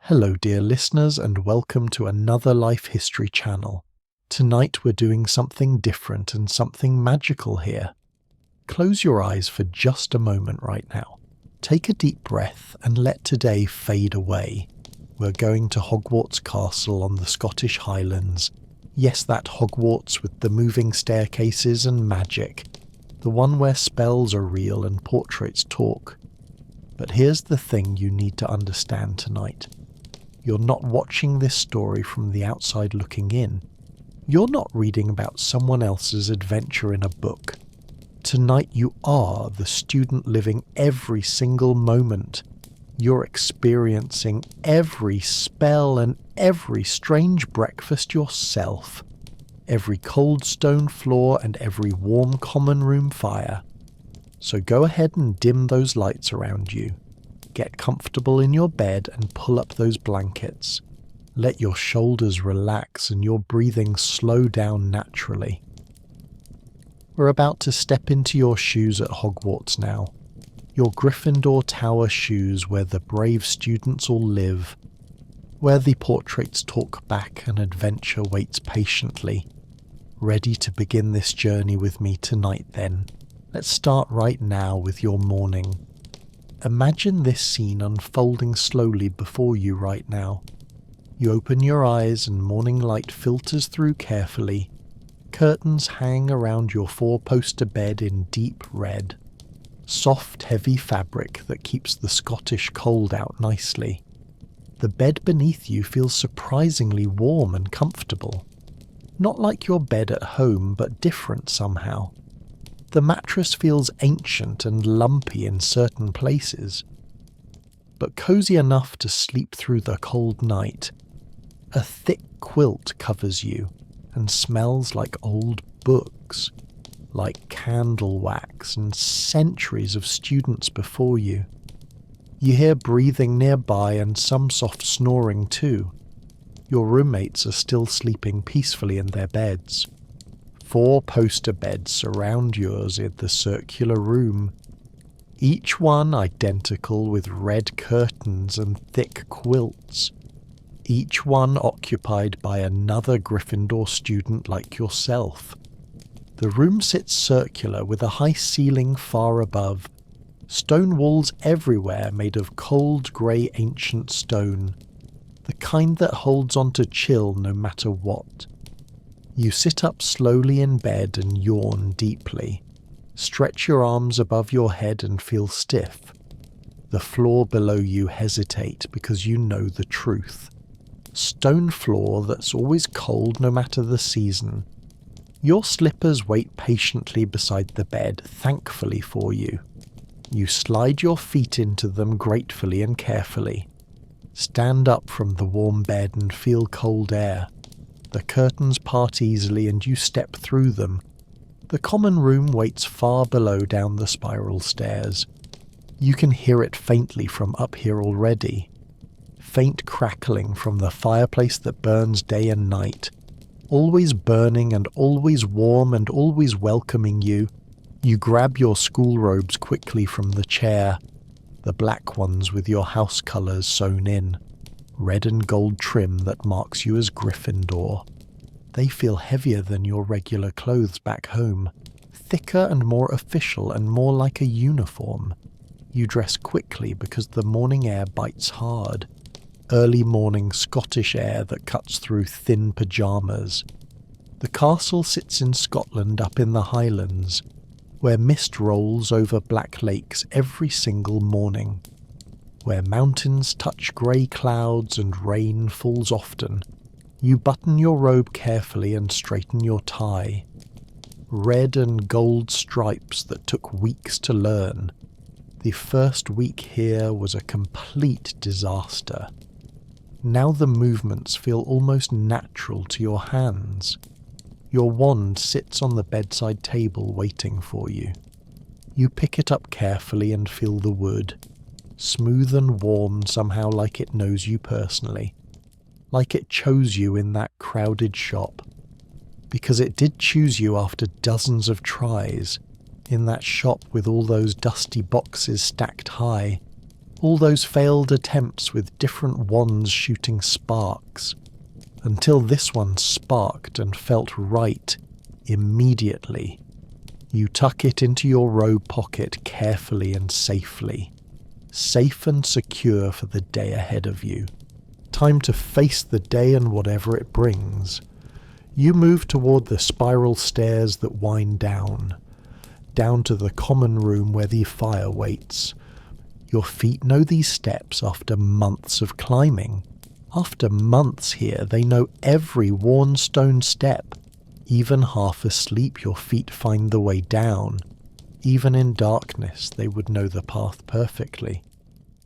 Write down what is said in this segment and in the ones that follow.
Hello dear listeners and welcome to another Life History channel. Tonight we're doing something different and something magical here. Close your eyes for just a moment right now. Take a deep breath and let today fade away. We're going to Hogwarts Castle on the Scottish Highlands. Yes, that Hogwarts with the moving staircases and magic. The one where spells are real and portraits talk. But here's the thing you need to understand tonight. You're not watching this story from the outside looking in. You're not reading about someone else's adventure in a book. Tonight you are the student living every single moment. You're experiencing every spell and every strange breakfast yourself. Every cold stone floor and every warm common room fire. So go ahead and dim those lights around you. Get comfortable in your bed and pull up those blankets. Let your shoulders relax and your breathing slow down naturally. We're about to step into your shoes at Hogwarts now. Your Gryffindor Tower shoes where the brave students all live. Where the portraits talk back and adventure waits patiently. Ready to begin this journey with me tonight then. Let's start right now with your morning. Imagine this scene unfolding slowly before you right now. You open your eyes and morning light filters through carefully. Curtains hang around your four-poster bed in deep red. Soft, heavy fabric that keeps the Scottish cold out nicely. The bed beneath you feels surprisingly warm and comfortable. Not like your bed at home, but different somehow. The mattress feels ancient and lumpy in certain places, but cozy enough to sleep through the cold night. A thick quilt covers you and smells like old books, like candle wax and centuries of students before you. You hear breathing nearby and some soft snoring too. Your roommates are still sleeping peacefully in their beds. 4 poster beds surround yours in the circular room, each one identical with red curtains and thick quilts, each one occupied by another Gryffindor student like yourself. The room sits circular with a high ceiling far above, stone walls everywhere made of cold grey ancient stone, the kind that holds on to chill no matter what. You sit up slowly in bed and yawn deeply. Stretch your arms above your head and feel stiff. The floor below you hesitate because you know the truth. Stone floor that's always cold no matter the season. Your slippers wait patiently beside the bed, thankfully for you. You slide your feet into them gratefully and carefully. Stand up from the warm bed and feel cold air. The curtains part easily and you step through them. The common room waits far below down the spiral stairs. You can hear it faintly from up here already. Faint crackling from the fireplace that burns day and night. Always burning and always warm and always welcoming you. You grab your school robes quickly from the chair. The black ones with your house colours sewn in. Red and gold trim that marks you as Gryffindor. They feel heavier than your regular clothes back home, thicker and more official and more like a uniform. You dress quickly because the morning air bites hard. Early morning Scottish air that cuts through thin pyjamas. The castle sits in Scotland up in the Highlands, where mist rolls over black lakes every single morning. Where mountains touch grey clouds and rain falls often, you button your robe carefully and straighten your tie. Red and gold stripes that took weeks to learn. The first week here was a complete disaster. Now the movements feel almost natural to your hands. Your wand sits on the bedside table waiting for you. You pick it up carefully and feel the wood. Smooth and warm somehow like it knows you personally. Like it chose you in that crowded shop. Because it did choose you after dozens of tries. In that shop with all those dusty boxes stacked high. All those failed attempts with different wands shooting sparks, until this one sparked and felt right immediately. You tuck it into your robe pocket carefully and safely, safe and secure for the day ahead of you. Time to face the day and whatever it brings. You move toward the spiral stairs that wind down to the common room where the fire waits. Your feet know these steps after months of climbing. After months here, they know every worn stone step. Even half asleep, your feet find the way down. Even in darkness, they would know the path perfectly.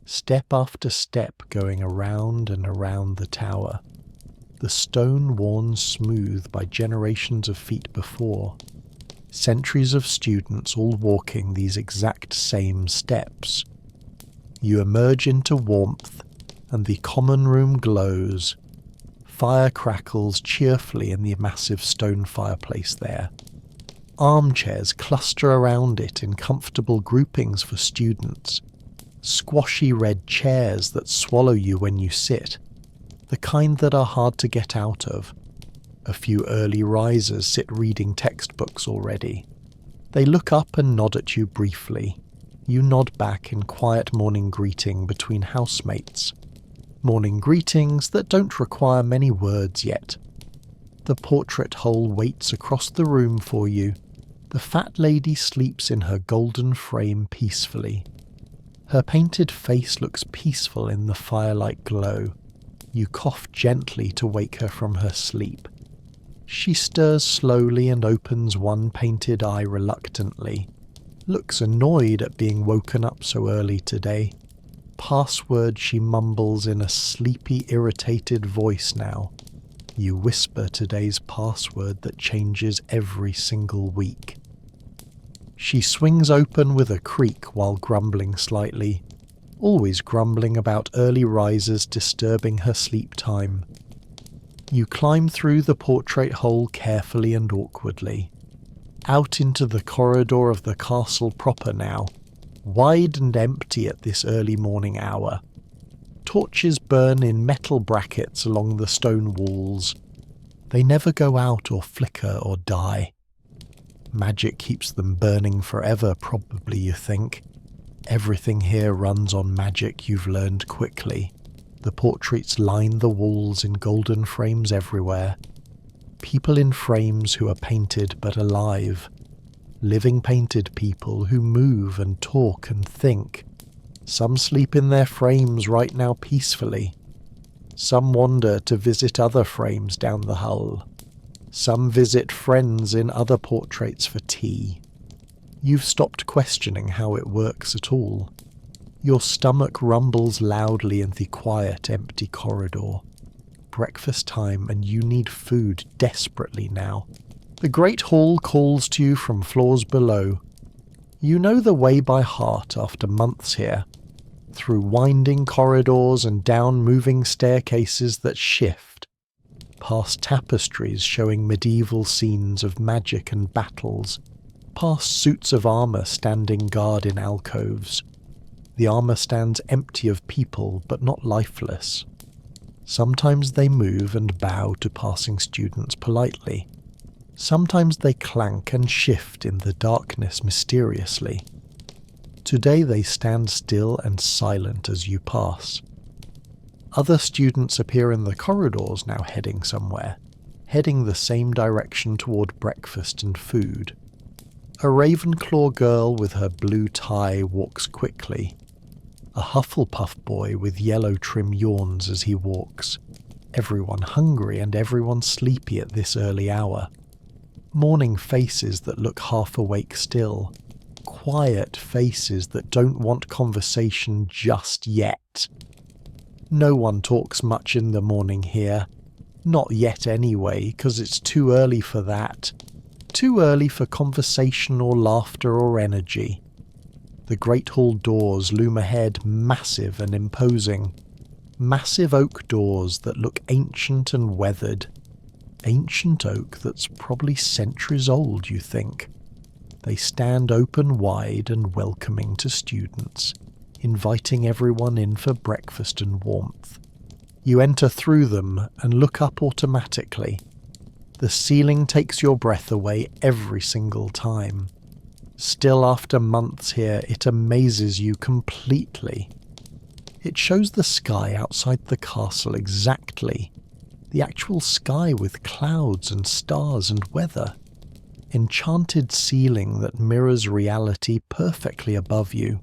Step after step going around and around the tower. The stone worn smooth by generations of feet before. Centuries of students all walking these exact same steps. You emerge into warmth, and the common room glows. Fire crackles cheerfully in the massive stone fireplace there. Armchairs cluster around it in comfortable groupings for students. Squashy red chairs that swallow you when you sit, the kind that are hard to get out of. A few early risers sit reading textbooks already. They look up and nod at you briefly. You nod back in quiet morning greeting between housemates. Morning greetings that don't require many words yet. The portrait hole waits across the room for you. The fat lady sleeps in her golden frame peacefully. Her painted face looks peaceful in the firelight glow. You cough gently to wake her from her sleep. She stirs slowly and opens one painted eye reluctantly. Looks annoyed at being woken up so early today. Password she mumbles in a sleepy, irritated voice now. You whisper today's password that changes every single week. She swings open with a creak while grumbling slightly, always grumbling about early risers disturbing her sleep time. You climb through the portrait hole carefully and awkwardly. Out into the corridor of the castle proper now, wide and empty at this early morning hour. Torches burn in metal brackets along the stone walls. They never go out or flicker or die. Magic keeps them burning forever, probably, you think. Everything here runs on magic you've learned quickly. The portraits line the walls in golden frames everywhere. People in frames who are painted but alive. Living painted people who move and talk and think. Some sleep in their frames right now peacefully. Some wander to visit other frames down the hull. Some visit friends in other portraits for tea. You've stopped questioning how it works at all. Your stomach rumbles loudly in the quiet, empty corridor. Breakfast time, and you need food desperately now. The great hall calls to you from floors below. You know the way by heart after months here, through winding corridors and down moving staircases that shift, past tapestries showing medieval scenes of magic and battles, past suits of armour standing guard in alcoves. The armour stands empty of people, but not lifeless. Sometimes they move and bow to passing students politely. Sometimes they clank and shift in the darkness mysteriously. Today they stand still and silent as you pass. Other students appear in the corridors now, heading somewhere, heading the same direction toward breakfast and food. A Ravenclaw girl with her blue tie walks quickly. A Hufflepuff boy with yellow trim yawns as he walks. Everyone hungry and everyone sleepy at this early hour. Morning faces that look half awake still. Quiet faces that don't want conversation just yet. No one talks much in the morning here. Not yet anyway, 'cause it's too early for that. Too early for conversation or laughter or energy. The great hall doors loom ahead, massive and imposing. Massive oak doors that look ancient and weathered. Ancient oak that's probably centuries old, you think. They stand open wide and welcoming to students. inviting everyone in for breakfast and warmth. You enter through them and look up automatically. The ceiling takes your breath away every single time. Still, after months here, it amazes you completely. It shows the sky outside the castle exactly. The actual sky with clouds and stars and weather. Enchanted ceiling that mirrors reality perfectly above you.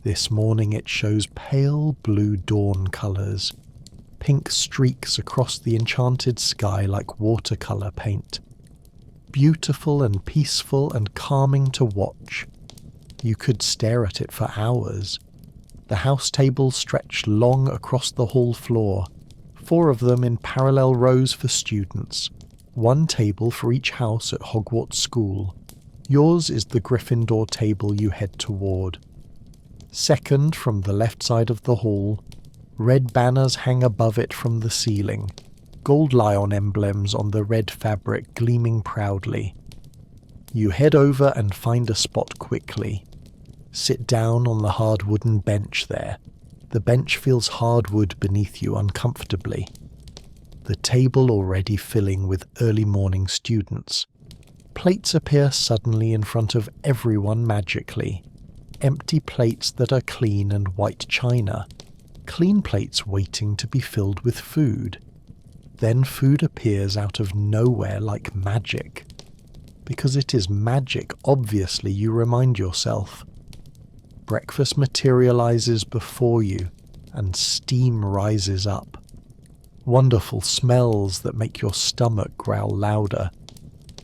This morning it shows pale blue dawn colours. Pink streaks across the enchanted sky like watercolour paint. Beautiful and peaceful and calming to watch. You could stare at it for hours. The house tables stretch long across the hall floor, 4 of them in parallel rows for students, 1 table for each house at Hogwarts School. Yours is the Gryffindor table you head toward. Second, from the left side of the hall, red banners hang above it from the ceiling, gold lion emblems on the red fabric gleaming proudly. You head over and find a spot quickly. Sit down on the hard wooden bench there. The bench feels hardwood beneath you uncomfortably. The table already filling with early morning students. Plates appear suddenly in front of everyone magically. Empty plates that are clean and white china. Clean plates waiting to be filled with food. Then food appears out of nowhere like magic. Because it is magic, obviously, you remind yourself. Breakfast materializes before you, and steam rises up. Wonderful smells that make your stomach growl louder.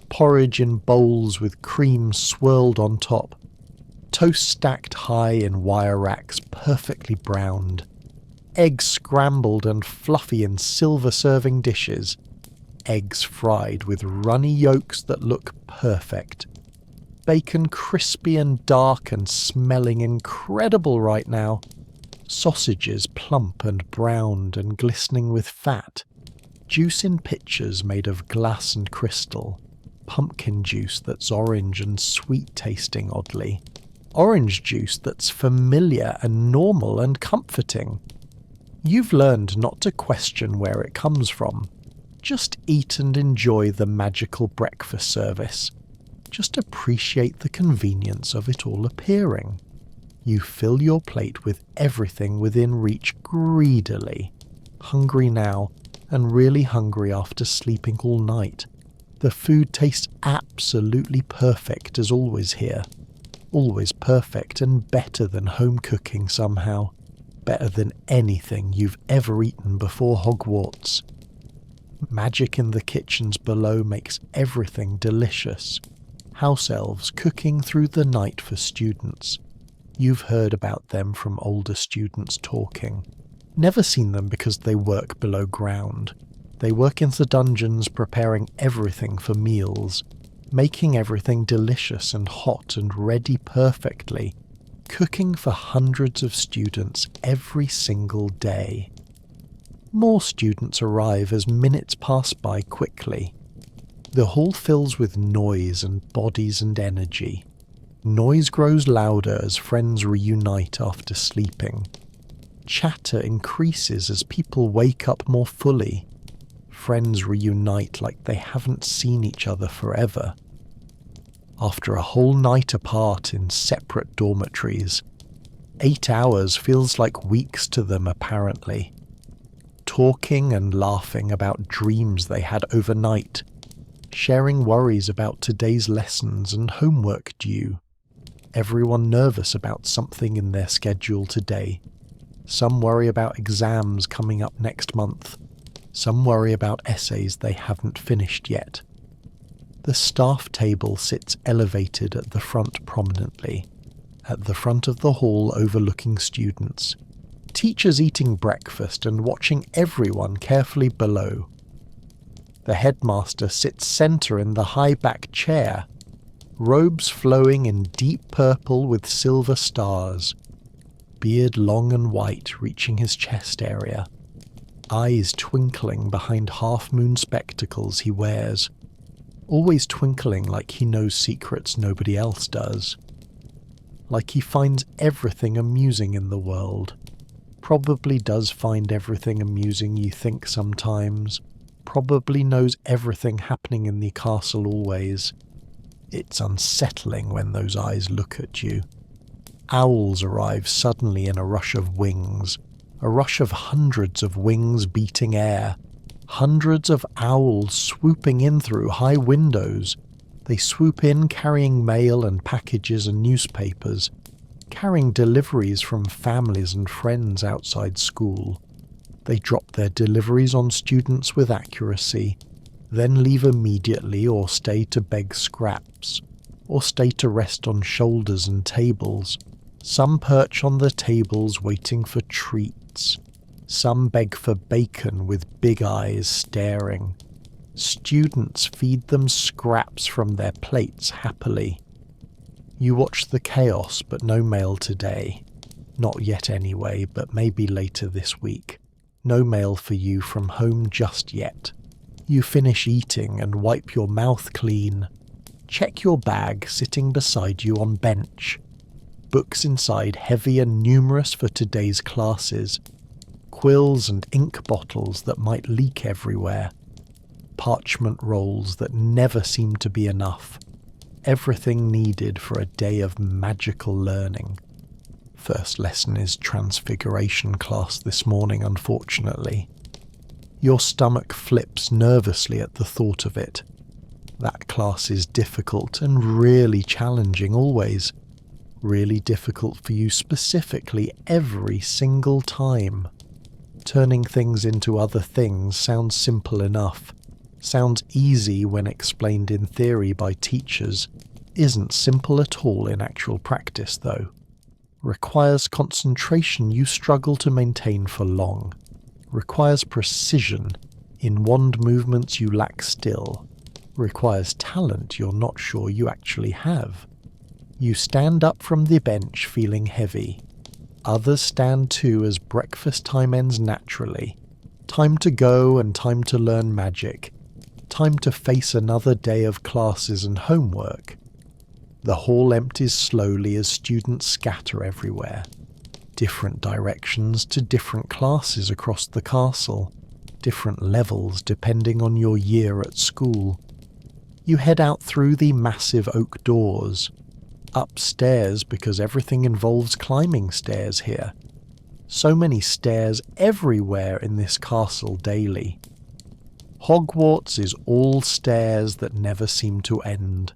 Porridge in bowls with cream swirled on top. Toast stacked high in wire racks, perfectly browned. Eggs scrambled and fluffy in silver serving dishes. Eggs fried with runny yolks that look perfect. Bacon crispy and dark and smelling incredible right now. Sausages plump and browned and glistening with fat. Juice in pitchers made of glass and crystal. Pumpkin juice that's orange and sweet tasting oddly. Orange juice that's familiar and normal and comforting. You've learned not to question where it comes from. Just eat and enjoy the magical breakfast service. Just appreciate the convenience of it all appearing. You fill your plate with everything within reach greedily. Hungry now, and really hungry after sleeping all night. The food tastes absolutely perfect as always here. Always perfect and better than home cooking somehow. Better than anything you've ever eaten before Hogwarts. Magic in the kitchens below makes everything delicious. House elves cooking through the night for students. You've heard about them from older students talking. Never seen them because they work below ground. They work in the dungeons preparing everything for meals, making everything delicious and hot and ready perfectly, cooking for hundreds of students every single day. More students arrive as minutes pass by quickly. The hall fills with noise and bodies and energy. Noise grows louder as friends reunite after sleeping. Chatter increases as people wake up more fully. Friends reunite like they haven't seen each other forever. After a whole night apart in separate dormitories, 8 hours feels like weeks to them apparently. Talking and laughing about dreams they had overnight, sharing worries about today's lessons and homework due. Everyone nervous about something in their schedule today. Some worry about exams coming up next month. Some worry about essays they haven't finished yet. The staff table sits elevated at the front prominently, at the front of the hall overlooking students. Teachers eating breakfast and watching everyone carefully below. The headmaster sits centre in the high-backed chair, robes flowing in deep purple with silver stars, beard long and white reaching his chest area, eyes twinkling behind half-moon spectacles he wears, always twinkling like he knows secrets nobody else does. like he finds everything amusing in the world. Probably does find everything amusing, you think sometimes. Probably knows everything happening in the castle always. It's unsettling when those eyes look at you. Owls arrive suddenly in a rush of wings, a rush of hundreds of wings beating air. Hundreds of owls swooping in through high windows. They swoop in carrying mail and packages and newspapers, carrying deliveries from families and friends outside school. They drop their deliveries on students with accuracy, then leave immediately or stay to beg scraps, or stay to rest on shoulders and tables. Some perch on the tables waiting for treats. Some beg for bacon with big eyes staring. Students feed them scraps from their plates happily. You watch the chaos, but no mail today. Not yet anyway, but maybe later this week. No mail for you from home just yet. You finish eating and wipe your mouth clean. Check your bag sitting beside you on bench. Books inside heavy and numerous for today's classes. Quills and ink bottles that might leak everywhere. Parchment rolls that never seem to be enough. Everything needed for a day of magical learning. First lesson is Transfiguration class this morning, unfortunately. Your stomach flips nervously at the thought of it. That class is difficult and really challenging always. Really difficult for you specifically every single time. Turning things into other things sounds simple enough. Sounds easy when explained in theory by teachers. Isn't simple at all in actual practice though. Requires concentration you struggle to maintain for long. Requires precision. In wand movements you lack still. Requires talent you're not sure you actually have. You stand up from the bench feeling heavy. Others stand too as breakfast time ends naturally. Time to go and time to learn magic. Time to face another day of classes and homework. The hall empties slowly as students scatter everywhere. Different directions to different classes across the castle. Different levels depending on your year at school. You head out through the massive oak doors. Upstairs because everything involves climbing stairs here. So many stairs everywhere in this castle daily. Hogwarts is all stairs that never seem to end.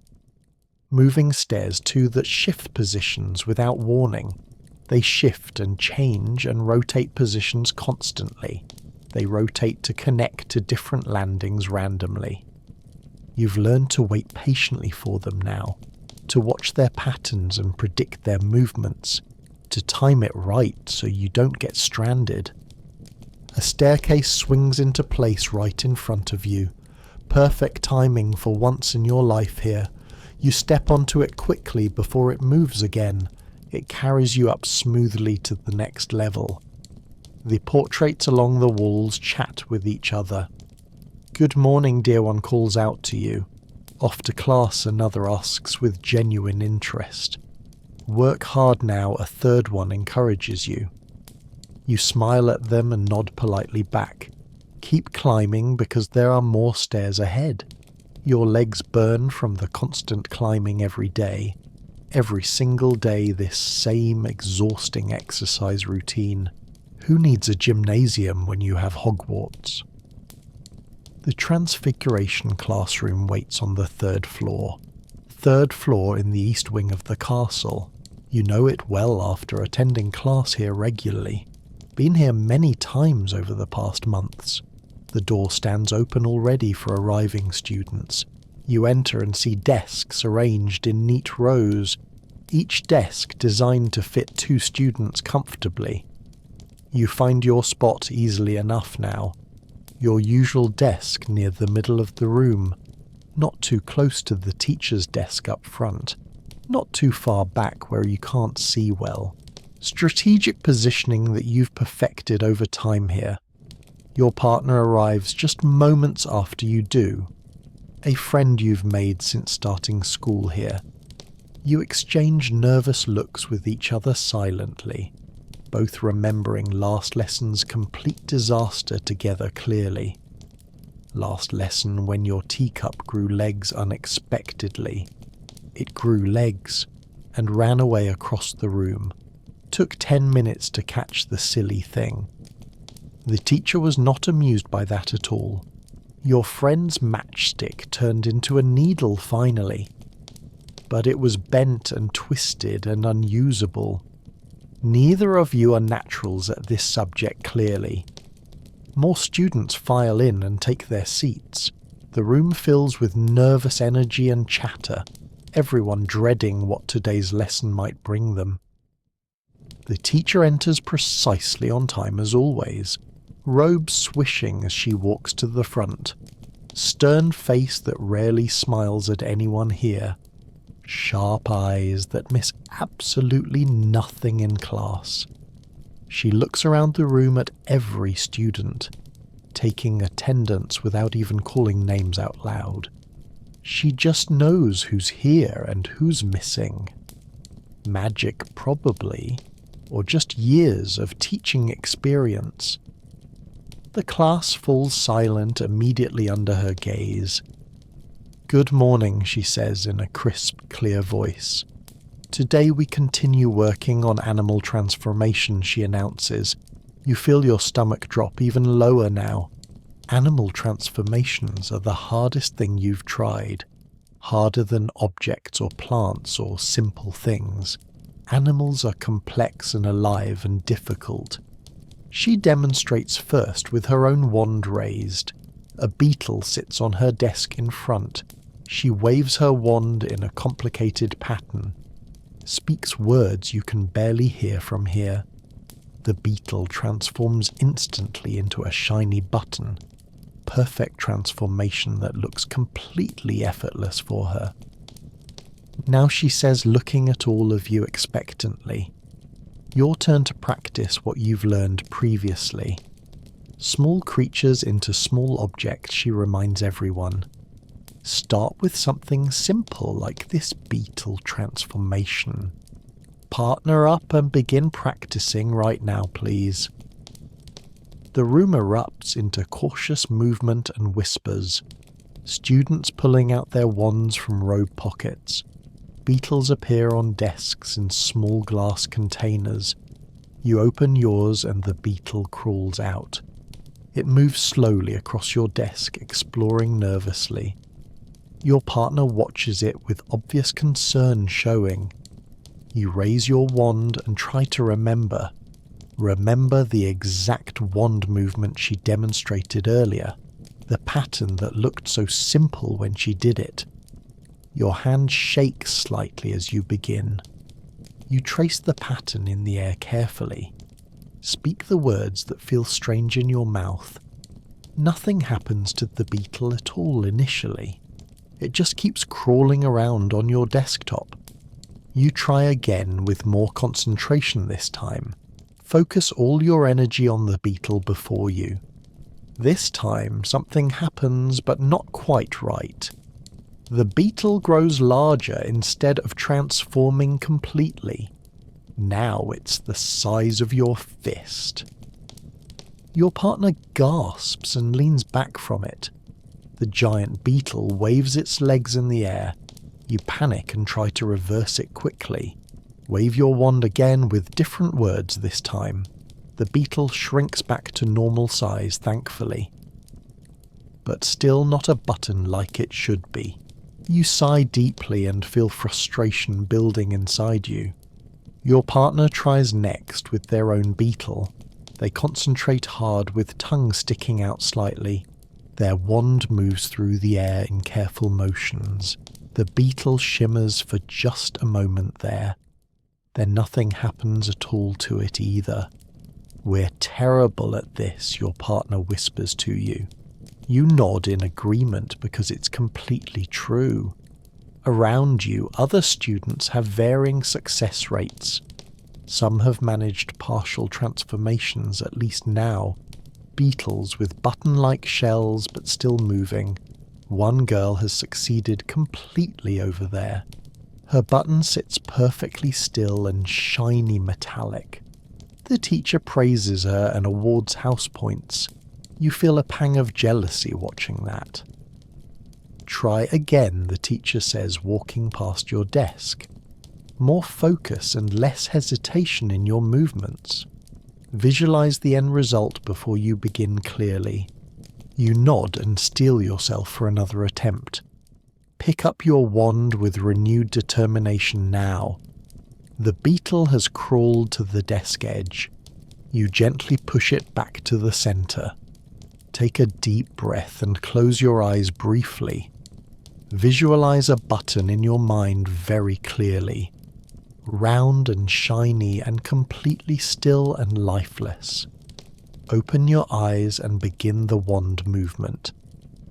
Moving stairs too that shift positions without warning. They shift and change and rotate positions constantly. They rotate to connect to different landings randomly. You've learned to wait patiently for them now, to watch their patterns and predict their movements, to time it right so you don't get stranded. A staircase swings into place right in front of you. Perfect timing for once in your life here. You step onto it quickly before it moves again. It carries you up smoothly to the next level. The portraits along the walls chat with each other. "Good morning," dear one calls out to you. "Off to class," another asks with genuine interest. "Work hard now," a third one encourages you. You smile at them and nod politely back. Keep climbing because there are more stairs ahead. Your legs burn from the constant climbing every day. Every single day this same exhausting exercise routine. Who needs a gymnasium when you have Hogwarts? The Transfiguration classroom waits on the third floor. Third floor in the east wing of the castle. You know it well after attending class here regularly. Been here many times over the past months. The door stands open already for arriving students. You enter and see desks arranged in neat rows, each desk designed to fit 2 students comfortably. You find your spot easily enough now. Your usual desk near the middle of the room, not too close to the teacher's desk up front, not too far back where you can't see well. Strategic positioning that you've perfected over time here. Your partner arrives just moments after you do. A friend you've made since starting school here. You exchange nervous looks with each other silently, both remembering last lesson's complete disaster together clearly. Last lesson when your teacup grew legs unexpectedly. It grew legs and ran away across the room. Took 10 minutes to catch the silly thing. The teacher was not amused by that at all. Your friend's matchstick turned into a needle finally. But it was bent and twisted and unusable. Neither of you are naturals at this subject clearly. More students file in and take their seats. The room fills with nervous energy and chatter, everyone dreading what today's lesson might bring them. The teacher enters precisely on time as always, robe swishing as she walks to the front, stern face that rarely smiles at anyone here, sharp eyes that miss absolutely nothing in class. She looks around the room at every student, taking attendance without even calling names out loud. She just knows who's here and who's missing. Magic probably, or just years of teaching experience. The class falls silent immediately under her gaze. "Good morning," she says in a crisp, clear voice. "Today we continue working on animal transformation," she announces. You feel your stomach drop even lower now. Animal transformations are the hardest thing you've tried. Harder than objects or plants or simple things. Animals are complex and alive and difficult. She demonstrates first with her own wand raised. A beetle sits on her desk in front. She waves her wand in a complicated pattern. Speaks words you can barely hear from here. The beetle transforms instantly into a shiny button. Perfect transformation that looks completely effortless for her. Now she says, looking at all of you expectantly, "Your turn to practice what you've learned previously." Small creatures into small objects, she reminds everyone. Start with something simple like this beetle transformation. Partner up and begin practicing right now, please. The room erupts into cautious movement and whispers. Students pulling out their wands from robe pockets. Beetles appear on desks in small glass containers. You open yours and the beetle crawls out. It moves slowly across your desk, exploring nervously. Your partner watches it with obvious concern showing. You raise your wand and try to remember. Remember the exact wand movement she demonstrated earlier, the pattern that looked so simple when she did it. Your hand shakes slightly as you begin. You trace the pattern in the air carefully. Speak the words that feel strange in your mouth. Nothing happens to the beetle at all initially. It just keeps crawling around on your desktop. You try again with more concentration this time. Focus all your energy on the beetle before you. This time something happens, but not quite right. The beetle grows larger instead of transforming completely. Now it's the size of your fist. Your partner gasps and leans back from it. The giant beetle waves its legs in the air. You panic and try to reverse it quickly. Wave your wand again with different words this time. The beetle shrinks back to normal size, thankfully. But still not a button like it should be. You sigh deeply and feel frustration building inside you. Your partner tries next with their own beetle. They concentrate hard with tongue sticking out slightly. Their wand moves through the air in careful motions. The beetle shimmers for just a moment there. Then nothing happens at all to it either. "We're terrible at this," your partner whispers to you. You nod in agreement because it's completely true. Around you, other students have varying success rates. Some have managed partial transformations, at least now. Beetles with button-like shells but still moving. One girl has succeeded completely over there. Her button sits perfectly still and shiny metallic. The teacher praises her and awards house points. You feel a pang of jealousy watching that. Try again, the teacher says, walking past your desk. More focus and less hesitation in your movements. Visualize the end result before you begin clearly. You nod and steel yourself for another attempt. Pick up your wand with renewed determination now. The beetle has crawled to the desk edge. You gently push it back to the center. Take a deep breath and close your eyes briefly. Visualize a button in your mind very clearly. Round and shiny and completely still and lifeless. Open your eyes and begin the wand movement.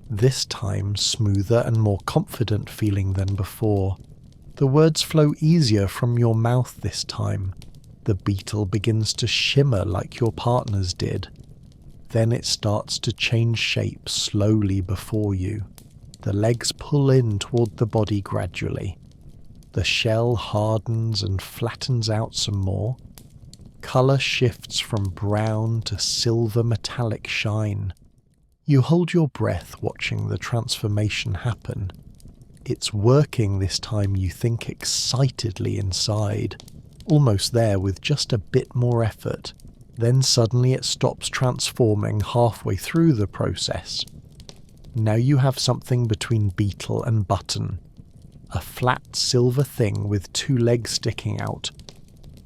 This time smoother and more confident feeling than before. The words flow easier from your mouth this time. The beetle begins to shimmer like your partner's did. Then it starts to change shape slowly before you. The legs pull in toward the body gradually. The shell hardens and flattens out some more. Color shifts from brown to silver metallic shine. You hold your breath watching the transformation happen. It's working this time, you think excitedly inside. Almost there with just a bit more effort. Then suddenly it stops transforming halfway through the process. Now you have something between beetle and button. A flat silver thing with two legs sticking out.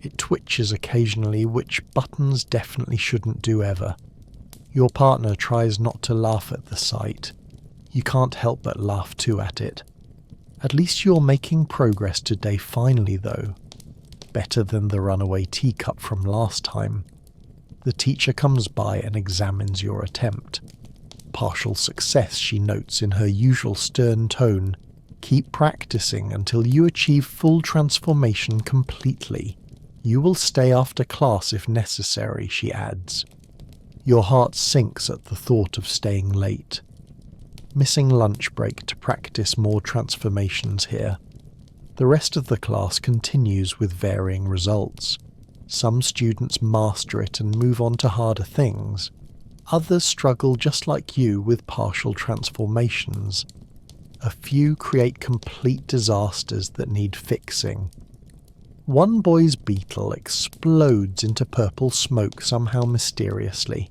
It twitches occasionally, which buttons definitely shouldn't do ever. Your partner tries not to laugh at the sight. You can't help but laugh too at it. At least you're making progress today finally though. Better than the runaway teacup from last time. The teacher comes by and examines your attempt. Partial success, she notes in her usual stern tone. Keep practicing until you achieve full transformation completely. You will stay after class if necessary, she adds. Your heart sinks at the thought of staying late. Missing lunch break to practice more transformations here. The rest of the class continues with varying results. Some students master it and move on to harder things. Others struggle just like you with partial transformations. A few create complete disasters that need fixing. One boy's beetle explodes into purple smoke somehow mysteriously.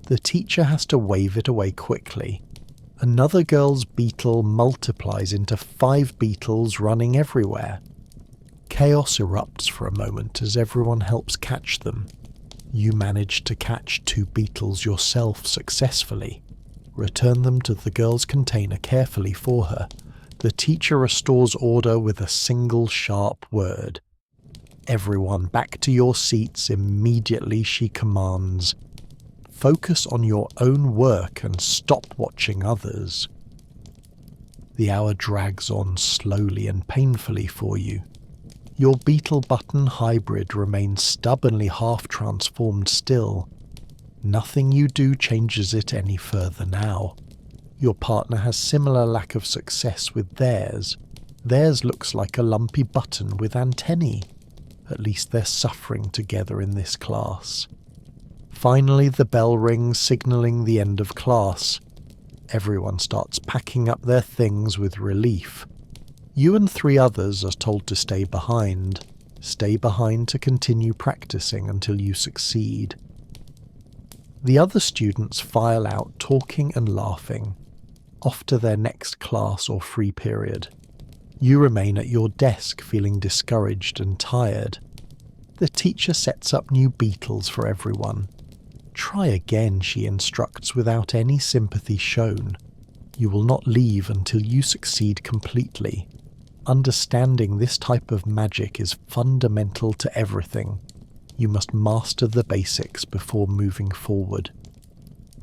The teacher has to wave it away quickly. Another girl's beetle multiplies into 5 beetles running everywhere. Chaos erupts for a moment as everyone helps catch them. You manage to catch 2 beetles yourself successfully. Return them to the girl's container carefully for her. The teacher restores order with a single sharp word. Everyone back to your seats immediately, she commands. Focus on your own work and stop watching others. The hour drags on slowly and painfully for you. Your beetle button hybrid remains stubbornly half-transformed still. Nothing you do changes it any further now. Your partner has similar lack of success with theirs. Theirs looks like a lumpy button with antennae. At least they're suffering together in this class. Finally, the bell rings, signalling the end of class. Everyone starts packing up their things with relief. You and 3 others are told to stay behind. Stay behind to continue practicing until you succeed. The other students file out talking and laughing, off to their next class or free period. You remain at your desk feeling discouraged and tired. The teacher sets up new beetles for everyone. Try again, she instructs without any sympathy shown. You will not leave until you succeed completely. Understanding this type of magic is fundamental to everything. You must master the basics before moving forward.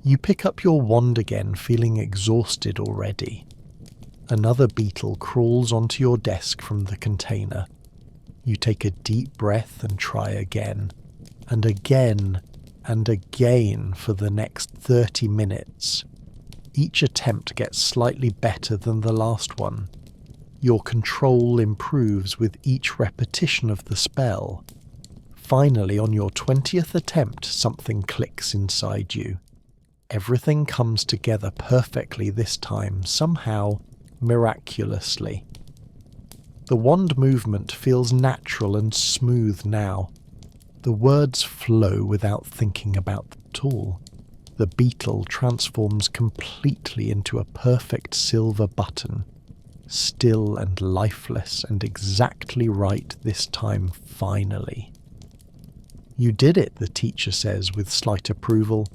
You pick up your wand again, feeling exhausted already. Another beetle crawls onto your desk from the container. You take a deep breath and try again, and again, and again for the next 30 minutes. Each attempt gets slightly better than the last one. Your control improves with each repetition of the spell. Finally, on your 20th attempt, something clicks inside you. Everything comes together perfectly this time, somehow, miraculously. The wand movement feels natural and smooth now. The words flow without thinking about them at all. The beetle transforms completely into a perfect silver button, still and lifeless and exactly right this time, finally. You did it, the teacher says with slight approval.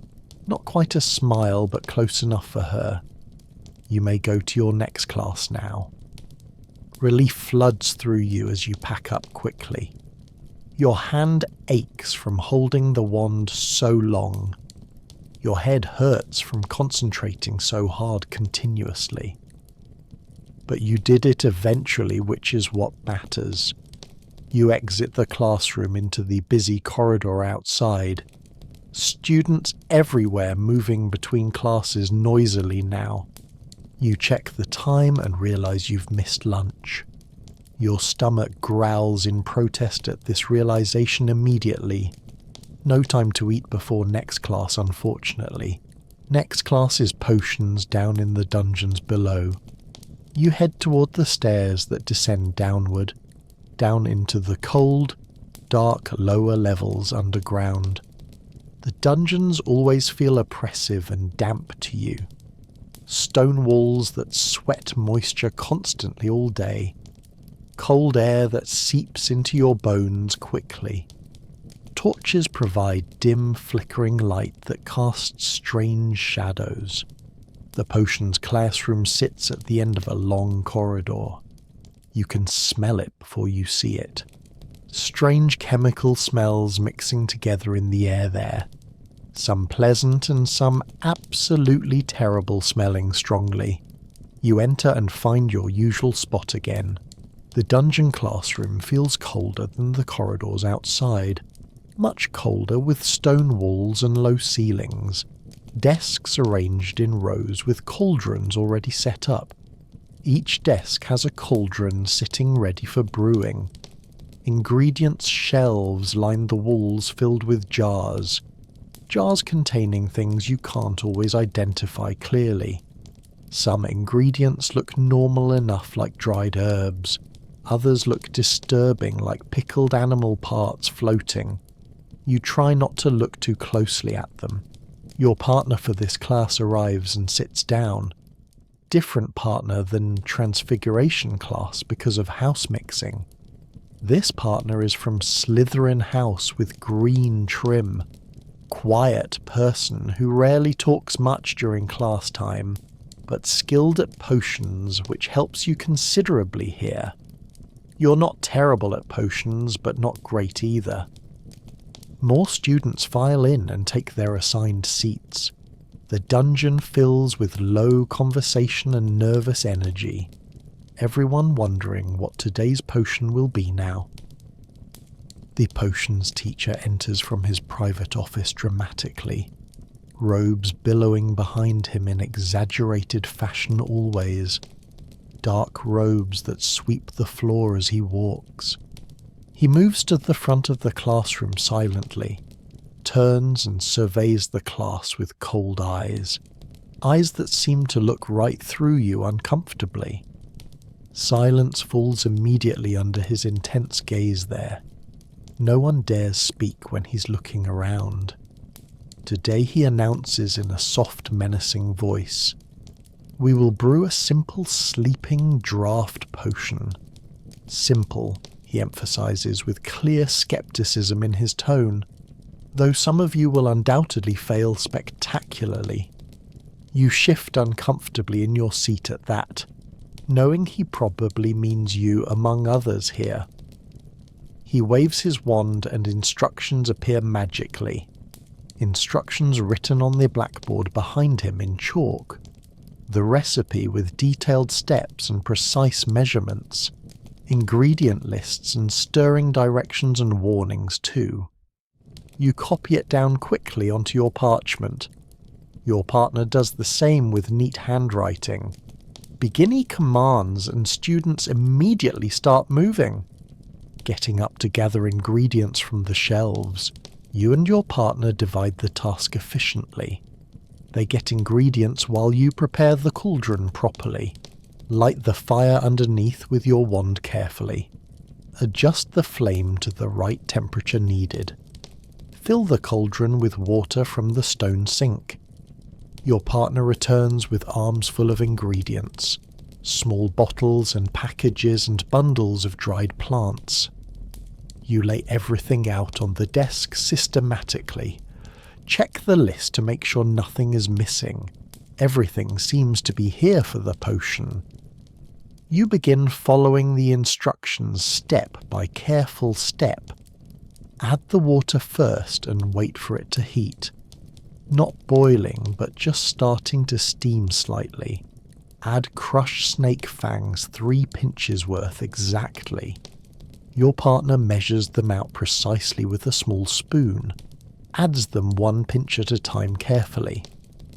Not quite a smile, but close enough for her. You may go to your next class now. Relief floods through you as you pack up quickly. Your hand aches from holding the wand so long. Your head hurts from concentrating so hard continuously. But you did it eventually, which is what matters. You exit the classroom into the busy corridor outside. Students everywhere moving between classes noisily now. You check the time and realize you've missed lunch. Your stomach growls in protest at this realization immediately. No time to eat before next class, unfortunately. Next class is potions down in the dungeons below. You head toward the stairs that descend downward, down into the cold, dark lower levels underground. The dungeons always feel oppressive and damp to you. Stone walls that sweat moisture constantly all day. Cold air that seeps into your bones quickly. Torches provide dim, flickering light that casts strange shadows. The potions classroom sits at the end of a long corridor. You can smell it before you see it. Strange chemical smells mixing together in the air there. Some pleasant and some absolutely terrible smelling strongly. You enter and find your usual spot again. The dungeon classroom feels colder than the corridors outside. Much colder, with stone walls and low ceilings. Desks arranged in rows with cauldrons already set up. Each desk has a cauldron sitting ready for brewing. Ingredients shelves line the walls filled with jars. Jars containing things you can't always identify clearly. Some ingredients look normal enough, like dried herbs. Others look disturbing, like pickled animal parts floating. You try not to look too closely at them. Your partner for this class arrives and sits down. Different partner than Transfiguration class because of house mixing. This partner is from Slytherin house with green trim. Quiet person who rarely talks much during class time, but skilled at potions, which helps you considerably here. You're not terrible at potions, but not great either. More students file in and take their assigned seats. The dungeon fills with low conversation and nervous energy. Everyone wondering what today's potion will be now. The potions teacher enters from his private office dramatically, robes billowing behind him in exaggerated fashion always, dark robes that sweep the floor as he walks. He moves to the front of the classroom silently, turns and surveys the class with cold eyes that seem to look right through you uncomfortably. Silence falls immediately under his intense gaze there. No one dares speak when he's looking around. Today he announces in a soft, menacing voice, "We will brew a simple sleeping draft potion." Simple, he emphasizes with clear skepticism in his tone, though some of you will undoubtedly fail spectacularly. You shift uncomfortably in your seat at that, knowing he probably means you among others here. He waves his wand and instructions appear magically. Instructions written on the blackboard behind him in chalk. The recipe with detailed steps and precise measurements. Ingredient lists and stirring directions and warnings too. You copy it down quickly onto your parchment. Your partner does the same with neat handwriting. Begin commands and students immediately start moving. Getting up to gather ingredients from the shelves, you and your partner divide the task efficiently. They get ingredients while you prepare the cauldron properly. Light the fire underneath with your wand carefully. Adjust the flame to the right temperature needed. Fill the cauldron with water from the stone sink. Your partner returns with arms full of ingredients, small bottles and packages and bundles of dried plants. You lay everything out on the desk systematically. Check the list to make sure nothing is missing. Everything seems to be here for the potion. You begin following the instructions step by careful step. Add the water first and wait for it to heat. Not boiling, but just starting to steam slightly. Add crushed snake fangs 3 pinches worth exactly. Your partner measures them out precisely with a small spoon. Adds them 1 pinch at a time carefully.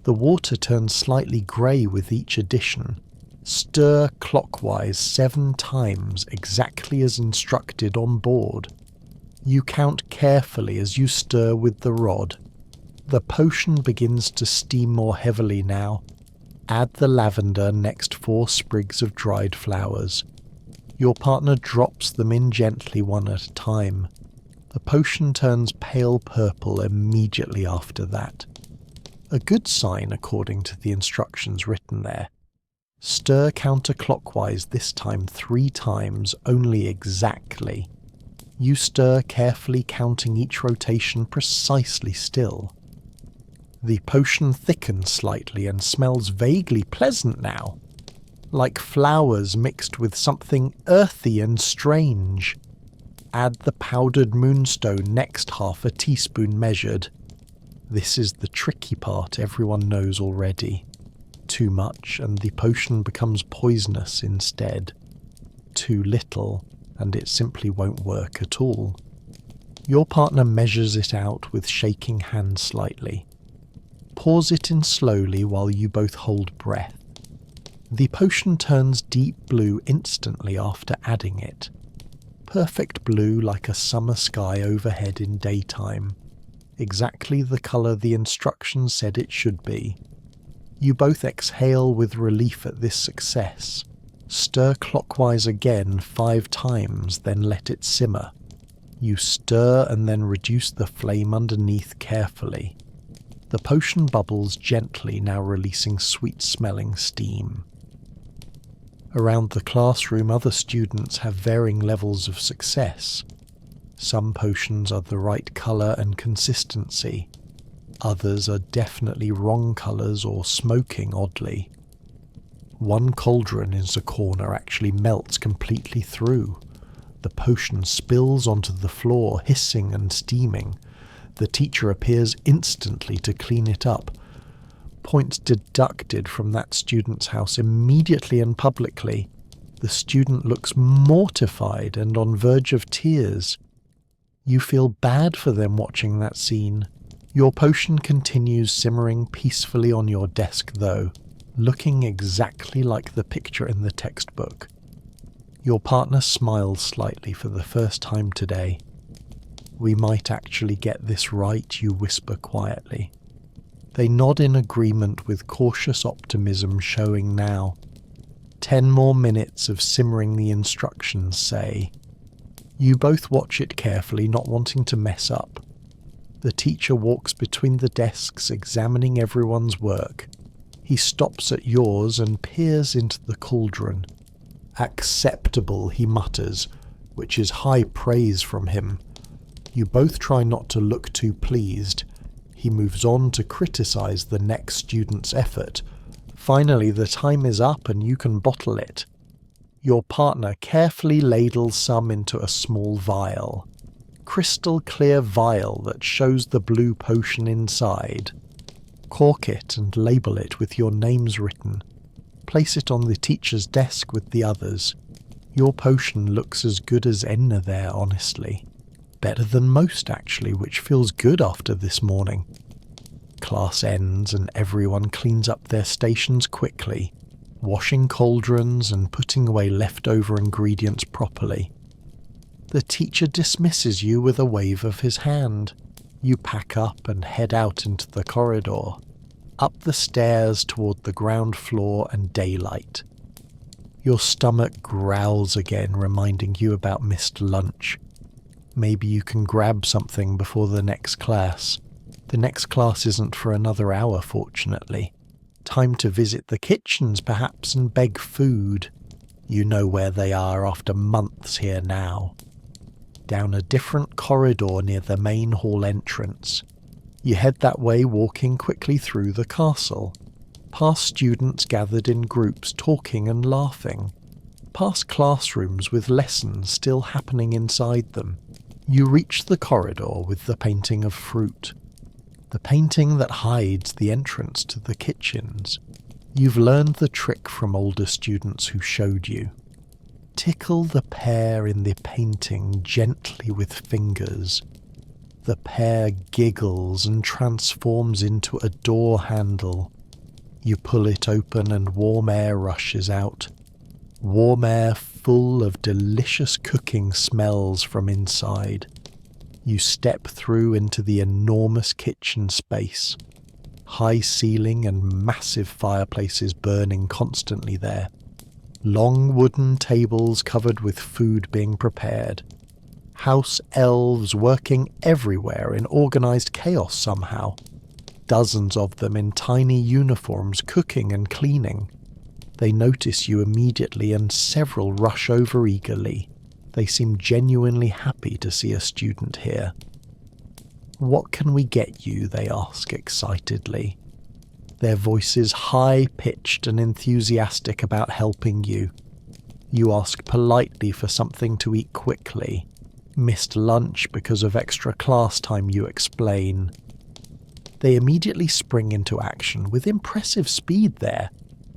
The water turns slightly grey with each addition. Stir clockwise 7 times exactly as instructed on board. You count carefully as you stir with the rod. The potion begins to steam more heavily now. Add the lavender next 4 sprigs of dried flowers. Your partner drops them in gently one at a time. The potion turns pale purple immediately after that. A good sign according to the instructions written there. Stir counterclockwise this time 3 times, only exactly. You stir carefully, counting each rotation precisely still. The potion thickens slightly and smells vaguely pleasant now, like flowers mixed with something earthy and strange. Add the powdered moonstone next 1/2 teaspoon measured. This is the tricky part everyone knows already. Too much and the potion becomes poisonous instead. Too little and it simply won't work at all. Your partner measures it out with shaking hands slightly. Pours it in slowly while you both hold breath. The potion turns deep blue instantly after adding it. Perfect blue like a summer sky overhead in daytime. Exactly the colour the instructions said it should be. You both exhale with relief at this success. Stir clockwise again 5 times, then let it simmer. You stir and then reduce the flame underneath carefully. The potion bubbles gently, now releasing sweet-smelling steam. Around the classroom, other students have varying levels of success. Some potions are the right colour and consistency. Others are definitely wrong colours or smoking oddly. One cauldron in the corner actually melts completely through. The potion spills onto the floor, hissing and steaming. The teacher appears instantly to clean it up. Points deducted from that student's house immediately and publicly. The student looks mortified and on verge of tears. You feel bad for them watching that scene. Your potion continues simmering peacefully on your desk though, looking exactly like the picture in the textbook. Your partner smiles slightly for the first time today. "We might actually get this right," you whisper quietly. They nod in agreement with cautious optimism showing now. 10 more minutes of simmering the instructions, say. You both watch it carefully, not wanting to mess up. The teacher walks between the desks, examining everyone's work. He stops at yours and peers into the cauldron. "Acceptable," he mutters, which is high praise from him. You both try not to look too pleased. He moves on to criticize the next student's effort. Finally, the time is up and you can bottle it. Your partner carefully ladles some into a small vial. Crystal clear vial that shows the blue potion inside. Cork it and label it with your names written. Place it on the teacher's desk with the others. Your potion looks as good as any there, honestly. Better than most, actually, which feels good after this morning. Class ends and everyone cleans up their stations quickly. washing cauldrons and putting away leftover ingredients properly. The teacher dismisses you with a wave of his hand. You pack up and head out into the corridor, up the stairs toward the ground floor and daylight. Your stomach growls again, reminding you about missed lunch. Maybe you can grab something before the next class. The next class isn't for another hour, fortunately. Time to visit the kitchens, perhaps, and beg food. You know where they are after months here now. Down a different corridor near the main hall entrance. You head that way, walking quickly through the castle. Past students gathered in groups talking and laughing. Past classrooms with lessons still happening inside them. You reach the corridor with the painting of fruit. The painting that hides the entrance to the kitchens. You've learned the trick from older students who showed you. Tickle the pear in the painting gently with fingers. The pear giggles and transforms into a door handle. You pull it open and warm air rushes out. Warm air full of delicious cooking smells from inside. You step through into the enormous kitchen space. High ceiling and massive fireplaces burning constantly there. Long wooden tables covered with food being prepared. House elves working everywhere in organised chaos somehow. Dozens of them in tiny uniforms cooking and cleaning. They notice you immediately and several rush over eagerly. They seem genuinely happy to see a student here. "What can we get you?" they ask excitedly. Their voices high-pitched and enthusiastic about helping you. You ask politely for something to eat quickly. Missed lunch because of extra class time, you explain. They immediately spring into action with impressive speed there,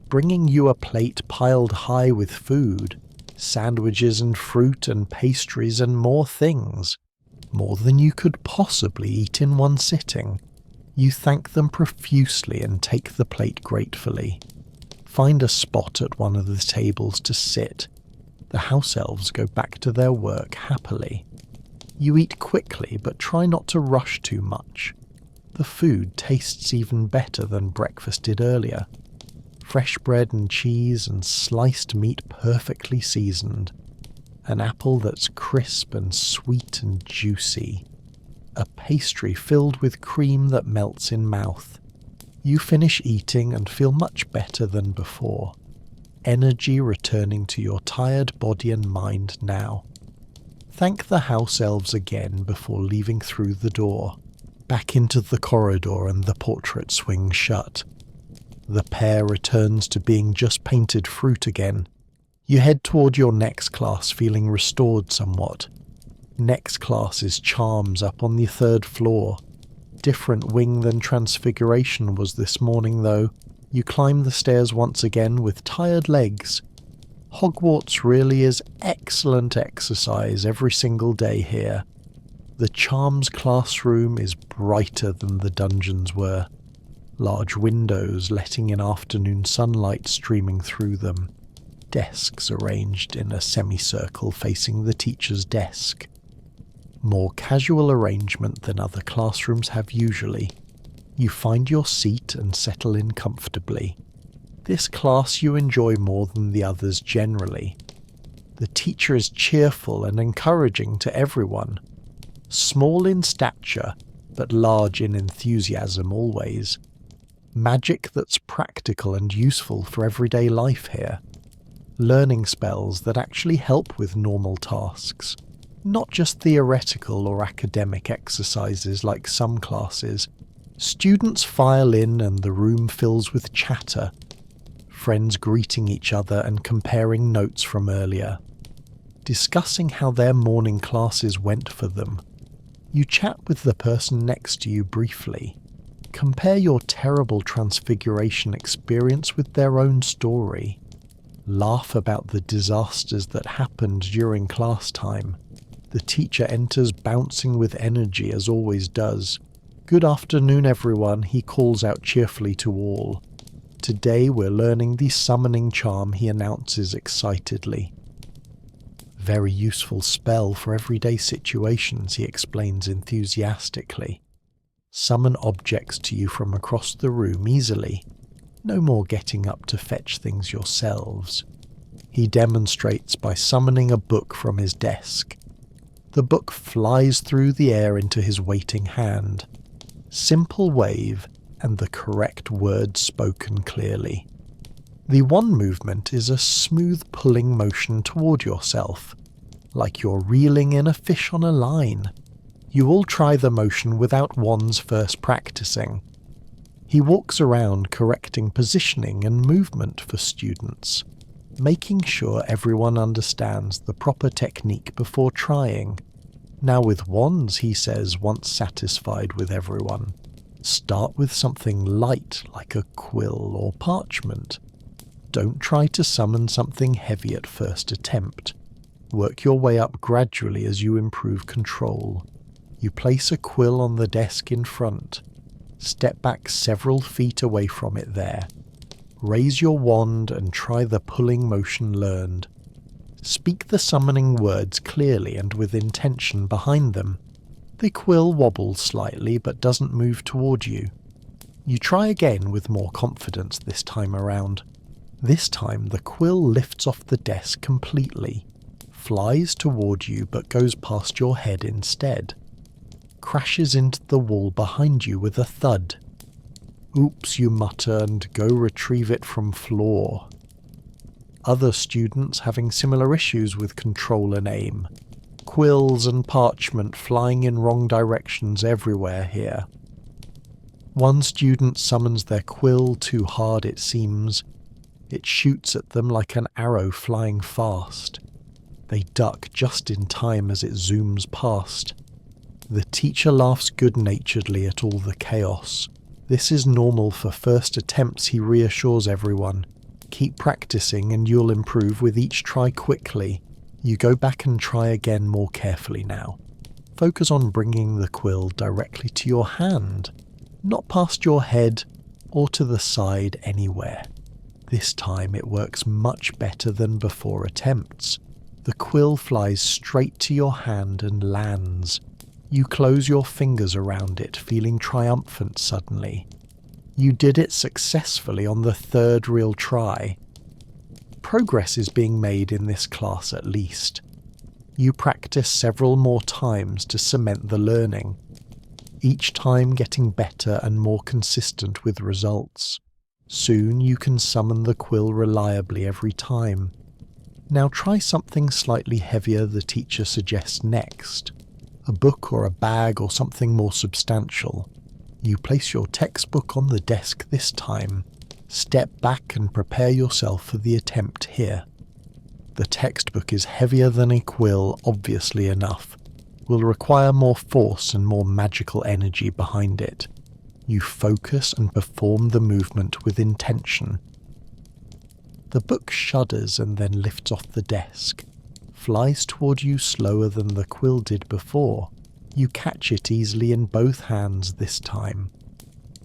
bringing you a plate piled high with food, sandwiches and fruit and pastries and more things. More than you could possibly eat in one sitting. You thank them profusely and take the plate gratefully. Find a spot at one of the tables to sit. The house elves go back to their work happily. You eat quickly, but try not to rush too much. The food tastes even better than breakfast did earlier. Fresh bread and cheese and sliced meat perfectly seasoned. An apple that's crisp and sweet and juicy. A pastry filled with cream that melts in mouth. You finish eating and feel much better than before. Energy returning to your tired body and mind now. Thank the house elves again before leaving through the door. Back into the corridor and the portrait swings shut. The pair returns to being just painted fruit again. You head toward your next class feeling restored somewhat. Next class is charms up on the 3rd floor. Different wing than transfiguration was this morning though. You climb the stairs once again with tired legs. Hogwarts really is excellent exercise every single day here. The charms classroom is brighter than the dungeons were. Large windows letting in afternoon sunlight streaming through them. Desks arranged in a semicircle facing the teacher's desk. More casual arrangement than other classrooms have usually. You find your seat and settle in comfortably. This class you enjoy more than the others generally. The teacher is cheerful and encouraging to everyone. Small in stature, but large in enthusiasm always. Magic that's practical and useful for everyday life here. Learning spells that actually help with normal tasks. Not just theoretical or academic exercises like some classes. Students file in and the room fills with chatter. Friends greeting each other and comparing notes from earlier. Discussing how their morning classes went for them. You chat with the person next to you briefly. Compare your terrible transfiguration experience with their own story. Laugh about the disasters that happened during class time. The teacher enters bouncing with energy as always does. "Good afternoon everyone," he calls out cheerfully to all. Today we're learning the summoning charm, he announces excitedly. Very useful spell for everyday situations, he explains enthusiastically. Summon objects to you from across the room easily. No more getting up to fetch things yourselves. He demonstrates by summoning a book from his desk. The book flies through the air into his waiting hand. Simple wave and the correct words spoken clearly. The wand movement is a smooth pulling motion toward yourself, like you're reeling in a fish on a line. You all try the motion without wands first practicing. He walks around correcting positioning and movement for students, making sure everyone understands the proper technique before trying. Now with wands, he says, once satisfied with everyone, start with something light like a quill or parchment. Don't try to summon something heavy at first attempt. Work your way up gradually as you improve control. You place a quill on the desk in front. Step back several feet away from it there. Raise your wand and try the pulling motion learned. Speak the summoning words clearly and with intention behind them. The quill wobbles slightly but doesn't move toward you. You try again with more confidence this time around. This time the quill lifts off the desk completely, flies toward you but goes past your head instead. Crashes into the wall behind you with a thud. Oops, you mutter and go retrieve it from floor. Other students having similar issues with control and aim. Quills and parchment flying in wrong directions everywhere here. One student summons their quill too hard it seems. It shoots at them like an arrow flying fast. They duck just in time as it zooms past. The teacher laughs good-naturedly at all the chaos. This is normal for first attempts, he reassures everyone. Keep practicing and you'll improve with each try quickly. You go back and try again more carefully now. Focus on bringing the quill directly to your hand, not past your head or to the side anywhere. This time it works much better than before attempts. The quill flies straight to your hand and lands. You close your fingers around it, feeling triumphant suddenly. You did it successfully on the third real try. Progress is being made in this class at least. You practice several more times to cement the learning, each time getting better and more consistent with results. Soon you can summon the quill reliably every time. Now try something slightly heavier, the teacher suggests next. A book or a bag or something more substantial. You place your textbook on the desk this time. Step back and prepare yourself for the attempt here. The textbook is heavier than a quill, obviously enough. Will require more force and more magical energy behind it. You focus and perform the movement with intention. The book shudders and then lifts off the desk. Flies toward you slower than the quill did before. You catch it easily in both hands this time.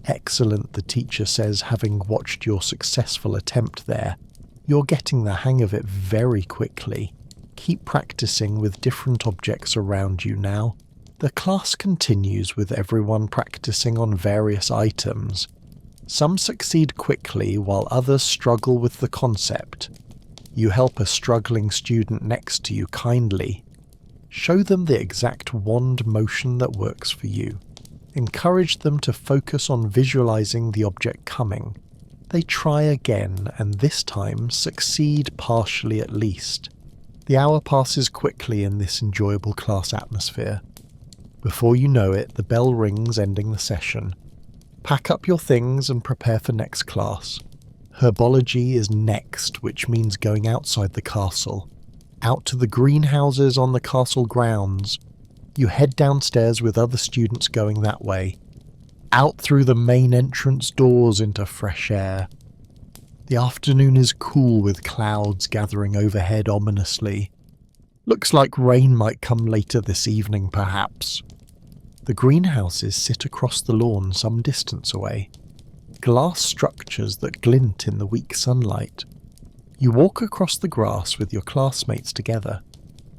Excellent, the teacher says, having watched your successful attempt there. You're getting the hang of it very quickly. Keep practicing with different objects around you now. The class continues with everyone practicing on various items. Some succeed quickly while others struggle with the concept. You help a struggling student next to you kindly. Show them the exact wand motion that works for you. Encourage them to focus on visualizing the object coming. They try again and this time succeed partially at least. The hour passes quickly in this enjoyable class atmosphere. Before you know it, the bell rings, ending the session. Pack up your things and prepare for next class. Herbology is next, which means going outside the castle. Out to the greenhouses on the castle grounds. You head downstairs with other students going that way. Out through the main entrance doors into fresh air. The afternoon is cool with clouds gathering overhead ominously. Looks like rain might come later this evening, perhaps. The greenhouses sit across the lawn some distance away. glass structures that glint in the weak sunlight. You walk across the grass with your classmates together,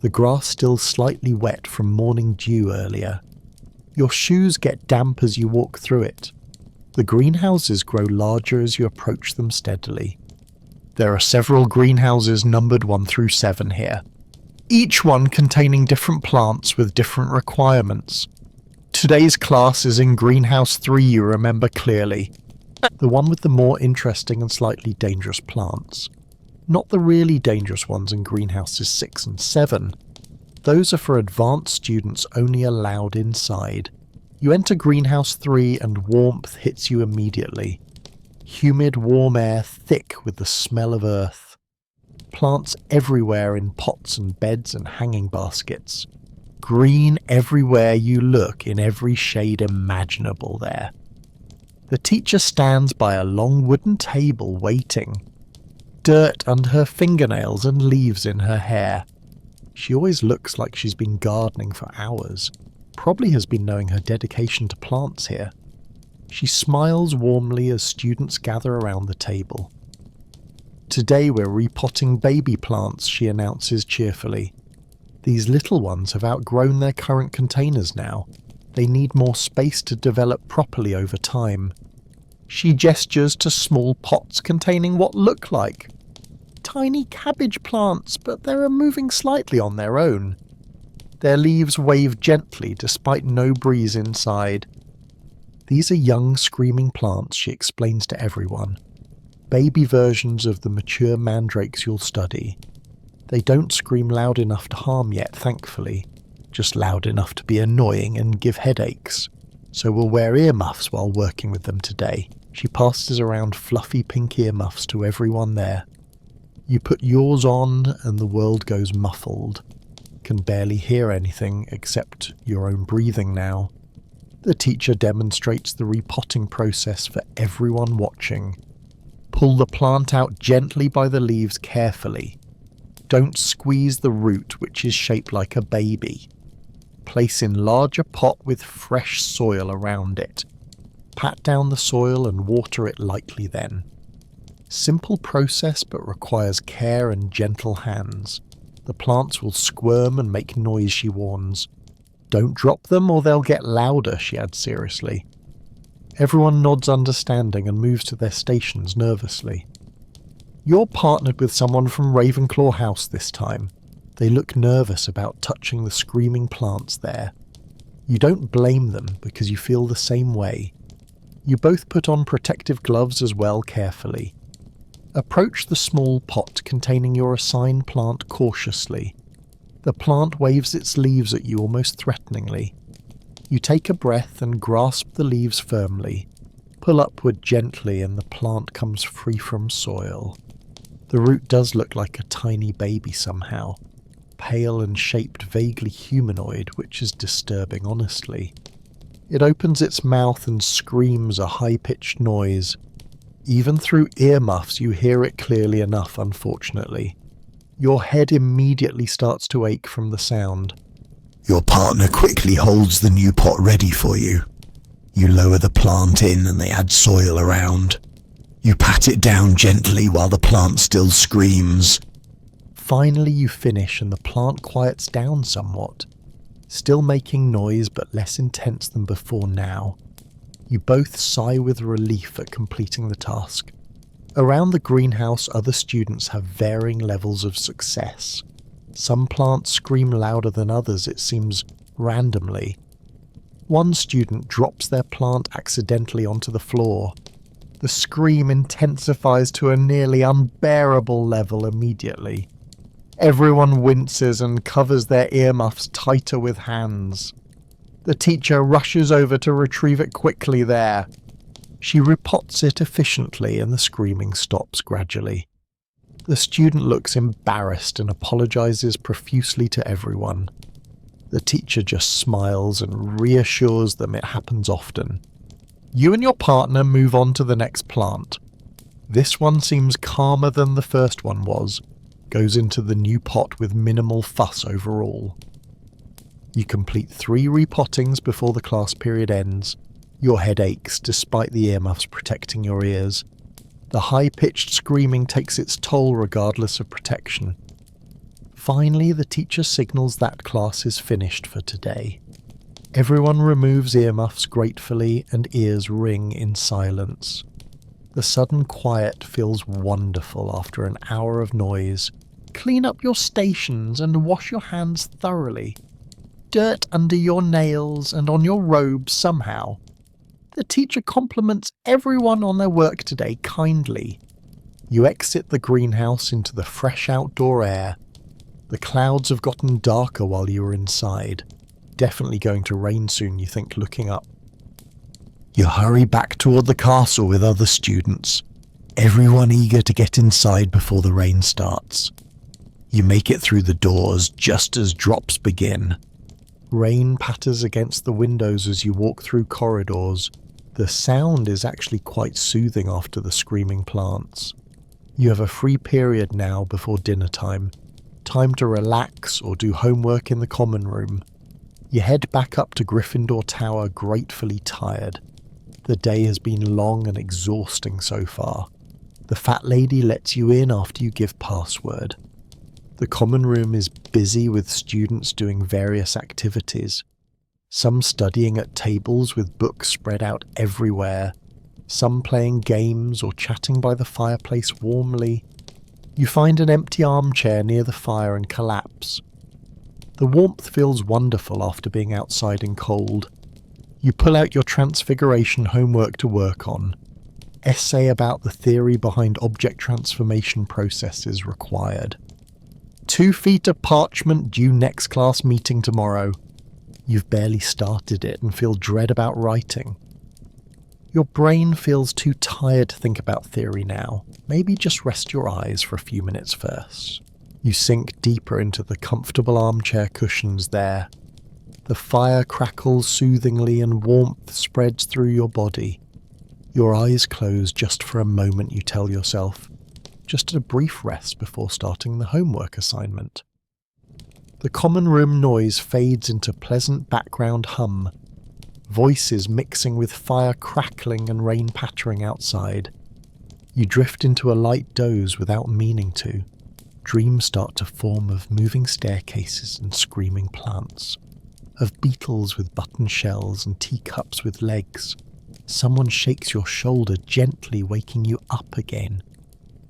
the grass still slightly wet from morning dew earlier. Your shoes get damp as you walk through it. The greenhouses grow larger as you approach them steadily. There are several greenhouses numbered 1 through 7 here, each one containing different plants with different requirements. Today's class is in Greenhouse 3, you remember clearly, the one with the more interesting and slightly dangerous plants. Not the really dangerous ones in Greenhouses 6 and 7. Those are for advanced students only allowed inside. You enter Greenhouse 3 and warmth hits you immediately. Humid, warm air thick with the smell of earth. Plants everywhere in pots and beds and hanging baskets. Green everywhere you look, in every shade imaginable there. The teacher stands by a long wooden table waiting. Dirt under her fingernails and leaves in her hair. She always looks like she's been gardening for hours. Probably has been knowing her dedication to plants here. She smiles warmly as students gather around the table. Today we're repotting baby plants, she announces cheerfully. These little ones have outgrown their current containers now. They need more space to develop properly over time. She gestures to small pots containing what look like tiny cabbage plants, but they're moving slightly on their own. Their leaves wave gently despite no breeze inside. These are young, screaming plants, she explains to everyone. Baby versions of the mature mandrakes you'll study. They don't scream loud enough to harm yet, thankfully. Just loud enough to be annoying and give headaches. So we'll wear earmuffs while working with them today. She passes around fluffy pink earmuffs to everyone there. You put yours on and the world goes muffled. Can barely hear anything except your own breathing now. The teacher demonstrates the repotting process for everyone watching. Pull the plant out gently by the leaves carefully. Don't squeeze the root, which is shaped like a baby. Place in larger pot with fresh soil around it. Pat down the soil and water it lightly then. Simple process but requires care and gentle hands. The plants will squirm and make noise, she warns. Don't drop them or they'll get louder, she adds seriously. Everyone nods understanding and moves to their stations nervously. You're partnered with someone from Ravenclaw House this time. They look nervous about touching the screaming plants there. You don't blame them because you feel the same way. You both put on protective gloves as well carefully. Approach the small pot containing your assigned plant cautiously. The plant waves its leaves at you almost threateningly. You take a breath and grasp the leaves firmly. Pull upward gently and the plant comes free from soil. The root does look like a tiny baby somehow. Pale and shaped vaguely humanoid, which is disturbing honestly. It opens its mouth and screams a high-pitched noise. Even through earmuffs you hear it clearly enough, unfortunately. Your head immediately starts to ache from the sound. Your partner quickly holds the new pot ready for you. You lower the plant in and they add soil around. You pat it down gently while the plant still screams. Finally you finish and the plant quiets down somewhat. Still making noise but less intense than before now. You both sigh with relief at completing the task. Around the greenhouse, other students have varying levels of success. Some plants scream louder than others, it seems, randomly. One student drops their plant accidentally onto the floor. The scream intensifies to a nearly unbearable level immediately. Everyone winces and covers their earmuffs tighter with hands. The teacher rushes over to retrieve it quickly there. She repots it efficiently and the screaming stops gradually. The student looks embarrassed and apologizes profusely to everyone. The teacher just smiles and reassures them it happens often. You and your partner move on to the next plant. This one seems calmer than the first one was, goes into the new pot with minimal fuss overall. You complete 3 repottings before the class period ends. Your head aches despite the earmuffs protecting your ears. The high-pitched screaming takes its toll regardless of protection. Finally, the teacher signals that class is finished for today. Everyone removes earmuffs gratefully and ears ring in silence. The sudden quiet feels wonderful after an hour of noise. Clean up your stations and wash your hands thoroughly. Dirt under your nails and on your robes somehow. The teacher compliments everyone on their work today kindly. You exit the greenhouse into the fresh outdoor air. The clouds have gotten darker while you were inside. Definitely going to rain soon, you think, looking up. You hurry back toward the castle with other students, everyone eager to get inside before the rain starts. You make it through the doors just as drops begin. Rain patters against the windows as you walk through corridors. The sound is actually quite soothing after the screaming plants. You have a free period now before dinner time. Time to relax or do homework in the common room. You head back up to Gryffindor Tower gratefully tired. The day has been long and exhausting so far. The fat lady lets you in after you give password. The common room is busy with students doing various activities. Some studying at tables with books spread out everywhere. Some playing games or chatting by the fireplace warmly. You find an empty armchair near the fire and collapse. The warmth feels wonderful after being outside and cold. You pull out your transfiguration homework to work on. Essay about the theory behind object transformation processes required. 2 feet of parchment due next class meeting tomorrow. You've barely started it and feel dread about writing. Your brain feels too tired to think about theory now. Maybe just rest your eyes for a few minutes first. You sink deeper into the comfortable armchair cushions there. The fire crackles soothingly and warmth spreads through your body. Your eyes close just for a moment, you tell yourself. Just a brief rest before starting the homework assignment. The common room noise fades into pleasant background hum. Voices mixing with fire crackling and rain pattering outside. You drift into a light doze without meaning to. Dreams start to form of moving staircases and screaming plants. Of beetles with button shells and teacups with legs. Someone shakes your shoulder gently, waking you up again.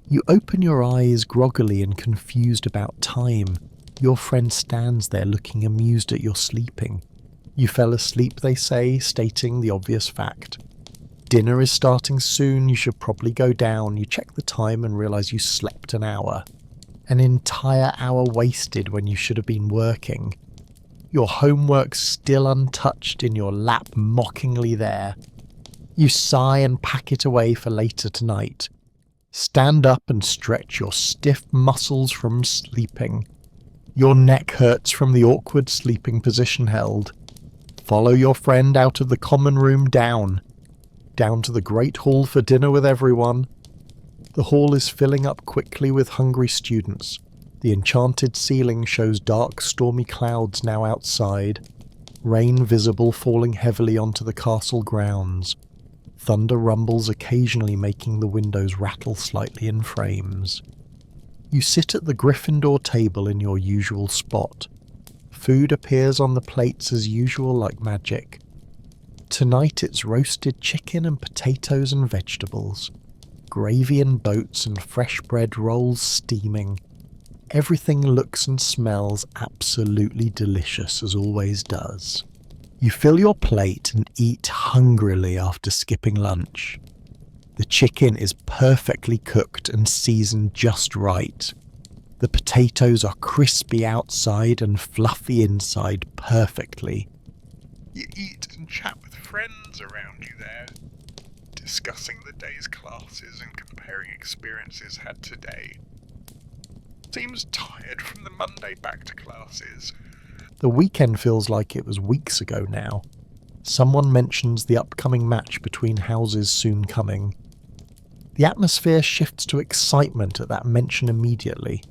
You open your eyes groggily and confused about time. Your friend stands there looking amused at your sleeping. You fell asleep, they say, stating the obvious fact. Dinner is starting soon, you should probably go down. You check the time and realise you slept an hour. An entire hour wasted when you should have been working. Your homework still untouched in your lap, mockingly there. You sigh and pack it away for later tonight. Stand up and stretch your stiff muscles from sleeping. Your neck hurts from the awkward sleeping position held. Follow your friend out of the common room down to the great hall for dinner with everyone. The hall is filling up quickly with hungry students. The enchanted ceiling shows dark, stormy clouds now outside. Rain visible falling heavily onto the castle grounds. Thunder rumbles occasionally making the windows rattle slightly in frames. You sit at the Gryffindor table in your usual spot. Food appears on the plates as usual like magic. Tonight it's roasted chicken and potatoes and vegetables. Gravy and boats and fresh bread rolls steaming. Everything looks and smells absolutely delicious as always does. You fill your plate and eat hungrily after skipping lunch. The chicken is perfectly cooked and seasoned just right. The potatoes are crispy outside and fluffy inside perfectly. You eat and chat with friends around you there, discussing the day's classes and comparing experiences had today. Seems tired from the Monday back to classes. The weekend feels like it was weeks ago now. Someone mentions the upcoming match between houses soon coming. The atmosphere shifts to excitement at that mention immediately.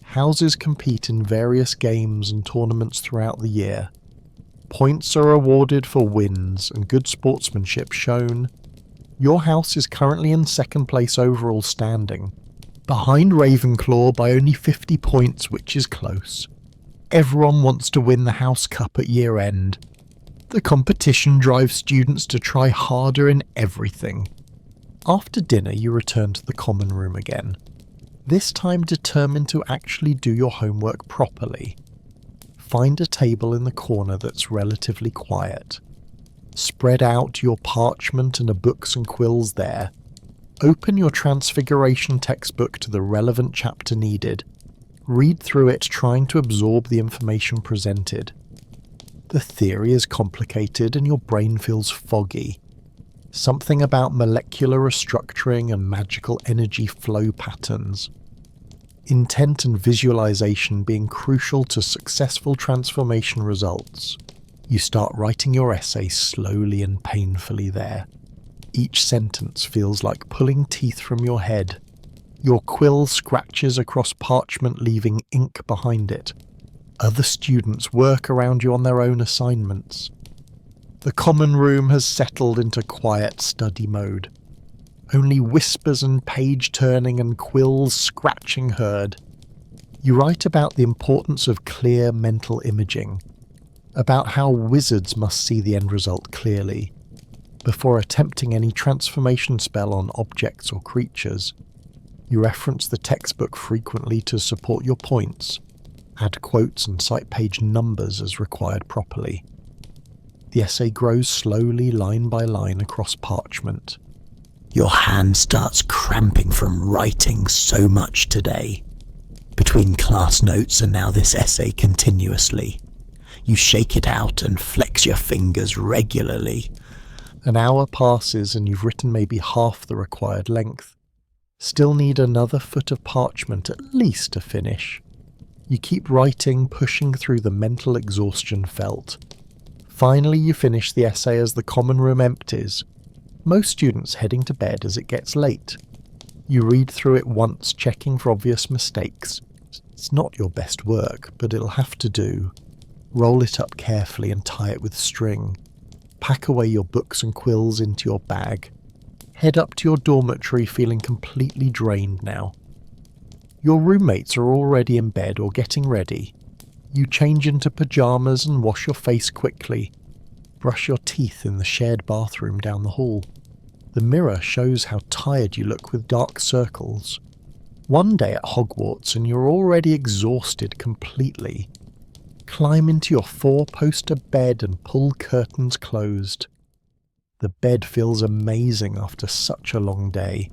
Houses compete in various games and tournaments throughout the year. points are awarded for wins and good sportsmanship shown, your house is currently in second place overall standing, behind Ravenclaw by only 50 points, which is close. Everyone wants to win the house cup at year end. The competition drives students to try harder in everything. After dinner, you return to the common room again, this time determined to actually do your homework properly. Find a table in the corner that's relatively quiet. Spread out your parchment and books and quills there. Open your Transfiguration textbook to the relevant chapter needed. Read through it, trying to absorb the information presented. The theory is complicated and your brain feels foggy. Something about molecular restructuring and magical energy flow patterns. Intent and visualization being crucial to successful transformation results. You start writing your essay slowly and painfully there. Each sentence feels like pulling teeth from your head. Your quill scratches across parchment, leaving ink behind it. Other students work around you on their own assignments. The common room has settled into quiet study mode. Only whispers and page turning and quills scratching heard. You write about the importance of clear mental imaging, about how wizards must see the end result clearly, before attempting any transformation spell on objects or creatures. You reference the textbook frequently to support your points, add quotes and cite page numbers as required properly. The essay grows slowly, line by line, across parchment. Your hand starts cramping from writing so much today. Between class notes and now this essay continuously. You shake it out and flex your fingers regularly. An hour passes and you've written maybe half the required length. Still need another foot of parchment at least to finish. You keep writing, pushing through the mental exhaustion felt. Finally, you finish the essay as the common room empties, most students heading to bed as it gets late. You read through it once, checking for obvious mistakes. It's not your best work, but it'll have to do. Roll it up carefully and tie it with string. Pack away your books and quills into your bag. Head up to your dormitory feeling completely drained now. Your roommates are already in bed or getting ready. You change into pyjamas and wash your face quickly. Brush your teeth in the shared bathroom down the hall. The mirror shows how tired you look with dark circles. One day at Hogwarts and you're already exhausted completely. Climb into your 4-poster bed and pull curtains closed. The bed feels amazing after such a long day.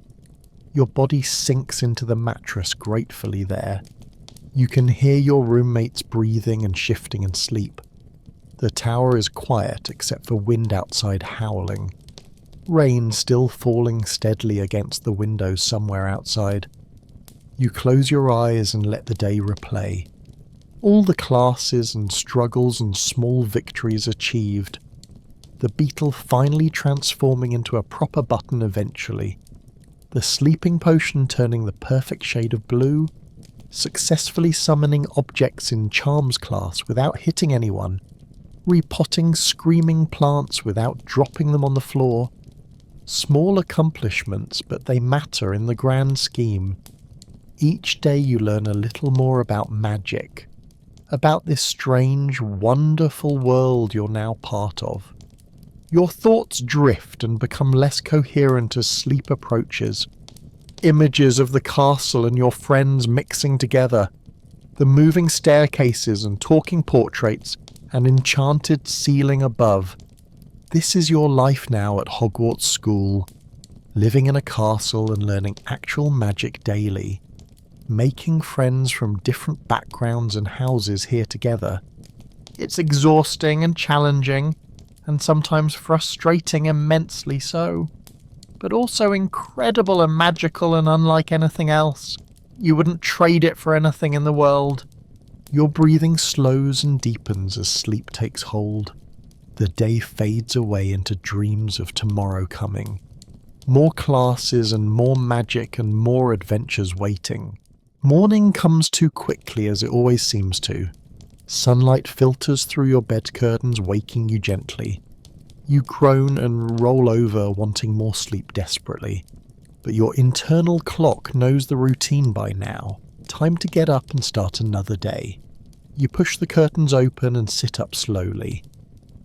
Your body sinks into the mattress gratefully there. You can hear your roommates breathing and shifting in sleep. The tower is quiet except for wind outside howling. Rain still falling steadily against the windows somewhere outside. You close your eyes and let the day replay. All the classes and struggles and small victories achieved. The beetle finally transforming into a proper button eventually. The sleeping potion turning the perfect shade of blue. Successfully summoning objects in charms class without hitting anyone. Repotting screaming plants without dropping them on the floor. Small accomplishments, but they matter in the grand scheme. Each day you learn a little more about magic. About this strange, wonderful world you're now part of. Your thoughts drift and become less coherent as sleep approaches. Images of the castle and your friends mixing together. The moving staircases and talking portraits, and enchanted ceiling above. This is your life now at Hogwarts School. Living in a castle and learning actual magic daily. Making friends from different backgrounds and houses here together. It's exhausting and challenging, and sometimes frustrating immensely so. But also incredible and magical and unlike anything else. You wouldn't trade it for anything in the world. Your breathing slows and deepens as sleep takes hold. The day fades away into dreams of tomorrow coming. More classes and more magic and more adventures waiting. Morning comes too quickly as it always seems to. Sunlight filters through your bed curtains, waking you gently. You groan and roll over, wanting more sleep desperately. But your internal clock knows the routine by now. Time to get up and start another day. You push the curtains open and sit up slowly.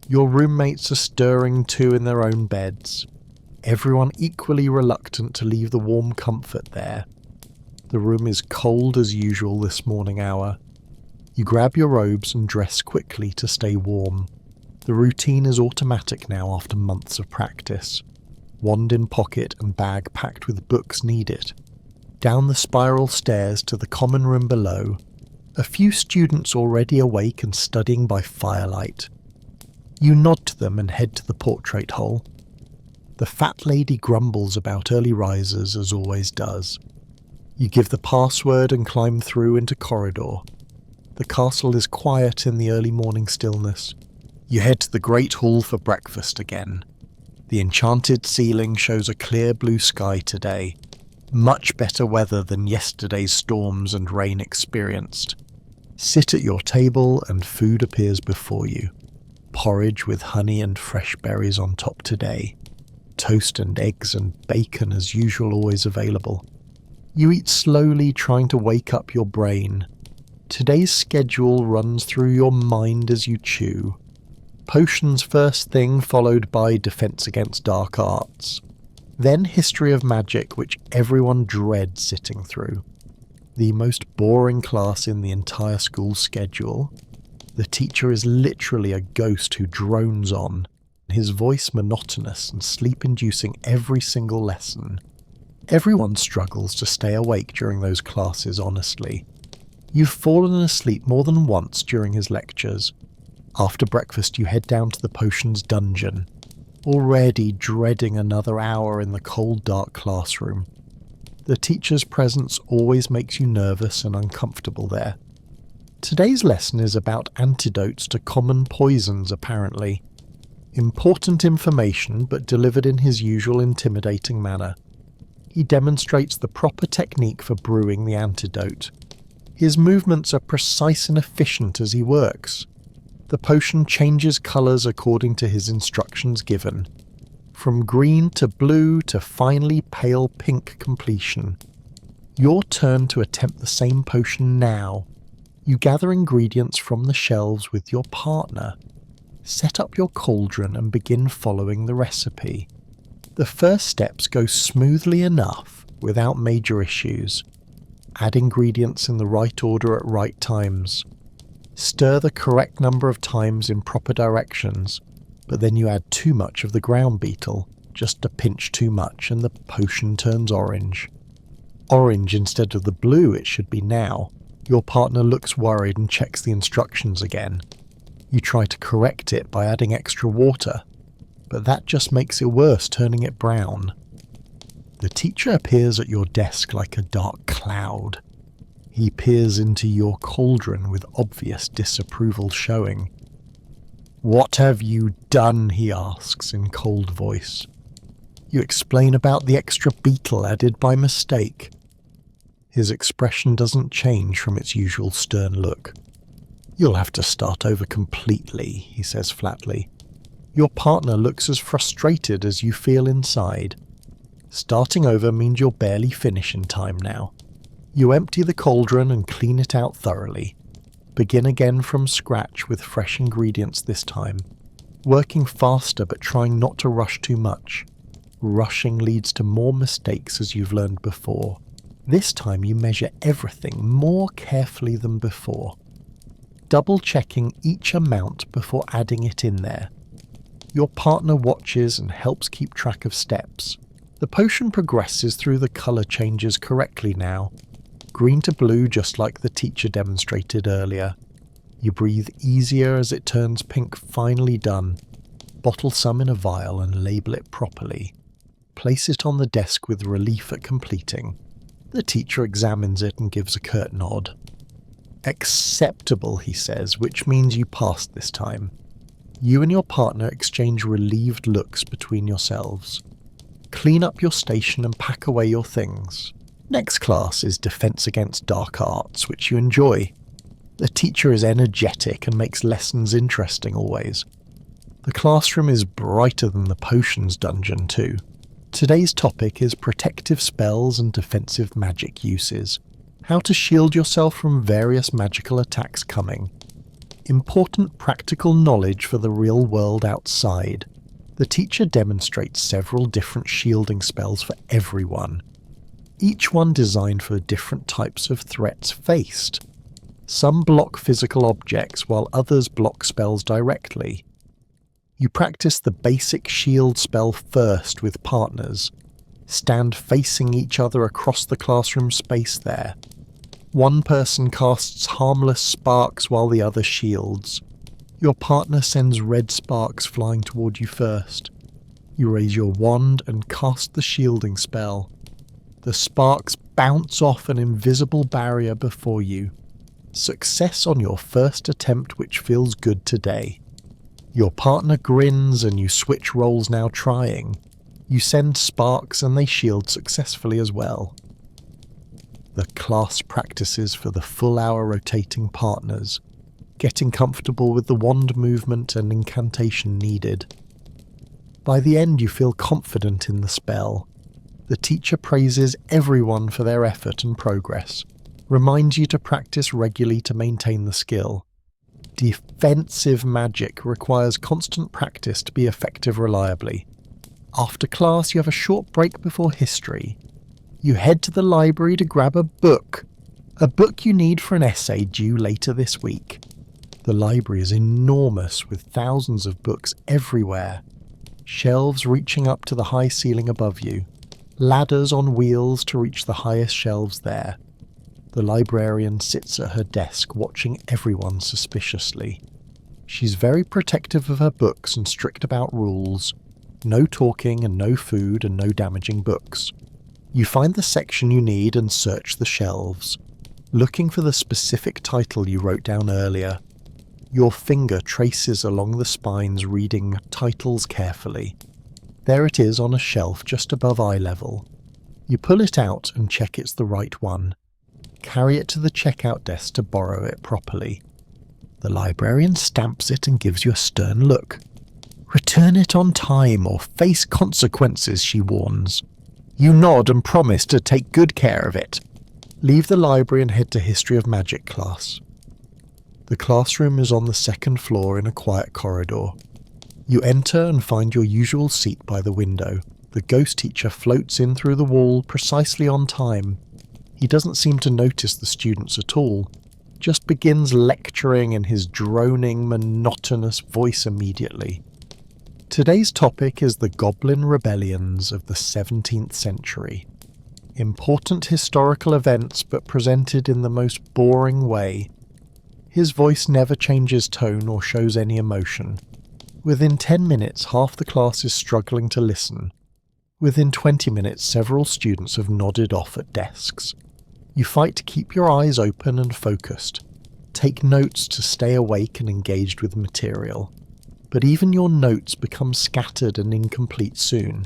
Your roommates are stirring too in their own beds. Everyone equally reluctant to leave the warm comfort there. The room is cold as usual this morning hour. You grab your robes and dress quickly to stay warm. The routine is automatic now after months of practice. Wand in pocket and bag packed with books needed. Down the spiral stairs to the common room below. A few students already awake and studying by firelight. You nod to them and head to the portrait hole. The fat lady grumbles about early risers as always does. You give the password and climb through into corridor. The castle is quiet in the early morning stillness. You head to the great hall for breakfast again. The enchanted ceiling shows a clear blue sky today. Much better weather than yesterday's storms and rain experienced. Sit at your table and food appears before you. Porridge with honey and fresh berries on top today. Toast and eggs and bacon as usual always available. You eat slowly, trying to wake up your brain. Today's schedule runs through your mind as you chew. Potions first thing, followed by Defense Against Dark Arts. Then History of Magic, which everyone dreads sitting through. The most boring class in the entire school schedule. The teacher is literally a ghost who drones on, his voice monotonous and sleep-inducing every single lesson. Everyone struggles to stay awake during those classes, honestly. You've fallen asleep more than once during his lectures. After breakfast you head down to the potions dungeon, already dreading another hour in the cold dark classroom. The teacher's presence always makes you nervous and uncomfortable there. Today's lesson is about antidotes to common poisons apparently. Important information but delivered in his usual intimidating manner. He demonstrates the proper technique for brewing the antidote. His movements are precise and efficient as he works. The potion changes colours according to his instructions given. From green to blue to finally pale pink completion. Your turn to attempt the same potion now. You gather ingredients from the shelves with your partner. Set up your cauldron and begin following the recipe. The first steps go smoothly enough without major issues. Add ingredients in the right order at right times. Stir the correct number of times in proper directions, but then you add too much of the ground beetle, just a pinch too much, and the potion turns orange. Orange instead of the blue it should be now. Your partner looks worried and checks the instructions again. You try to correct it by adding extra water, but that just makes it worse, turning it brown. The teacher appears at your desk like a dark cloud. He peers into your cauldron with obvious disapproval showing. "What have you done?" he asks in cold voice. You explain about the extra beetle added by mistake. His expression doesn't change from its usual stern look. "You'll have to start over completely," he says flatly. Your partner looks as frustrated as you feel inside. Starting over means you'll barely finish in time now. You empty the cauldron and clean it out thoroughly. Begin again from scratch with fresh ingredients this time. Working faster but trying not to rush too much. Rushing leads to more mistakes as you've learned before. This time you measure everything more carefully than before. Double checking each amount before adding it in there. Your partner watches and helps keep track of steps. The potion progresses through the colour changes correctly now. Green to blue just like the teacher demonstrated earlier. You breathe easier as it turns pink, finally done. Bottle some in a vial and label it properly. Place it on the desk with relief at completing. The teacher examines it and gives a curt nod. "Acceptable," he says, which means you passed this time. You and your partner exchange relieved looks between yourselves. Clean up your station and pack away your things. Next class is Defense Against Dark Arts, which you enjoy. The teacher is energetic and makes lessons interesting always. The classroom is brighter than the potions dungeon too. Today's topic is protective spells and defensive magic uses. How to shield yourself from various magical attacks coming. Important practical knowledge for the real world outside. The teacher demonstrates several different shielding spells for everyone, each one designed for different types of threats faced. Some block physical objects while others block spells directly. You practice the basic shield spell first with partners. Stand facing each other across the classroom space there. One person casts harmless sparks while the other shields. Your partner sends red sparks flying toward you first. You raise your wand and cast the shielding spell. The sparks bounce off an invisible barrier before you. Success on your first attempt, which feels good today. Your partner grins and you switch roles now trying. You send sparks and they shield successfully as well. The class practices for the full hour rotating partners, getting comfortable with the wand movement and incantation needed. By the end you feel confident in the spell. The teacher praises everyone for their effort and progress, reminds you to practice regularly to maintain the skill. Defensive magic requires constant practice to be effective reliably. After class you have a short break before history. You head to the library to grab a book you need for an essay due later this week. The library is enormous with thousands of books everywhere, shelves reaching up to the high ceiling above you, ladders on wheels to reach the highest shelves there. The librarian sits at her desk watching everyone suspiciously. She's very protective of her books and strict about rules. No talking and no food and no damaging books. You find the section you need and search the shelves, looking for the specific title you wrote down earlier. Your finger traces along the spines reading titles carefully. There it is on a shelf just above eye level. You pull it out and check it's the right one. Carry it to the checkout desk to borrow it properly. The librarian stamps it and gives you a stern look. Return it on time or face consequences, she warns. You nod and promise to take good care of it. Leave the library and head to History of Magic class. The classroom is on the second floor in a quiet corridor. You enter and find your usual seat by the window. The ghost teacher floats in through the wall precisely on time. He doesn't seem to notice the students at all, just begins lecturing in his droning, monotonous voice immediately. Today's topic is the Goblin Rebellions of the 17th century. Important historical events but presented in the most boring way. His voice never changes tone or shows any emotion. Within 10 minutes, half the class is struggling to listen. Within 20 minutes, several students have nodded off at desks. You fight to keep your eyes open and focused. Take notes to stay awake and engaged with material. But even your notes become scattered and incomplete soon.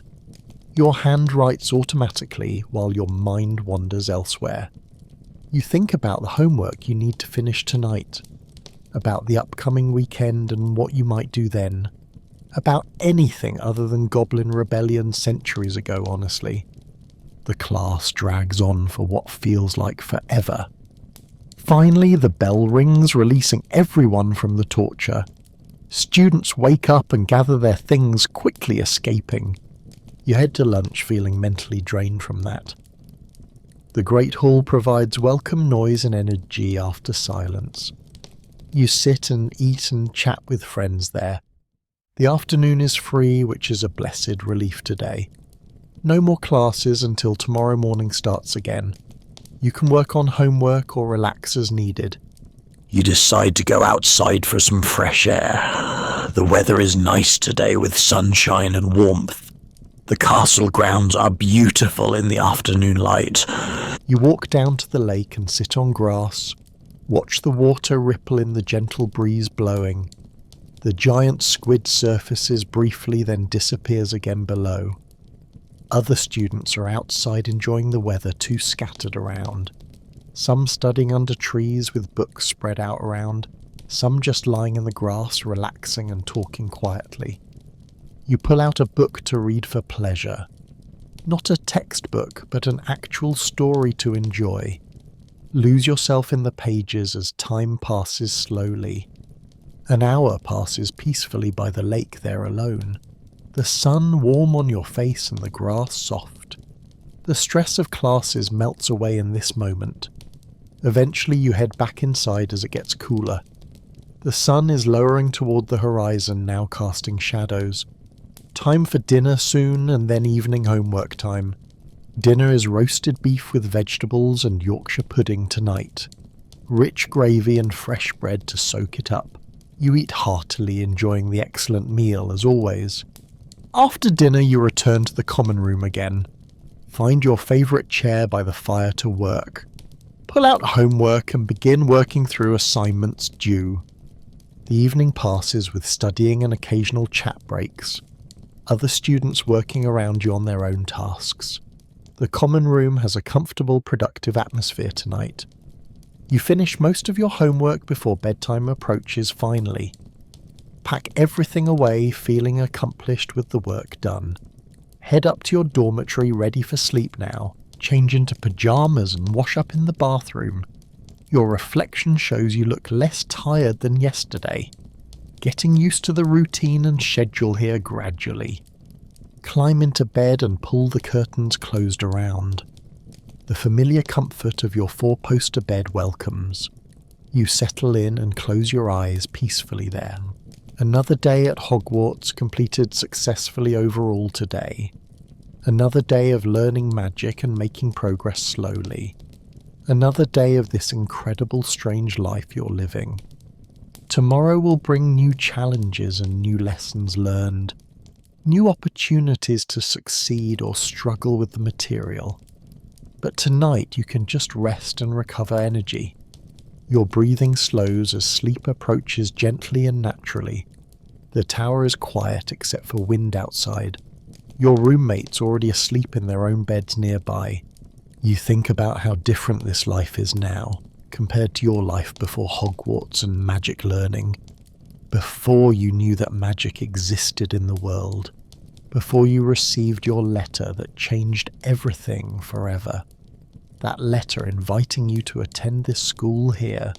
Your hand writes automatically while your mind wanders elsewhere. You think about the homework you need to finish tonight, about the upcoming weekend and what you might do then, about anything other than Goblin Rebellion centuries ago, honestly. The class drags on for what feels like forever. Finally, the bell rings, releasing everyone from the torture. Students wake up and gather their things, quickly escaping. You head to lunch feeling mentally drained from that. The Great Hall provides welcome noise and energy after silence. You sit and eat and chat with friends there. The afternoon is free, which is a blessed relief today. No more classes until tomorrow morning starts again. You can work on homework or relax as needed. You decide to go outside for some fresh air. The weather is nice today with sunshine and warmth. The castle grounds are beautiful in the afternoon light. You walk down to the lake and sit on grass. Watch the water ripple in the gentle breeze blowing. The giant squid surfaces briefly, then disappears again below. Other students are outside enjoying the weather, too scattered around. some studying under trees with books spread out around, some just lying in the grass relaxing and talking quietly. You pull out a book to read for pleasure. Not a textbook, but an actual story to enjoy. Lose yourself in the pages as time passes slowly. An hour passes peacefully by the lake there alone. The sun warm on your face and the grass soft. The stress of classes melts away in this moment. Eventually you head back inside as it gets cooler. The sun is lowering toward the horizon, now casting shadows. Time for dinner soon, and then evening homework time. Dinner is roasted beef with vegetables and Yorkshire pudding tonight. Rich gravy and fresh bread to soak it up. You eat heartily, enjoying the excellent meal as always. After dinner you return to the common room again. Find your favourite chair by the fire to work. Pull out homework and begin working through assignments due. The evening passes with studying and occasional chat breaks. Other students working around you on their own tasks. The common room has a comfortable, productive atmosphere tonight. You finish most of your homework before bedtime approaches finally. Pack everything away, feeling accomplished with the work done. Head up to your dormitory ready for sleep now. Change into pyjamas and wash up in the bathroom. Your reflection shows you look less tired than yesterday. Getting used to the routine and schedule here gradually. Climb into bed and pull the curtains closed around. The familiar comfort of your four-poster bed welcomes. You settle in and close your eyes peacefully there. Another day at Hogwarts completed successfully overall today. Another day of learning magic and making progress slowly. Another day of this incredible strange life you're living. Tomorrow will bring new challenges and new lessons learned. New opportunities to succeed or struggle with the material. But tonight you can just rest and recover energy. Your breathing slows as sleep approaches gently and naturally. The tower is quiet except for wind outside. Your roommates already asleep in their own beds nearby. You think about how different this life is now, compared to your life before Hogwarts and magic learning. Before you knew that magic existed in the world. Before you received your letter that changed everything forever. That letter inviting you to attend this school here,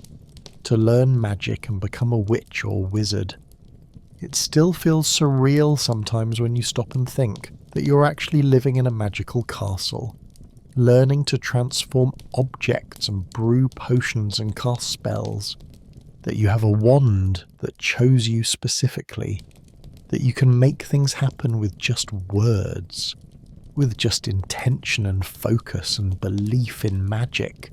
to learn magic and become a witch or wizard. It still feels surreal sometimes when you stop and think that you're actually living in a magical castle, learning to transform objects and brew potions and cast spells, that you have a wand that chose you specifically, that you can make things happen with just words, with just intention and focus and belief in magic.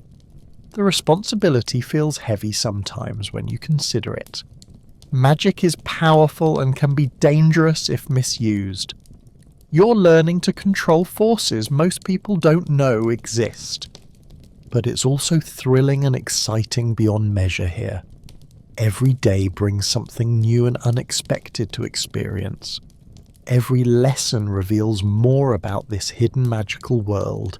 The responsibility feels heavy sometimes when you consider it. Magic is powerful and can be dangerous if misused. You're learning to control forces most people don't know exist. But it's also thrilling and exciting beyond measure here. Every day brings something new and unexpected to experience. Every lesson reveals more about this hidden magical world.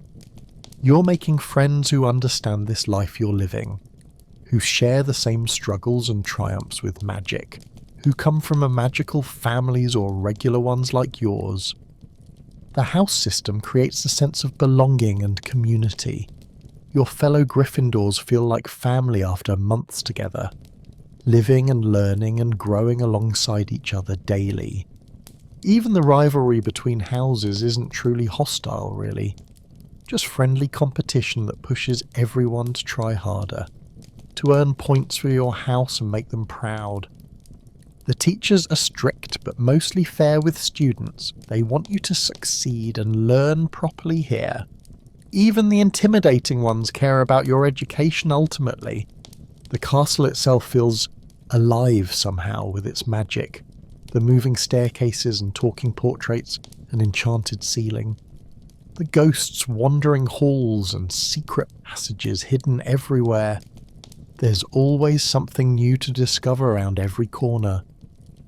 You're making friends who understand this life you're living, who share the same struggles and triumphs with magic, who come from magical families or regular ones like yours. The house system creates a sense of belonging and community. Your fellow Gryffindors feel like family after months together, living and learning and growing alongside each other daily. Even the rivalry between houses isn't truly hostile, really. Just friendly competition that pushes everyone to try harder, to earn points for your house and make them proud. The teachers are strict but mostly fair with students. They want you to succeed and learn properly here. Even the intimidating ones care about your education ultimately. The castle itself feels alive somehow with its magic. The moving staircases and talking portraits, an enchanted ceiling. The ghosts wandering halls and secret passages hidden everywhere. There's always something new to discover around every corner.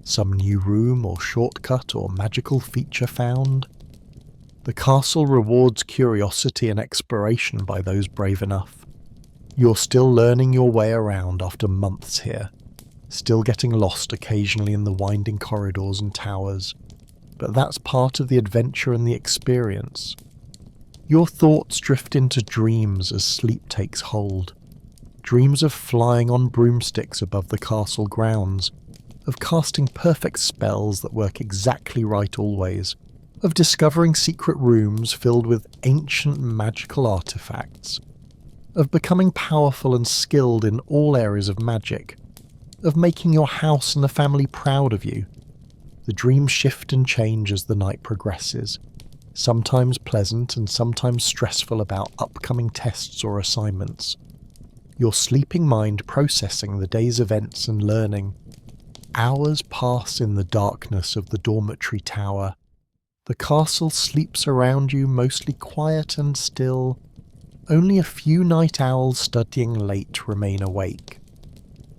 Some new room or shortcut or magical feature found. The castle rewards curiosity and exploration by those brave enough. You're still learning your way around after months here, still getting lost occasionally in the winding corridors and towers, but that's part of the adventure and the experience. Your thoughts drift into dreams as sleep takes hold. Dreams of flying on broomsticks above the castle grounds, of casting perfect spells that work exactly right always, of discovering secret rooms filled with ancient magical artifacts, of becoming powerful and skilled in all areas of magic, of making your house and the family proud of you. The dreams shift and change as the night progresses, sometimes pleasant and sometimes stressful about upcoming tests or assignments. Your sleeping mind processing the day's events and learning. Hours pass in the darkness of the dormitory tower. The castle sleeps around you, mostly quiet and still. Only a few night owls studying late remain awake.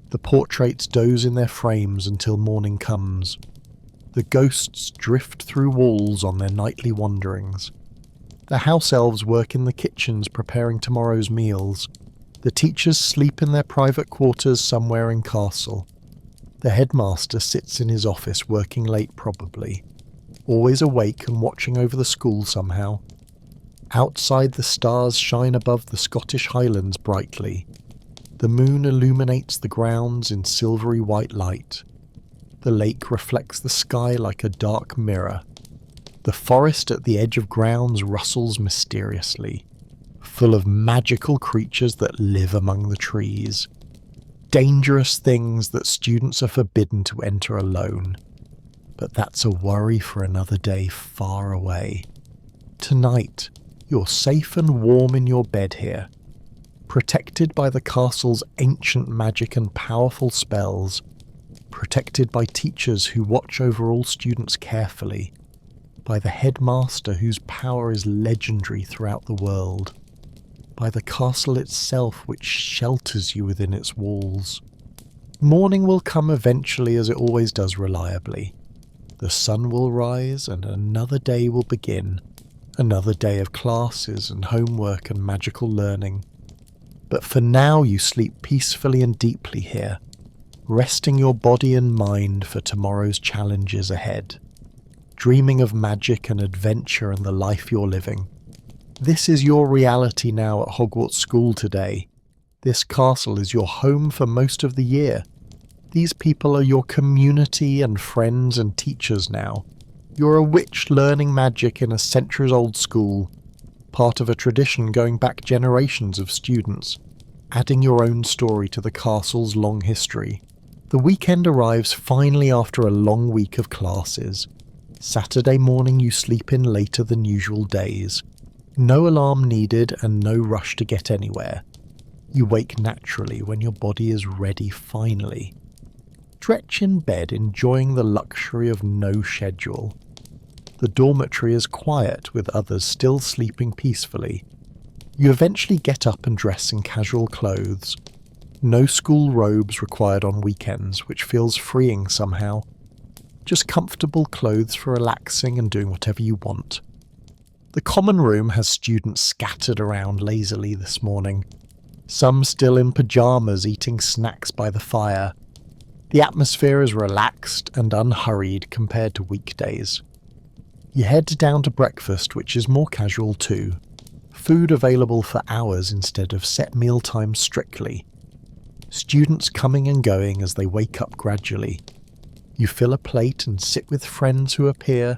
The portraits doze in their frames until morning comes. The ghosts drift through walls on their nightly wanderings. The house elves work in the kitchens preparing tomorrow's meals. The teachers sleep in their private quarters somewhere in castle. The headmaster sits in his office working late probably, always awake and watching over the school somehow. Outside the stars shine above the Scottish Highlands brightly. The moon illuminates the grounds in silvery white light. The lake reflects the sky like a dark mirror. The forest at the edge of grounds rustles mysteriously, full of magical creatures that live among the trees. Dangerous things that students are forbidden to enter alone. But that's a worry for another day far away. Tonight, you're safe and warm in your bed here, protected by the castle's ancient magic and powerful spells, protected by teachers who watch over all students carefully, by the headmaster whose power is legendary throughout the world, by the castle itself which shelters you within its walls. Morning will come eventually, as it always does reliably. The sun will rise and another day will begin, another day of classes and homework and magical learning. But for now you sleep peacefully and deeply here, resting your body and mind for tomorrow's challenges ahead, dreaming of magic and adventure and the life you're living. This is your reality now at Hogwarts School today. This castle is your home for most of the year. These people are your community and friends and teachers now. You're a witch learning magic in a centuries-old school, part of a tradition going back generations of students, adding your own story to the castle's long history. The weekend arrives finally after a long week of classes. Saturday morning you sleep in later than usual days. No alarm needed and no rush to get anywhere. You wake naturally when your body is ready finally. Stretch in bed enjoying the luxury of no schedule. The dormitory is quiet with others still sleeping peacefully. You eventually get up and dress in casual clothes. No school robes required on weekends, which feels freeing somehow. Just comfortable clothes for relaxing and doing whatever you want. The common room has students scattered around lazily this morning, some still in pyjamas eating snacks by the fire. The atmosphere is relaxed and unhurried compared to weekdays. You head down to breakfast, which is more casual too. Food available for hours instead of set meal times strictly. Students coming and going as they wake up gradually. You fill a plate and sit with friends who appear,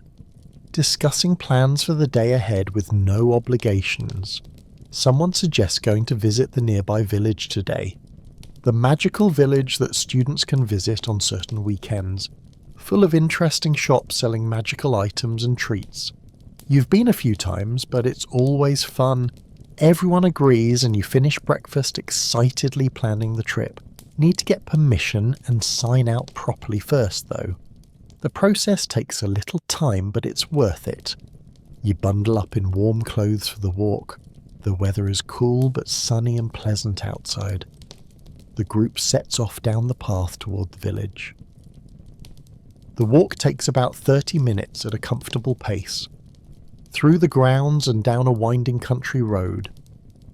discussing plans for the day ahead with no obligations. Someone suggests going to visit the nearby village today. The magical village that students can visit on certain weekends, full of interesting shops selling magical items and treats. You've been a few times, but it's always fun. Everyone agrees and you finish breakfast excitedly planning the trip. Need to get permission and sign out properly first though. The process takes a little time, but it's worth it. You bundle up in warm clothes for the walk. The weather is cool but sunny and pleasant outside. The group sets off down the path toward the village. The walk takes about 30 minutes at a comfortable pace. Through the grounds and down a winding country road.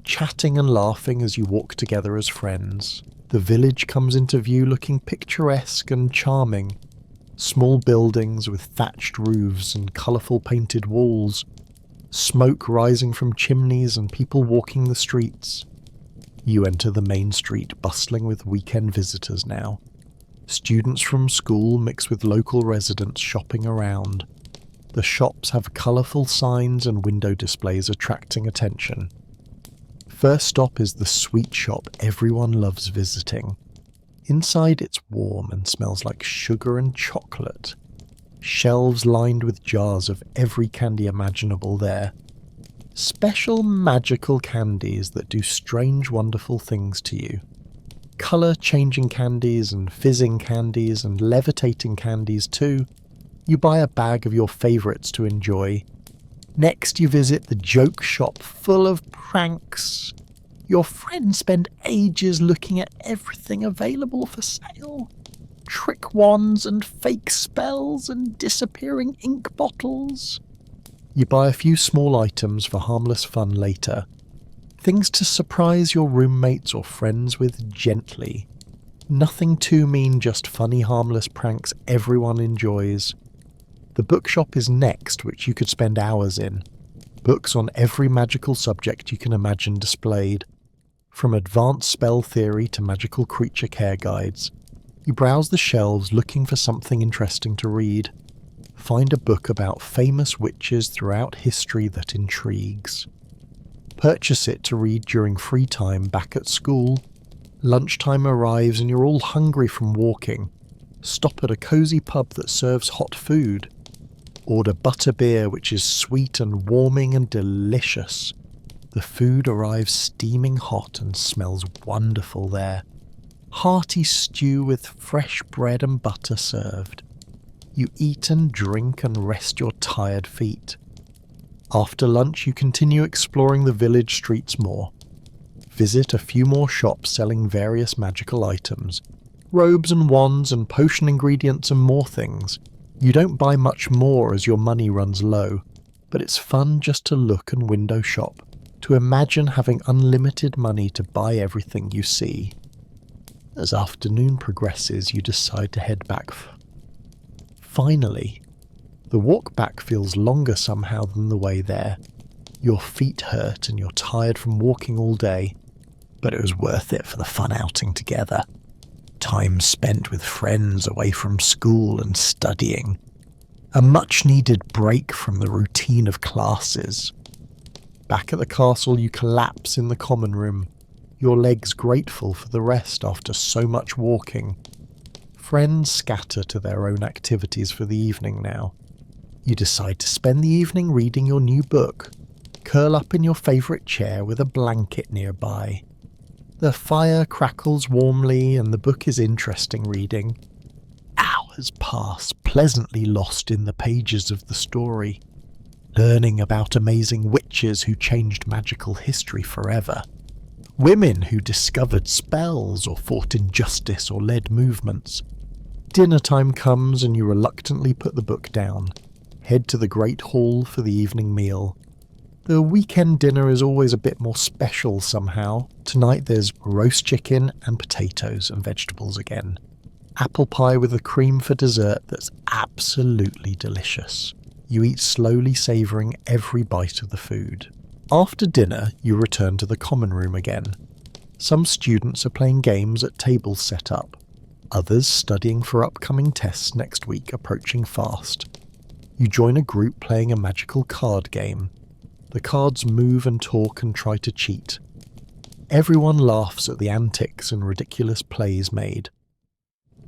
chatting and laughing as you walk together as friends. The village comes into view looking picturesque and charming. Small buildings with thatched roofs and colourful painted walls. Smoke rising from chimneys and people walking the streets. You enter the main street, bustling with weekend visitors now. Students from school mix with local residents shopping around. The shops have colourful signs and window displays attracting attention. First stop is the sweet shop everyone loves visiting. Inside it's warm and smells like sugar and chocolate. Shelves lined with jars of every candy imaginable there. Special magical candies that do strange wonderful things to you. Colour-changing candies and fizzing candies and levitating candies too. You buy a bag of your favourites to enjoy. Next you visit the joke shop full of pranks. Your friends spend ages looking at everything available for sale. Trick wands and fake spells and disappearing ink bottles. You buy a few small items for harmless fun later. Things to surprise your roommates or friends with gently. Nothing too mean, just funny harmless pranks everyone enjoys. The bookshop is next, which you could spend hours in. Books on every magical subject you can imagine displayed. From advanced spell theory to magical creature care guides. You browse the shelves looking for something interesting to read. Find a book about famous witches throughout history that intrigues. Purchase it to read during free time back at school. Lunchtime arrives and you're all hungry from walking. Stop at a cosy pub that serves hot food. Order butterbeer, which is sweet and warming and delicious. The food arrives steaming hot and smells wonderful there. Hearty stew with fresh bread and butter served. You eat and drink and rest your tired feet. After lunch you continue exploring the village streets more. Visit a few more shops selling various magical items. Robes and wands and potion ingredients and more things. You don't buy much more as your money runs low, but it's fun just to look and window shop, to imagine having unlimited money to buy everything you see. As afternoon progresses, you decide to head back. Finally, the walk back feels longer somehow than the way there. Your feet hurt and you're tired from walking all day, but it was worth it for the fun outing together. Time spent with friends away from school and studying. A much-needed break from the routine of classes. Back at the castle you collapse in the common room, your legs grateful for the rest after so much walking. Friends scatter to their own activities for the evening now. You decide to spend the evening reading your new book. Curl up in your favourite chair with a blanket nearby. The fire crackles warmly and the book is interesting reading. Hours pass, pleasantly lost in the pages of the story, learning about amazing witches who changed magical history forever. Women who discovered spells or fought injustice or led movements. Dinner time comes and you reluctantly put the book down. Head to the Great Hall for the evening meal. The weekend dinner is always a bit more special somehow. Tonight there's roast chicken and potatoes and vegetables again. Apple pie with a cream for dessert that's absolutely delicious. You eat slowly, savouring every bite of the food. After dinner, you return to the common room again. Some students are playing games at tables set up. Others studying for upcoming tests next week approaching fast. You join a group playing a magical card game. The cards move and talk and try to cheat. Everyone laughs at the antics and ridiculous plays made.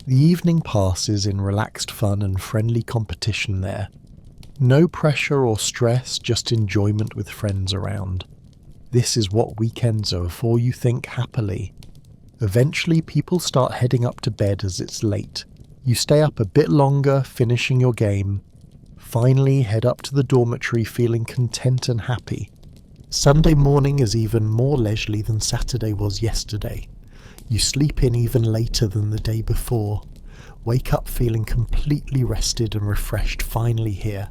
The evening passes in relaxed fun and friendly competition there. No pressure or stress, just enjoyment with friends around. This is what weekends are for, you think happily. Eventually people start heading up to bed as it's late. You stay up a bit longer, finishing your game. Finally head up to the dormitory feeling content and happy. Sunday morning is even more leisurely than Saturday was yesterday. You sleep in even later than the day before. Wake up feeling completely rested and refreshed finally here.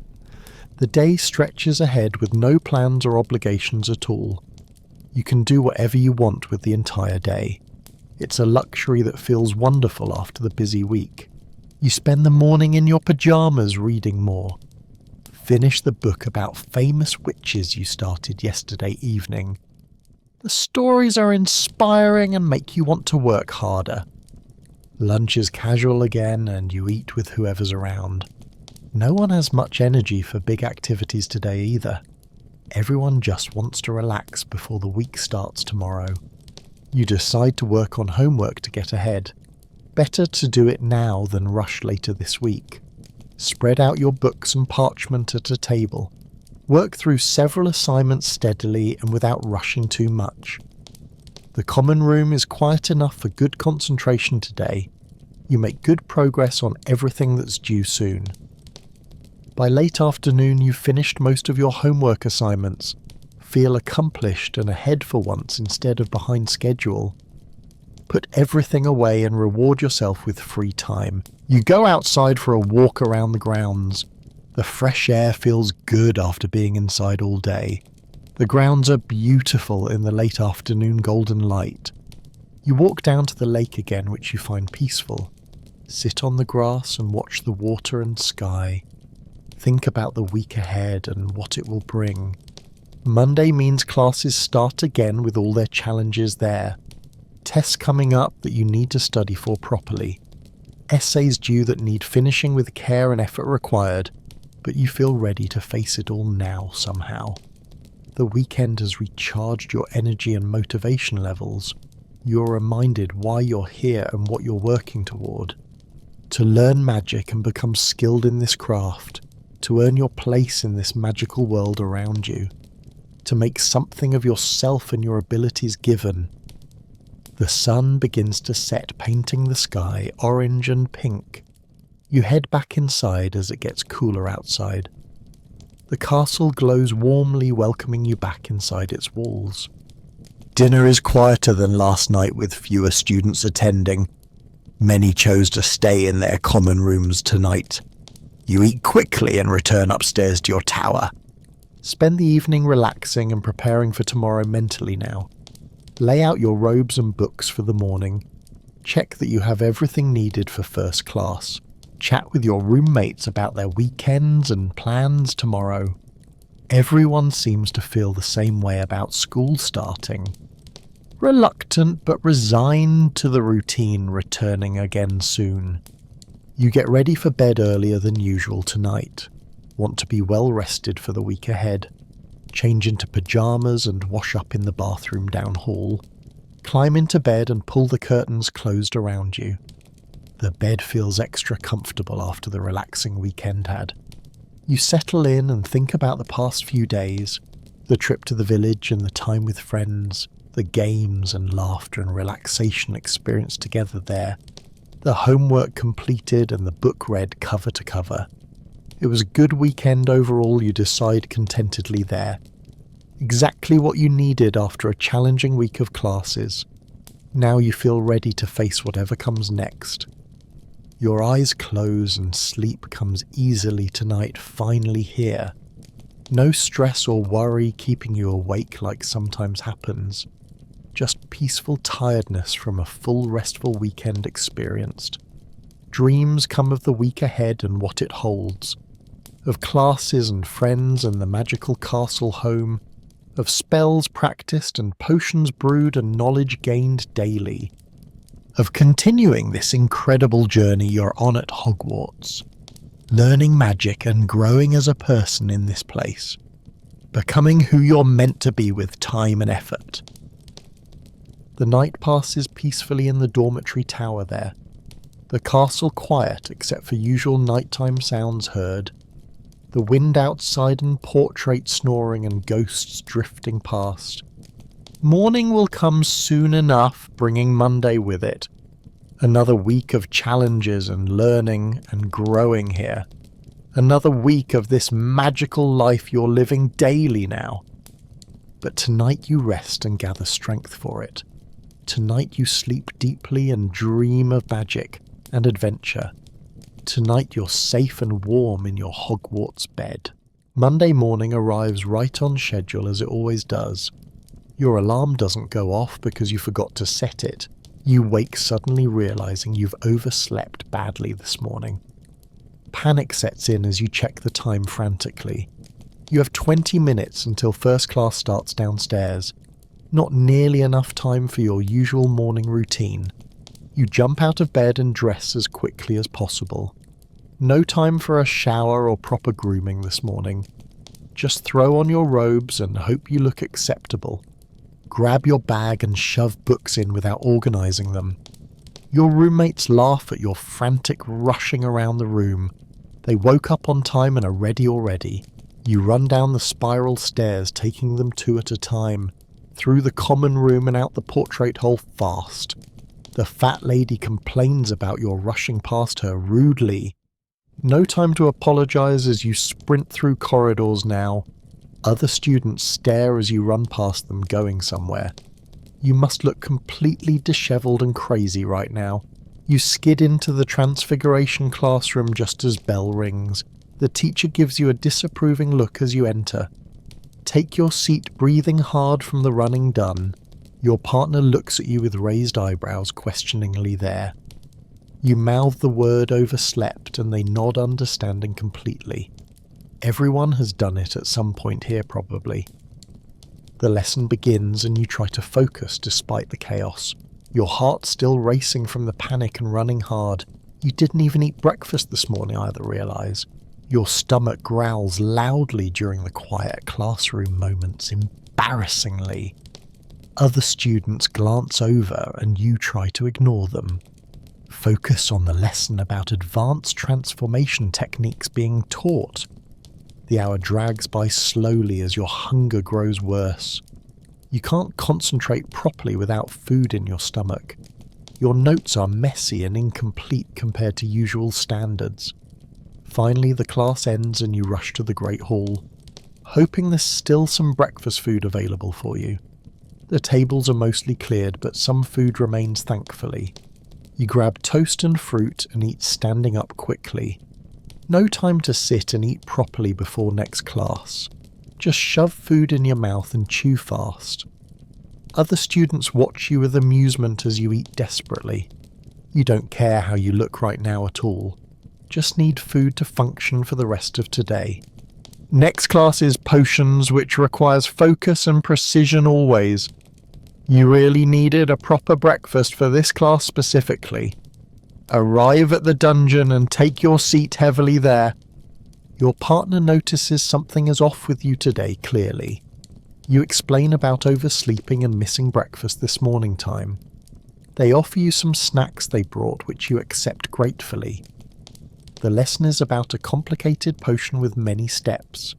The day stretches ahead with no plans or obligations at all. You can do whatever you want with the entire day. It's a luxury that feels wonderful after the busy week. You spend the morning in your pajamas reading more. Finish the book about famous witches you started yesterday evening. The stories are inspiring and make you want to work harder. Lunch is casual again and you eat with whoever's around. No one has much energy for big activities today either. Everyone just wants to relax before the week starts tomorrow. You decide to work on homework to get ahead. Better to do it now than rush later this week. Spread out your books and parchment at a table. Work through several assignments steadily and without rushing too much. The common room is quiet enough for good concentration today. You make good progress on everything that's due soon. By late afternoon you've finished most of your homework assignments. Feel accomplished and ahead for once instead of behind schedule. Put everything away and reward yourself with free time. You go outside for a walk around the grounds. The fresh air feels good after being inside all day. The grounds are beautiful in the late afternoon golden light. You walk down to the lake again, which you find peaceful. Sit on the grass and watch the water and sky. Think about the week ahead and what it will bring. Monday means classes start again with all their challenges there. Tests coming up that you need to study for properly. Essays due that need finishing with care and effort required, but you feel ready to face it all now somehow. The weekend has recharged your energy and motivation levels. You're reminded why you're here and what you're working toward. To learn magic and become skilled in this craft. To earn your place in this magical world around you. To make something of yourself and your abilities given. The sun begins to set, painting the sky orange and pink. You head back inside as it gets cooler outside. The castle glows warmly, welcoming you back inside its walls. Dinner is quieter than last night with fewer students attending. Many chose to stay in their common rooms tonight. You eat quickly and return upstairs to your tower. Spend the evening relaxing and preparing for tomorrow mentally now. Lay out your robes and books for the morning. Check that you have everything needed for first class. Chat with your roommates about their weekends and plans tomorrow. Everyone seems to feel the same way about school starting. Reluctant but resigned to the routine returning again soon. You get ready for bed earlier than usual tonight. Want to be well rested for the week ahead. Change into pajamas and wash up in the bathroom down hall. Climb into bed and pull the curtains closed around you. The bed feels extra comfortable after the relaxing weekend had. You settle in and think about the past few days, the trip to the village and the time with friends, the games and laughter and relaxation experienced together there, the homework completed and the book read cover to cover. It was a good weekend overall, you decide contentedly there. Exactly what you needed after a challenging week of classes. Now you feel ready to face whatever comes next. Your eyes close and sleep comes easily tonight, finally here. No stress or worry keeping you awake like sometimes happens. Just peaceful tiredness from a full restful weekend experienced. Dreams come of the week ahead and what it holds. Of classes and friends and the magical castle home. Of spells practiced and potions brewed and knowledge gained daily. Of continuing this incredible journey you're on at Hogwarts. Learning magic and growing as a person in this place. Becoming who you're meant to be with time and effort. The night passes peacefully in the dormitory tower there. The castle quiet except for usual nighttime sounds heard. The wind outside and portrait snoring and ghosts drifting past. Morning will come soon enough, bringing Monday with it. Another week of challenges and learning and growing here. Another week of this magical life you're living daily now. But tonight you rest and gather strength for it. Tonight you sleep deeply and dream of magic and adventure. Tonight you're safe and warm in your Hogwarts bed. Monday morning arrives right on schedule as it always does. Your alarm doesn't go off because you forgot to set it. You wake suddenly realizing you've overslept badly this morning. Panic sets in as you check the time frantically. You have 20 minutes until first class starts downstairs. Not nearly enough time for your usual morning routine. You jump out of bed and dress as quickly as possible. No time for a shower or proper grooming this morning. Just throw on your robes and hope you look acceptable. Grab your bag and shove books in without organising them. Your roommates laugh at your frantic rushing around the room. They woke up on time and are ready already. You run down the spiral stairs, taking them 2 at a time, through the common room and out the portrait hole fast. The fat lady complains about your rushing past her rudely. No time to apologise as you sprint through corridors now. Other students stare as you run past them going somewhere. You must look completely dishevelled and crazy right now. You skid into the Transfiguration classroom just as bell rings. The teacher gives you a disapproving look as you enter. Take your seat, breathing hard from the running done. Your partner looks at you with raised eyebrows questioningly there. You mouth the word overslept and they nod understanding completely. Everyone has done it at some point here probably. The lesson begins and you try to focus despite the chaos. Your heart still racing from the panic and running hard. You didn't even eat breakfast this morning either, realise. Your stomach growls loudly during the quiet classroom moments, embarrassingly. Other students glance over and you try to ignore them. Focus on the lesson about advanced transformation techniques being taught. The hour drags by slowly as your hunger grows worse. You can't concentrate properly without food in your stomach. Your notes are messy and incomplete compared to usual standards. Finally, the class ends and you rush to the Great Hall, hoping there's still some breakfast food available for you. The tables are mostly cleared, but some food remains thankfully. You grab toast and fruit and eat standing up quickly. No time to sit and eat properly before next class. Just shove food in your mouth and chew fast. Other students watch you with amusement as you eat desperately. You don't care how you look right now at all. Just need food to function for the rest of today. Next class is potions, which requires focus and precision always. You really needed a proper breakfast for this class specifically. Arrive at the dungeon and take your seat heavily there. Your partner notices something is off with you today, clearly. You explain about oversleeping and missing breakfast this morning time. They offer you some snacks they brought, which you accept gratefully. The lesson is about a complicated potion with many steps.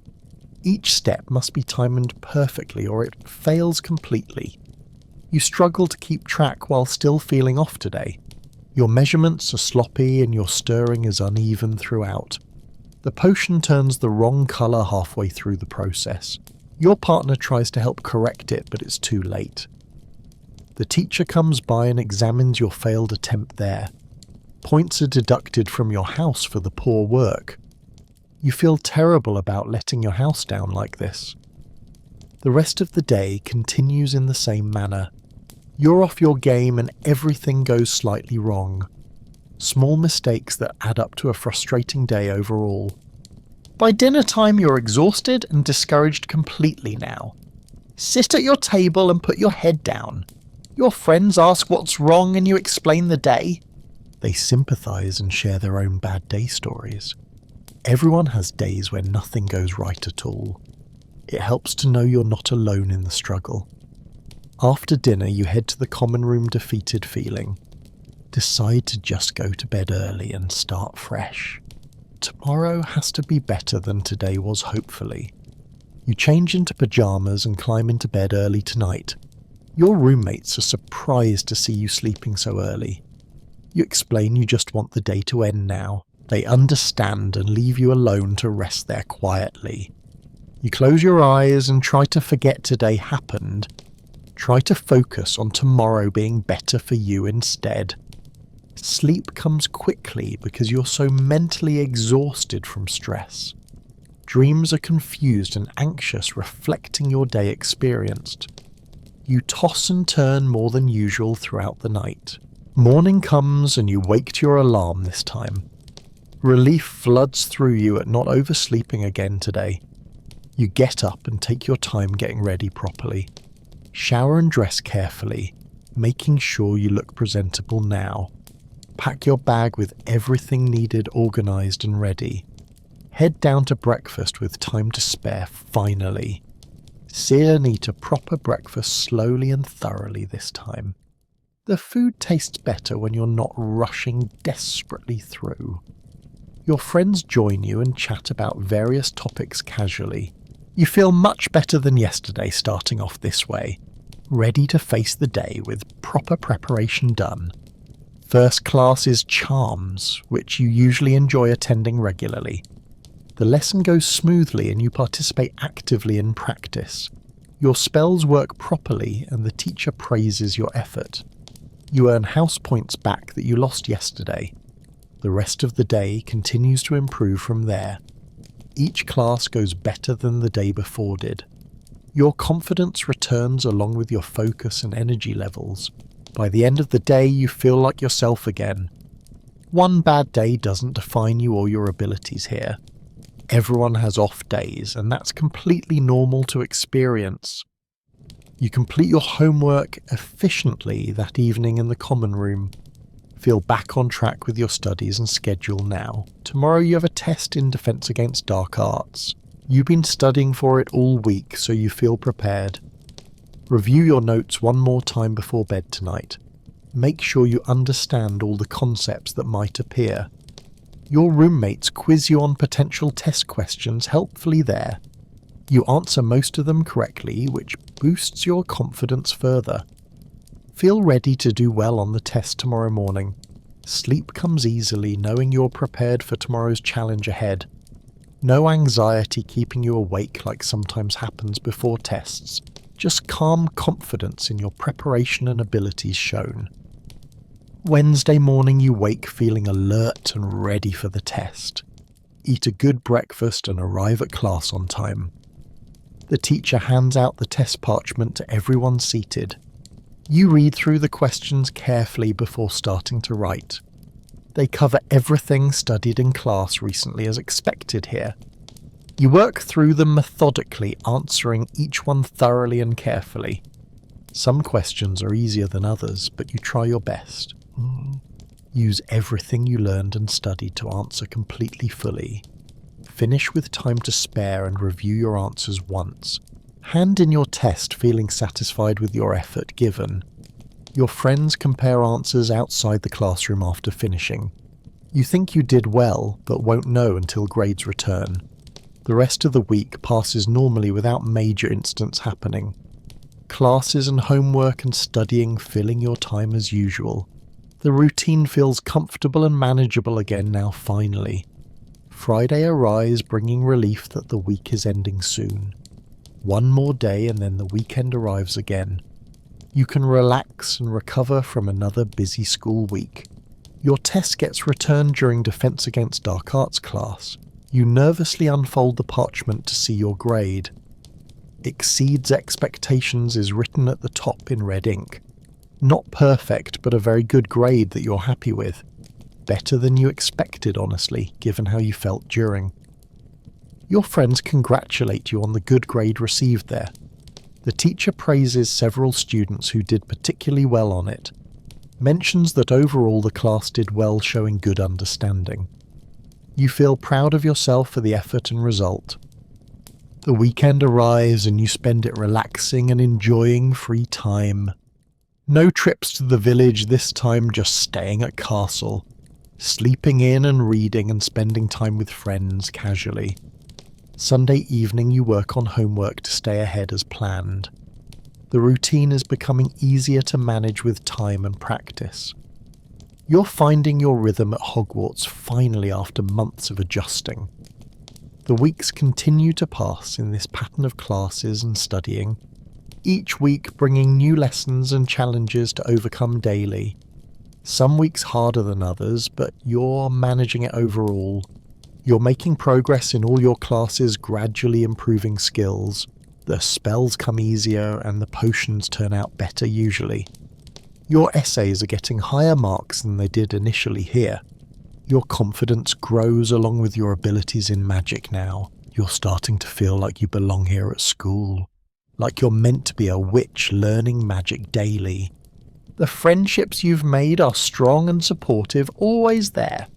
Each step must be timed perfectly or it fails completely. You struggle to keep track while still feeling off today. Your measurements are sloppy and your stirring is uneven throughout. The potion turns the wrong colour halfway through the process. Your partner tries to help correct it, but it's too late. The teacher comes by and examines your failed attempt there. Points are deducted from your house for the poor work. You feel terrible about letting your house down like this. The rest of the day continues in the same manner. You're off your game and everything goes slightly wrong. Small mistakes that add up to a frustrating day overall. By dinner time you're exhausted and discouraged completely now. Sit at your table and put your head down. Your friends ask what's wrong and you explain the day. They sympathise and share their own bad day stories. Everyone has days where nothing goes right at all. It helps to know you're not alone in the struggle. After dinner you head to the common room defeated feeling. Decide to just go to bed early and start fresh. Tomorrow has to be better than today was, hopefully. You change into pyjamas and climb into bed early tonight. Your roommates are surprised to see you sleeping so early. You explain you just want the day to end now. They understand and leave you alone to rest there quietly. You close your eyes and try to forget today happened. Try to focus on tomorrow being better for you instead. Sleep comes quickly because you're so mentally exhausted from stress. Dreams are confused and anxious, reflecting your day experienced. You toss and turn more than usual throughout the night. Morning comes and you wake to your alarm this time. Relief floods through you at not oversleeping again today. You get up and take your time getting ready properly. Shower and dress carefully, making sure you look presentable now. Pack your bag with everything needed organised and ready. Head down to breakfast with time to spare finally. Sear and eat a proper breakfast slowly and thoroughly this time. The food tastes better when you're not rushing desperately through. Your friends join you and chat about various topics casually. You feel much better than yesterday starting off this way, ready to face the day with proper preparation done. First class is charms, which you usually enjoy attending regularly. The lesson goes smoothly and you participate actively in practice. Your spells work properly and the teacher praises your effort. You earn house points back that you lost yesterday. The rest of the day continues to improve from there. Each class goes better than the day before did. Your confidence returns along with your focus and energy levels. By the end of the day, you feel like yourself again. One bad day doesn't define you or your abilities here. Everyone has off days, and that's completely normal to experience. You complete your homework efficiently that evening in the common room. Feel back on track with your studies and schedule now. Tomorrow you have a test in Defense Against Dark Arts. You've been studying for it all week, so you feel prepared. Review your notes one more time before bed tonight. Make sure you understand all the concepts that might appear. Your roommates quiz you on potential test questions helpfully there. You answer most of them correctly, which boosts your confidence further. Feel ready to do well on the test tomorrow morning. Sleep comes easily knowing you're prepared for tomorrow's challenge ahead. No anxiety keeping you awake like sometimes happens before tests. Just calm confidence in your preparation and abilities shown. Wednesday morning you wake feeling alert and ready for the test. Eat a good breakfast and arrive at class on time. The teacher hands out the test parchment to everyone seated. You read through the questions carefully before starting to write. They cover everything studied in class recently as expected here. You work through them methodically, answering each one thoroughly and carefully. Some questions are easier than others, but you try your best. Use everything you learned and studied to answer completely fully. Finish with time to spare and review your answers once. Hand in your test feeling satisfied with your effort given. Your friends compare answers outside the classroom after finishing. You think you did well, but won't know until grades return. The rest of the week passes normally without major incidents happening. Classes and homework and studying filling your time as usual. The routine feels comfortable and manageable again now finally. Friday arrives bringing relief that the week is ending soon. One more day and then the weekend arrives again. You can relax and recover from another busy school week. Your test gets returned during Defense Against Dark Arts class. You nervously unfold the parchment to see your grade. Exceeds expectations is written at the top in red ink. Not perfect, but a very good grade that you're happy with. Better than you expected, honestly, given how you felt during. Your friends congratulate you on the good grade received there. The teacher praises several students who did particularly well on it. Mentions that overall the class did well, showing good understanding. You feel proud of yourself for the effort and result. The weekend arrives and you spend it relaxing and enjoying free time. No trips to the village this time, just staying at castle. Sleeping in and reading and spending time with friends casually. Sunday evening you work on homework to stay ahead as planned. The routine is becoming easier to manage with time and practice. You're finding your rhythm at Hogwarts finally after months of adjusting. The weeks continue to pass in this pattern of classes and studying, each week bringing new lessons and challenges to overcome daily. Some weeks harder than others, but you're managing it overall. You're making progress in all your classes, gradually improving skills. The spells come easier and the potions turn out better usually. Your essays are getting higher marks than they did initially here. Your confidence grows along with your abilities in magic now. You're starting to feel like you belong here at school. Like you're meant to be a witch learning magic daily. The friendships you've made are strong and supportive, always there.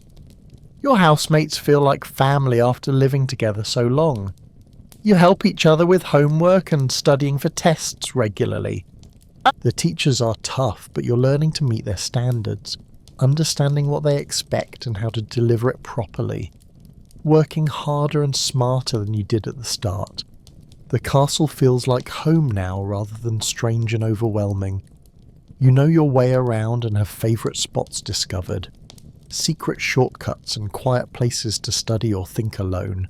Your housemates feel like family after living together so long. You help each other with homework and studying for tests regularly. The teachers are tough, but you're learning to meet their standards, understanding what they expect and how to deliver it properly. Working harder and smarter than you did at the start. The castle feels like home now rather than strange and overwhelming. You know your way around and have favourite spots discovered. Secret shortcuts and quiet places to study or think alone.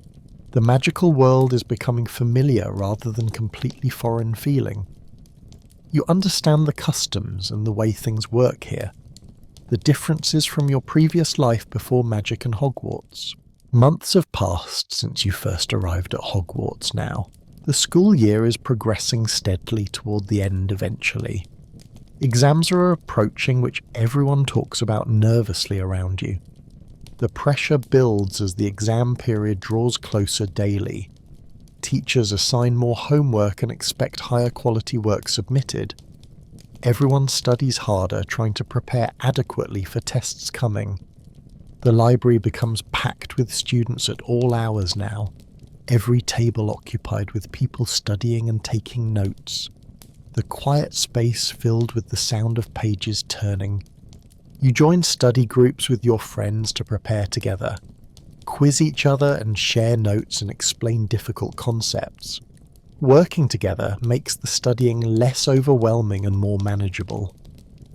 The magical world is becoming familiar rather than completely foreign feeling. You understand the customs and the way things work here. The differences from your previous life before magic and Hogwarts. Months have passed since you first arrived at Hogwarts now. The school year is progressing steadily toward the end eventually. Exams are approaching, which everyone talks about nervously around you. The pressure builds as the exam period draws closer daily. Teachers assign more homework and expect higher quality work submitted. Everyone studies harder, trying to prepare adequately for tests coming. The library becomes packed with students at all hours now, every table occupied with people studying and taking notes. The quiet space filled with the sound of pages turning. You join study groups with your friends to prepare together, quiz each other and share notes and explain difficult concepts. Working together makes the studying less overwhelming and more manageable.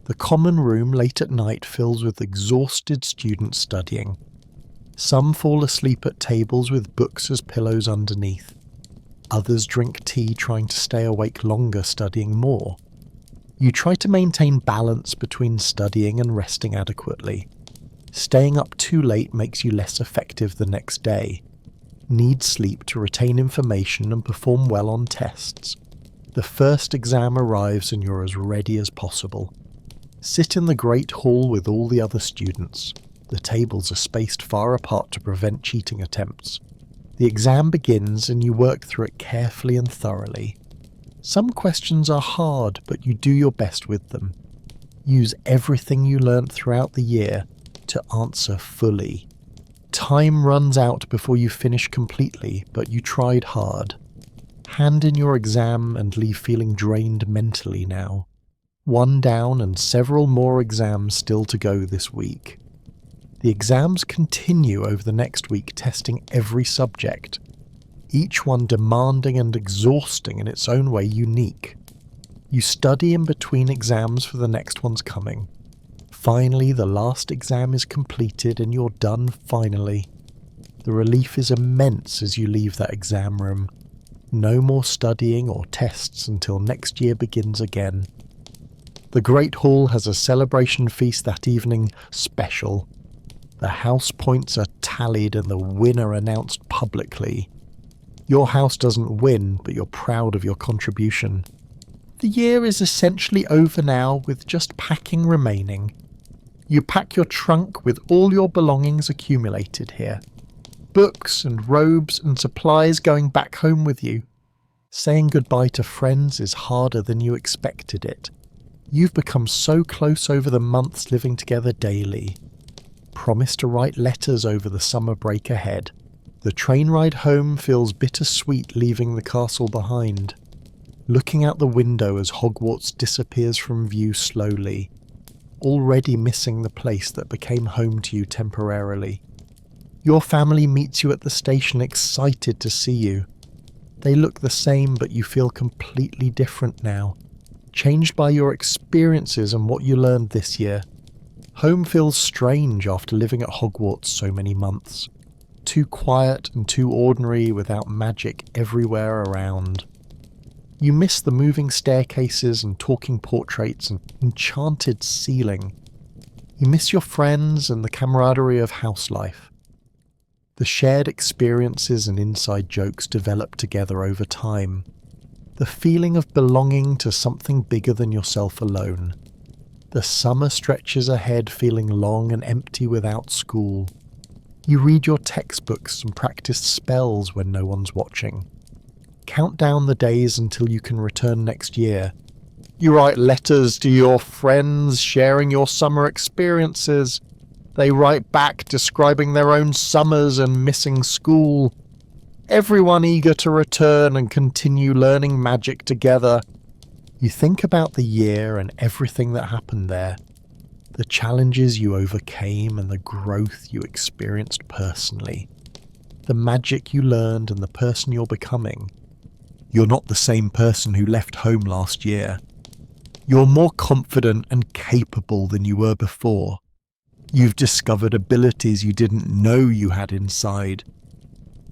The common room late at night fills with exhausted students studying. Some fall asleep at tables with books as pillows underneath. Others drink tea trying to stay awake longer studying more. You try to maintain balance between studying and resting adequately. Staying up too late makes you less effective the next day. Need sleep to retain information and perform well on tests. The first exam arrives and you're as ready as possible. Sit in the great hall with all the other students. The tables are spaced far apart to prevent cheating attempts. The exam begins and you work through it carefully and thoroughly. Some questions are hard, but you do your best with them. Use everything you learnt throughout the year to answer fully. Time runs out before you finish completely, but you tried hard. Hand in your exam and leave feeling drained mentally now. One down and several more exams still to go this week. The exams continue over the next week, testing every subject, each one demanding and exhausting in its own way unique. You study in between exams for the next ones coming. Finally, the last exam is completed and you're done finally. The relief is immense as you leave that exam room. No more studying or tests until next year begins again. The Great Hall has a celebration feast that evening, special. The house points are tallied and the winner announced publicly. Your house doesn't win, but you're proud of your contribution. The year is essentially over now, with just packing remaining. You pack your trunk with all your belongings accumulated here. Books and robes and supplies going back home with you. Saying goodbye to friends is harder than you expected it. You've become so close over the months living together daily. Promise to write letters over the summer break ahead. The train ride home feels bittersweet leaving the castle behind. Looking out the window as Hogwarts disappears from view slowly. Already missing the place that became home to you temporarily. Your family meets you at the station excited to see you. They look the same, but you feel completely different now. Changed by your experiences and what you learned this year. Home feels strange after living at Hogwarts so many months. Too quiet and too ordinary without magic everywhere around. You miss the moving staircases and talking portraits and enchanted ceiling. You miss your friends and the camaraderie of house life. The shared experiences and inside jokes develop together over time. The feeling of belonging to something bigger than yourself alone. The summer stretches ahead feeling long and empty without school. You read your textbooks and practice spells when no one's watching. Count down the days until you can return next year. You write letters to your friends sharing your summer experiences. They write back describing their own summers and missing school. Everyone eager to return and continue learning magic together. You think about the year and everything that happened there. The challenges you overcame and the growth you experienced personally. The magic you learned and the person you're becoming. You're not the same person who left home last year. You're more confident and capable than you were before. You've discovered abilities you didn't know you had inside.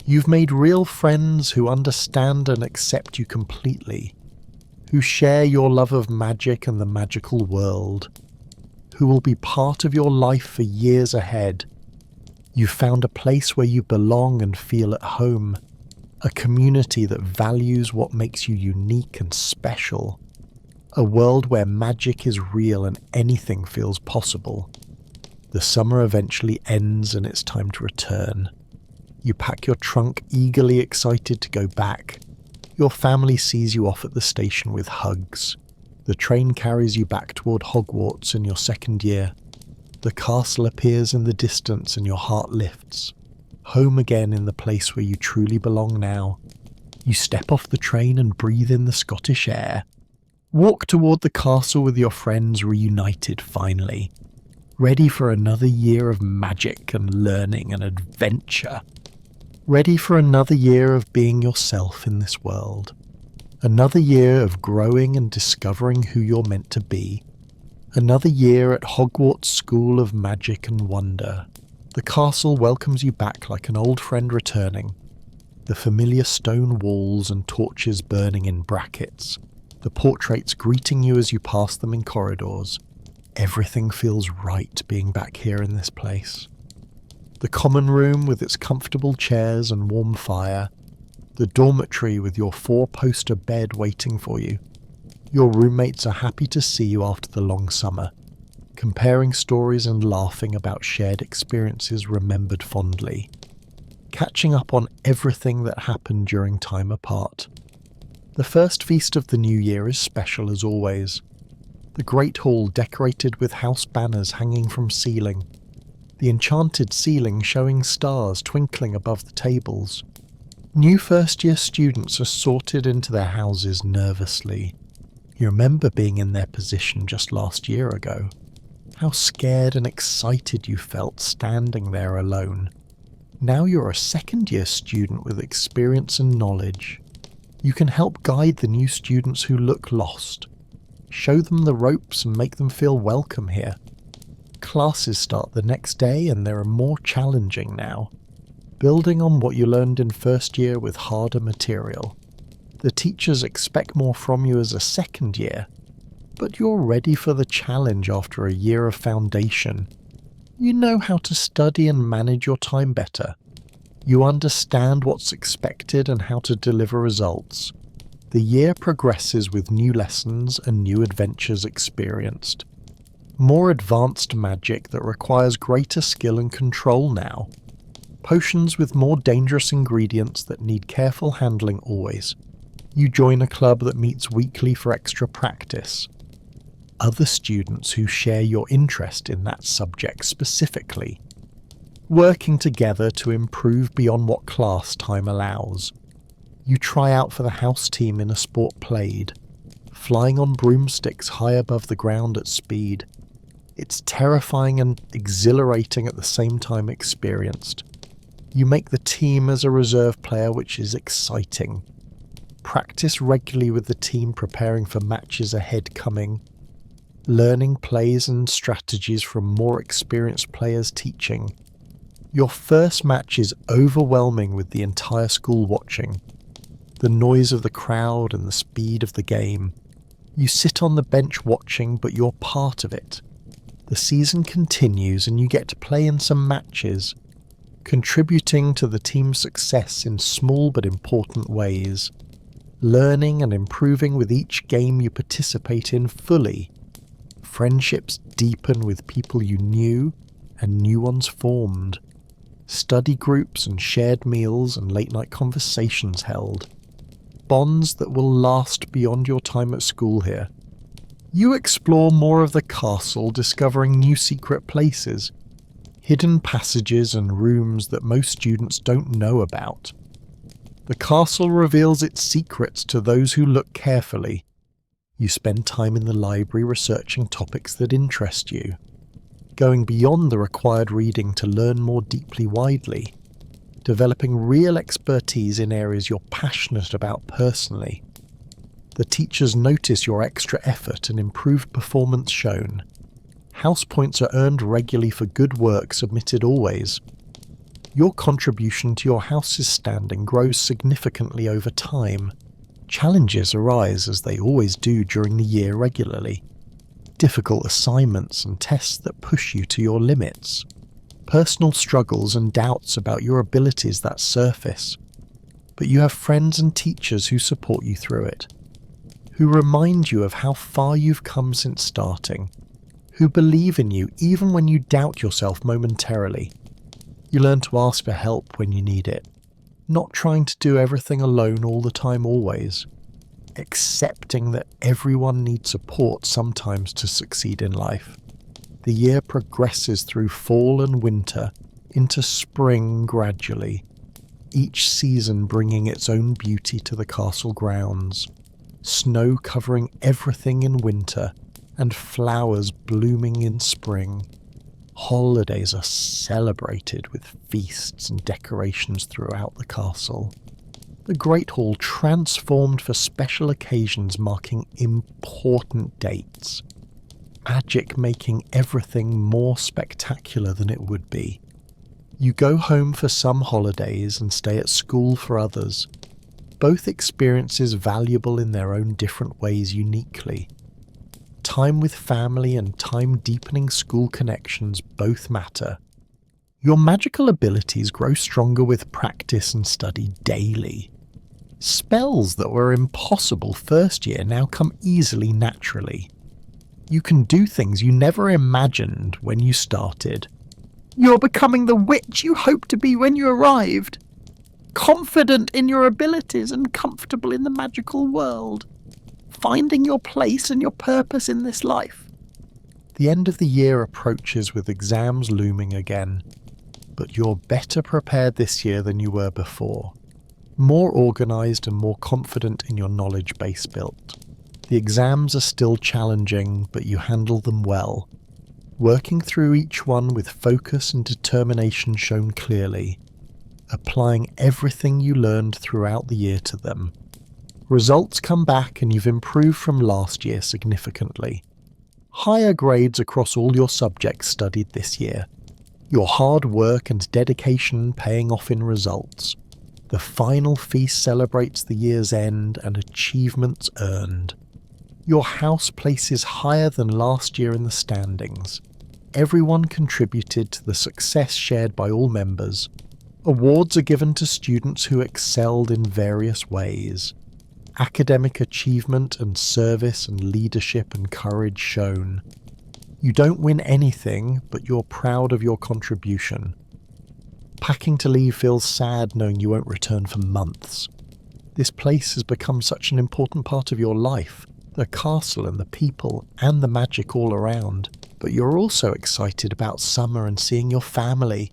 You've made real friends who understand and accept you completely, who share your love of magic and the magical world, who will be part of your life for years ahead. You've found a place where you belong and feel at home, a community that values what makes you unique and special, a world where magic is real and anything feels possible. The summer eventually ends and it's time to return. You pack your trunk, eagerly excited to go back. Your family sees you off at the station with hugs. The train carries you back toward Hogwarts in your second year. The castle appears in the distance and your heart lifts. Home again in the place where you truly belong now. You step off the train and breathe in the Scottish air. Walk toward the castle with your friends reunited finally. Ready for another year of magic and learning and adventure. Ready for another year of being yourself in this world. Another year of growing and discovering who you're meant to be. Another year at Hogwarts School of Magic and Wonder. The castle welcomes you back like an old friend returning. The familiar stone walls and torches burning in brackets. The portraits greeting you as you pass them in corridors. Everything feels right being back here in this place. The common room with its comfortable chairs and warm fire. The dormitory with your 4-poster bed waiting for you. Your roommates are happy to see you after the long summer, comparing stories and laughing about shared experiences remembered fondly. Catching up on everything that happened during time apart. The first feast of the new year is special as always. The great hall decorated with house banners hanging from ceiling. The enchanted ceiling showing stars twinkling above the tables. New first-year students are sorted into their houses nervously. You remember being in their position just last year ago. How scared and excited you felt standing there alone. Now you're a second-year student with experience and knowledge. You can help guide the new students who look lost. Show them the ropes and make them feel welcome here. Classes start the next day and they're more challenging now, building on what you learned in first year with harder material. The teachers expect more from you as a second year, but you're ready for the challenge after a year of foundation. You know how to study and manage your time better. You understand what's expected and how to deliver results. The year progresses with new lessons and new adventures experienced. More advanced magic that requires greater skill and control now. Potions with more dangerous ingredients that need careful handling always. You join a club that meets weekly for extra practice. Other students who share your interest in that subject specifically. Working together to improve beyond what class time allows. You try out for the house team in a sport played, flying on broomsticks high above the ground at speed. It's terrifying and exhilarating at the same time experienced. You make the team as a reserve player, which is exciting. Practice regularly with the team preparing for matches ahead coming. Learning plays and strategies from more experienced players teaching. Your first match is overwhelming with the entire school watching. The noise of the crowd and the speed of the game. You sit on the bench watching, but you're part of it. The season continues and you get to play in some matches, contributing to the team's success in small but important ways. learning and improving with each game you participate in fully. Friendships deepen with people you knew, and new ones formed. Study groups and shared meals and late-night conversations held. Bonds that will last beyond your time at school here. You explore more of the castle, discovering new secret places, hidden passages and rooms that most students don't know about. The castle reveals its secrets to those who look carefully. You spend time in the library researching topics that interest you, going beyond the required reading to learn more deeply widely, developing real expertise in areas you're passionate about personally. The teachers notice your extra effort and improved performance shown. House points are earned regularly for good work submitted always. Your contribution to your house's standing grows significantly over time. Challenges arise as they always do during the year regularly. Difficult assignments and tests that push you to your limits. Personal struggles and doubts about your abilities that surface. But you have friends and teachers who support you through it, who remind you of how far you've come since starting, who believe in you even when you doubt yourself momentarily. You learn to ask for help when you need it, not trying to do everything alone all the time always, accepting that everyone needs support sometimes to succeed in life. The year progresses through fall and winter, into spring gradually, each season bringing its own beauty to the castle grounds. Snow covering everything in winter, and flowers blooming in spring. Holidays are celebrated with feasts and decorations throughout the castle. The Great Hall transformed for special occasions marking important dates. Magic making everything more spectacular than it would be. You go home for some holidays and stay at school for others. Both experiences valuable in their own different ways uniquely. Time with family and time-deepening school connections both matter. Your magical abilities grow stronger with practice and study daily. Spells that were impossible first year now come easily naturally. You can do things you never imagined when you started. You're becoming the witch you hoped to be when you arrived. Confident in your abilities and comfortable in the magical world. Finding your place and your purpose in this life. The end of the year approaches with exams looming again, but you're better prepared this year than you were before. More organised and more confident in your knowledge base built. The exams are still challenging, but you handle them well. Working through each one with focus and determination shown clearly. Applying everything you learned throughout the year to them. Results come back and you've improved from last year significantly. Higher grades across all your subjects studied this year. Your hard work and dedication paying off in results. The final feast celebrates the year's end and achievements earned. Your house places higher than last year in the standings. Everyone contributed to the success shared by all members. Awards are given to students who excelled in various ways. Academic achievement and service and leadership and courage shown. You don't win anything, but you're proud of your contribution. Packing to leave feels sad knowing you won't return for months. This place has become such an important part of your life, the castle and the people and the magic all around. But you're also excited about summer and seeing your family,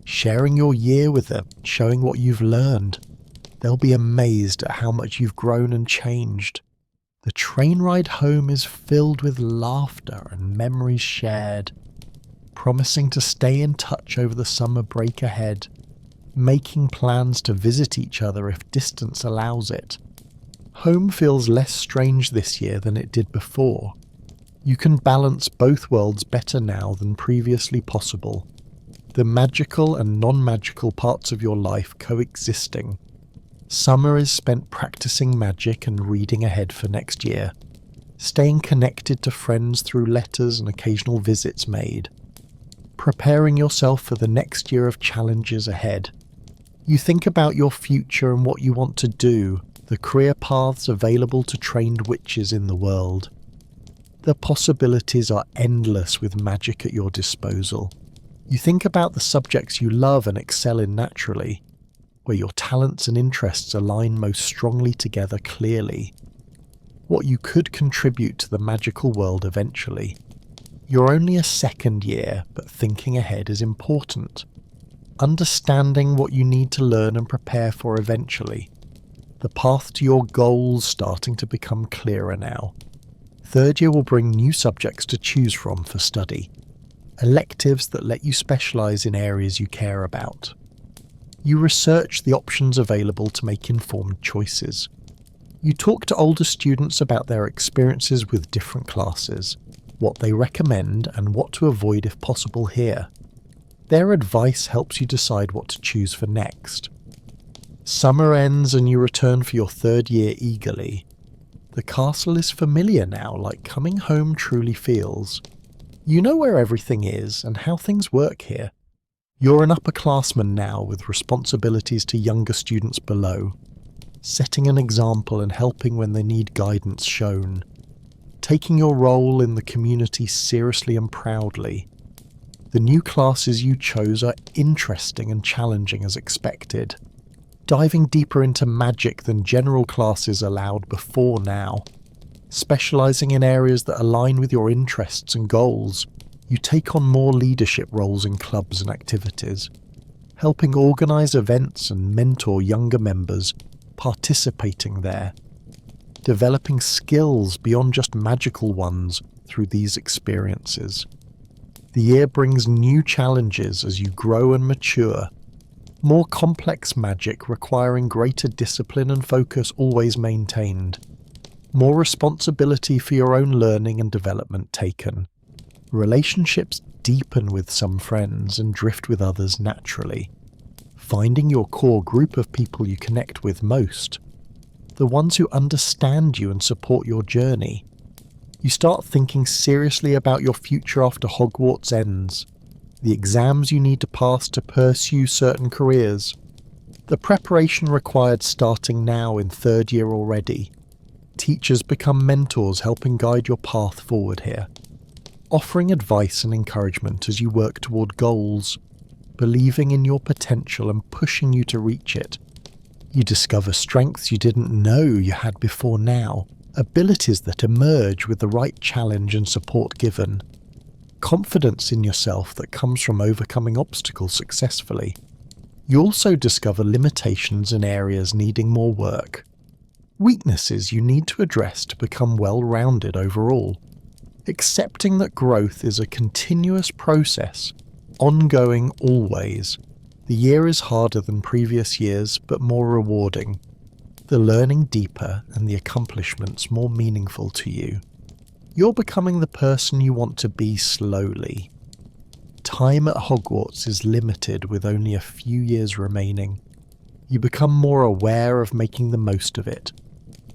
sharing your year with them, showing what you've learned. They'll be amazed at how much you've grown and changed. The train ride home is filled with laughter and memories shared, promising to stay in touch over the summer break ahead, making plans to visit each other if distance allows it. Home feels less strange this year than it did before. You can balance both worlds better now than previously possible. The magical and non-magical parts of your life coexisting. Summer is spent practicing magic and reading ahead for next year, staying connected to friends through letters and occasional visits made, preparing yourself for the next year of challenges ahead. You think about your future and what you want to do, the career paths available to trained witches in the world. The possibilities are endless with magic at your disposal. You think about the subjects you love and excel in naturally, where your talents and interests align most strongly together clearly. What you could contribute to the magical world eventually. You're only a second year, but thinking ahead is important. Understanding what you need to learn and prepare for eventually. The path to your goals starting to become clearer now. Third year will bring new subjects to choose from for study. Electives that let you specialise in areas you care about. You research the options available to make informed choices. You talk to older students about their experiences with different classes, what they recommend and what to avoid if possible here. Their advice helps you decide what to choose for next. Summer ends and you return for your third year eagerly. The castle is familiar now, like coming home truly feels. You know where everything is and how things work here. You're an upperclassman now with responsibilities to younger students below, setting an example and helping when they need guidance shown, taking your role in the community seriously and proudly. The new classes you chose are interesting and challenging as expected, diving deeper into magic than general classes allowed before now. Specialising in areas that align with your interests and goals, you take on more leadership roles in clubs and activities, helping organise events and mentor younger members participating there, developing skills beyond just magical ones through these experiences. The year brings new challenges as you grow and mature, more complex magic requiring greater discipline and focus always maintained, more responsibility for your own learning and development taken. Relationships deepen with some friends and drift with others naturally, finding your core group of people you connect with most, the ones who understand you and support your journey. You start thinking seriously about your future after Hogwarts ends, the exams you need to pass to pursue certain careers, the preparation required starting now in third year already. Teachers become mentors helping guide your path forward here, offering advice and encouragement as you work toward goals, believing in your potential and pushing you to reach it. You discover strengths you didn't know you had before now, abilities that emerge with the right challenge and support given, confidence in yourself that comes from overcoming obstacles successfully. You also discover limitations in areas needing more work, weaknesses you need to address to become well-rounded overall. Accepting that growth is a continuous process, ongoing always. The year is harder than previous years, but more rewarding. The learning deeper and the accomplishments more meaningful to you. You're becoming the person you want to be slowly. Time at Hogwarts is limited with only a few years remaining. You become more aware of making the most of it,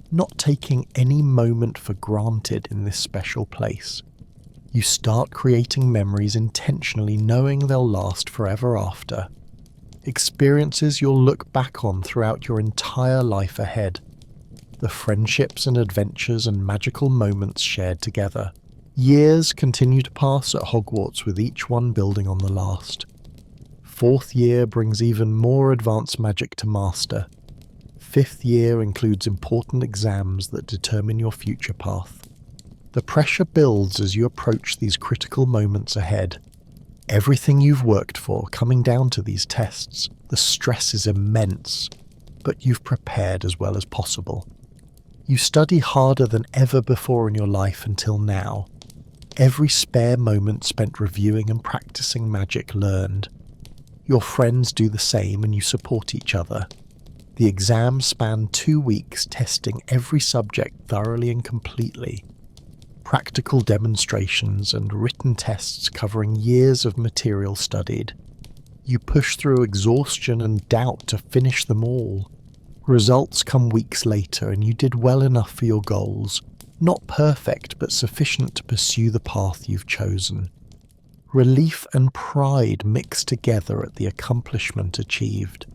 not taking any moment for granted in this special place. You start creating memories intentionally knowing they'll last forever after. Experiences you'll look back on throughout your entire life ahead. The friendships and adventures and magical moments shared together. Years continue to pass at Hogwarts with each one building on the last. Fourth year brings even more advanced magic to master. Fifth year includes important exams that determine your future path. The pressure builds as you approach these critical moments ahead. Everything you've worked for coming down to these tests, the stress is immense, but you've prepared as well as possible. You study harder than ever before in your life until now. Every spare moment spent reviewing and practicing magic learned. Your friends do the same and you support each other. The exams span 2 weeks, testing every subject thoroughly and completely. Practical demonstrations and written tests covering years of material studied. You push through exhaustion and doubt to finish them all. Results come weeks later and you did well enough for your goals. Not perfect, but sufficient to pursue the path you've chosen. Relief and pride mix together at the accomplishment achieved.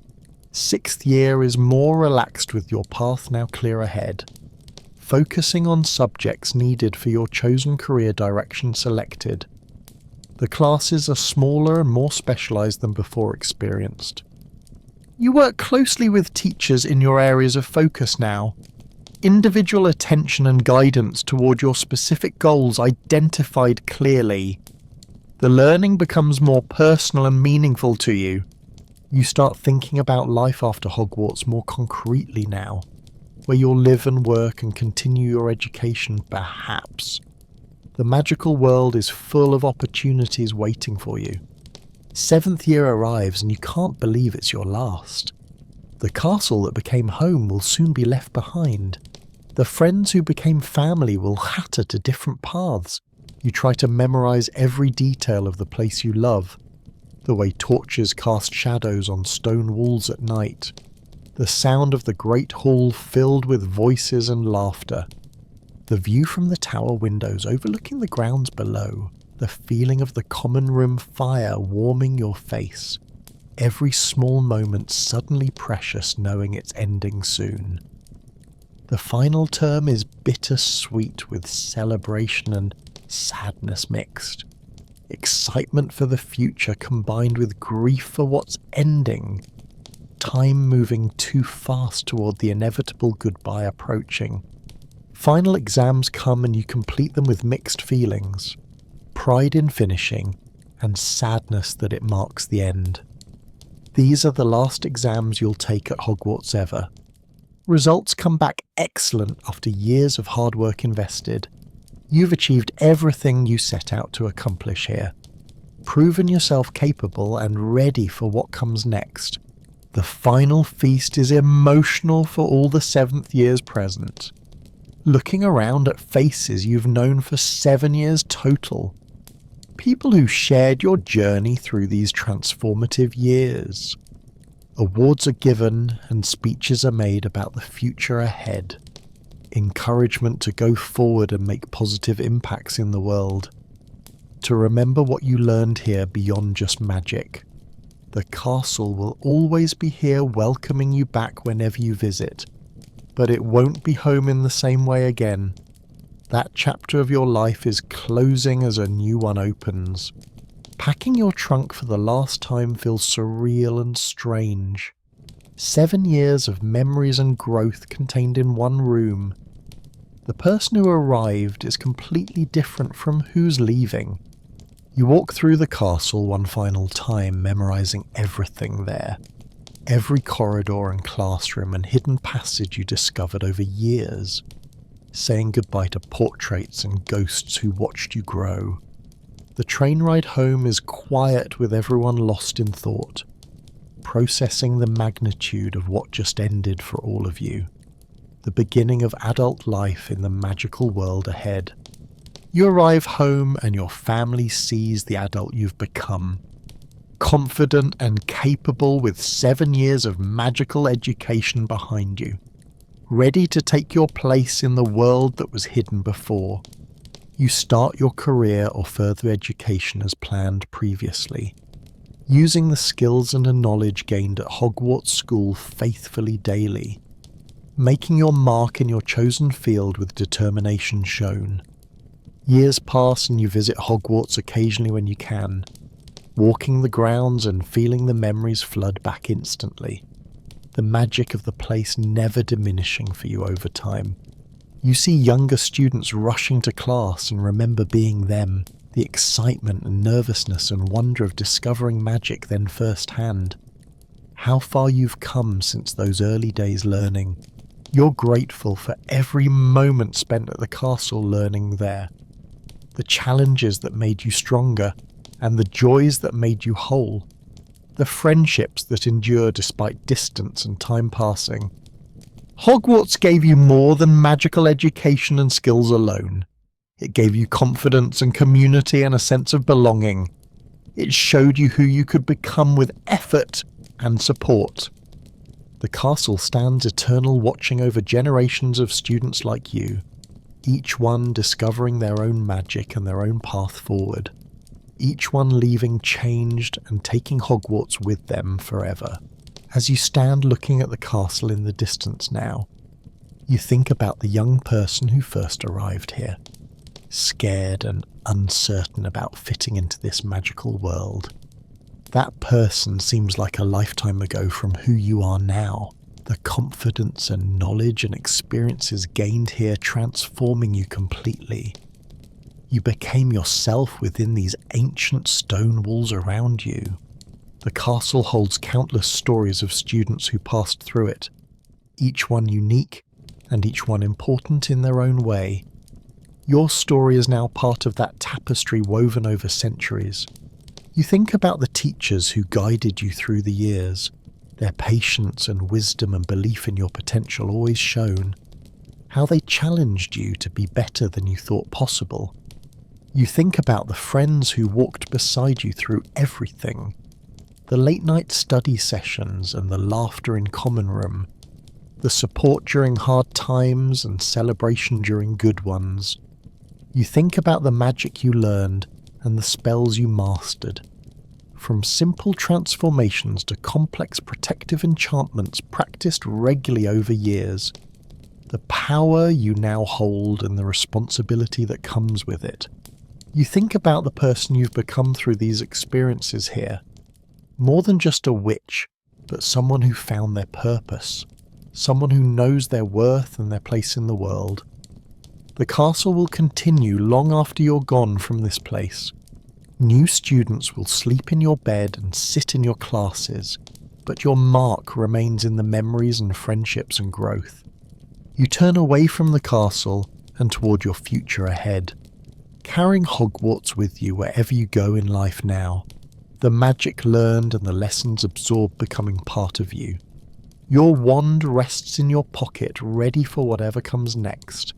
Sixth year is more relaxed with your path now clear ahead, focusing on subjects needed for your chosen career direction selected. The classes are smaller and more specialised than before experienced. You work closely with teachers in your areas of focus now. Individual attention and guidance toward your specific goals identified clearly. The learning becomes more personal and meaningful to you. You start thinking about life after Hogwarts more concretely now, where you'll live and work and continue your education perhaps. The magical world is full of opportunities waiting for you. Seventh year arrives and you can't believe it's your last. The castle that became home will soon be left behind. The friends who became family will hatter to different paths. You try to memorize every detail of the place you love. The way torches cast shadows on stone walls at night. The sound of the great hall filled with voices and laughter. The view from the tower windows overlooking the grounds below. The feeling of the common room fire warming your face. Every small moment suddenly precious knowing it's ending soon. The final term is bittersweet with celebration and sadness mixed. Excitement for the future combined with grief for what's ending. Time moving too fast toward the inevitable goodbye approaching. Final exams come and you complete them with mixed feelings. Pride in finishing and sadness that it marks the end. These are the last exams you'll take at Hogwarts ever. Results come back excellent after years of hard work invested. You've achieved everything you set out to accomplish here. Proven yourself capable and ready for what comes next. The final feast is emotional for all the seventh years present. Looking around at faces you've known for 7 years total. People who shared your journey through these transformative years. Awards are given and speeches are made about the future ahead. Encouragement to go forward and make positive impacts in the world. To remember what you learned here beyond just magic. The castle will always be here welcoming you back whenever you visit. But it won't be home in the same way again. That chapter of your life is closing as a new one opens. Packing your trunk for the last time feels surreal and strange. 7 years of memories and growth contained in one room. The person who arrived is completely different from who's leaving. You walk through the castle one final time, memorizing everything there. Every corridor and classroom and hidden passage you discovered over years. Saying goodbye to portraits and ghosts who watched you grow. The train ride home is quiet with everyone lost in thought, processing the magnitude of what just ended for all of you. The beginning of adult life in the magical world ahead. You arrive home and your family sees the adult you've become. Confident and capable with 7 years of magical education behind you. Ready to take your place in the world that was hidden before. You start your career or further education as planned previously, using the skills and the knowledge gained at Hogwarts School faithfully daily, making your mark in your chosen field with determination shown. Years pass and you visit Hogwarts occasionally when you can, walking the grounds and feeling the memories flood back instantly, the magic of the place never diminishing for you over time. You see younger students rushing to class and remember being them, the excitement and nervousness and wonder of discovering magic then firsthand. How far you've come since those early days learning. You're grateful for every moment spent at the castle learning there. The challenges that made you stronger and the joys that made you whole. The friendships that endure despite distance and time passing. Hogwarts gave you more than magical education and skills alone. It gave you confidence and community and a sense of belonging. It showed you who you could become with effort and support. The castle stands eternal, watching over generations of students like you, each one discovering their own magic and their own path forward, each one leaving changed and taking Hogwarts with them forever. As you stand looking at the castle in the distance now, you think about the young person who first arrived here, scared and uncertain about fitting into this magical world. That person seems like a lifetime ago from who you are now, the confidence and knowledge and experiences gained here transforming you completely. You became yourself within these ancient stone walls around you. The castle holds countless stories of students who passed through it, each one unique and each one important in their own way. Your story is now part of that tapestry woven over centuries. You think about the teachers who guided you through the years, their patience and wisdom and belief in your potential always shown, how they challenged you to be better than you thought possible. You think about the friends who walked beside you through everything, the late-night study sessions and the laughter in common room, the support during hard times and celebration during good ones. You think about the magic you learned and the spells you mastered. From simple transformations to complex protective enchantments practiced regularly over years, the power you now hold and the responsibility that comes with it. You think about the person you've become through these experiences here, more than just a witch, but someone who found their purpose, someone who knows their worth and their place in the world. The castle will continue long after you're gone from this place. New students will sleep in your bed and sit in your classes, but your mark remains in the memories and friendships and growth. You turn away from the castle and toward your future ahead, carrying Hogwarts with you wherever you go in life now, the magic learned and the lessons absorbed becoming part of you. Your wand rests in your pocket, ready for whatever comes next.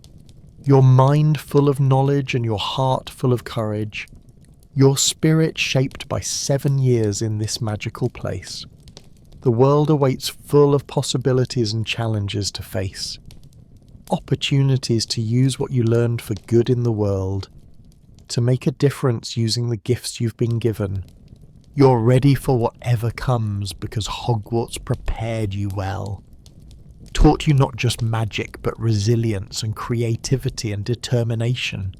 Your mind full of knowledge and your heart full of courage. Your spirit shaped by 7 years in this magical place. The world awaits full of possibilities and challenges to face. Opportunities to use what you learned for good in the world. To make a difference using the gifts you've been given. You're ready for whatever comes because Hogwarts prepared you well. Taught you not just magic but resilience and creativity and determination.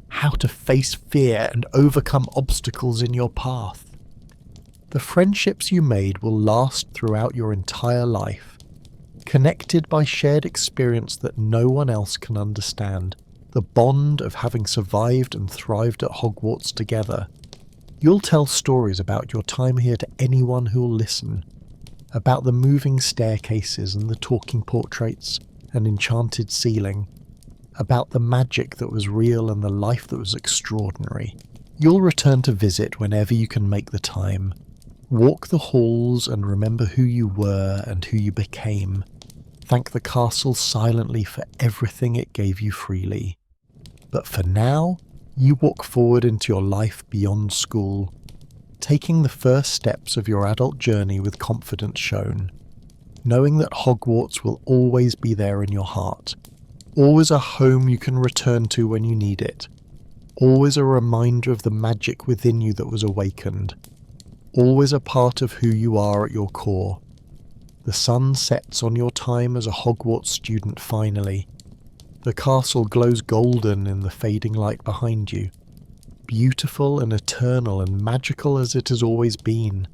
How to face fear and overcome obstacles in your path. The friendships you made will last throughout your entire life, connected by shared experience that no one else can understand, the bond of having survived and thrived at Hogwarts together. You'll tell stories about your time here to anyone who'll listen, about the moving staircases and the talking portraits and enchanted ceiling, about the magic that was real and the life that was extraordinary. You'll return to visit whenever you can make the time. Walk the halls and remember who you were and who you became. Thank the castle silently for everything it gave you freely. But for now, you walk forward into your life beyond school, taking the first steps of your adult journey with confidence shown, knowing that Hogwarts will always be there in your heart. Always a home you can return to when you need it. Always a reminder of the magic within you that was awakened. Always a part of who you are at your core. The sun sets on your time as a Hogwarts student finally. The castle glows golden in the fading light behind you. Beautiful and eternal and magical as it has always been.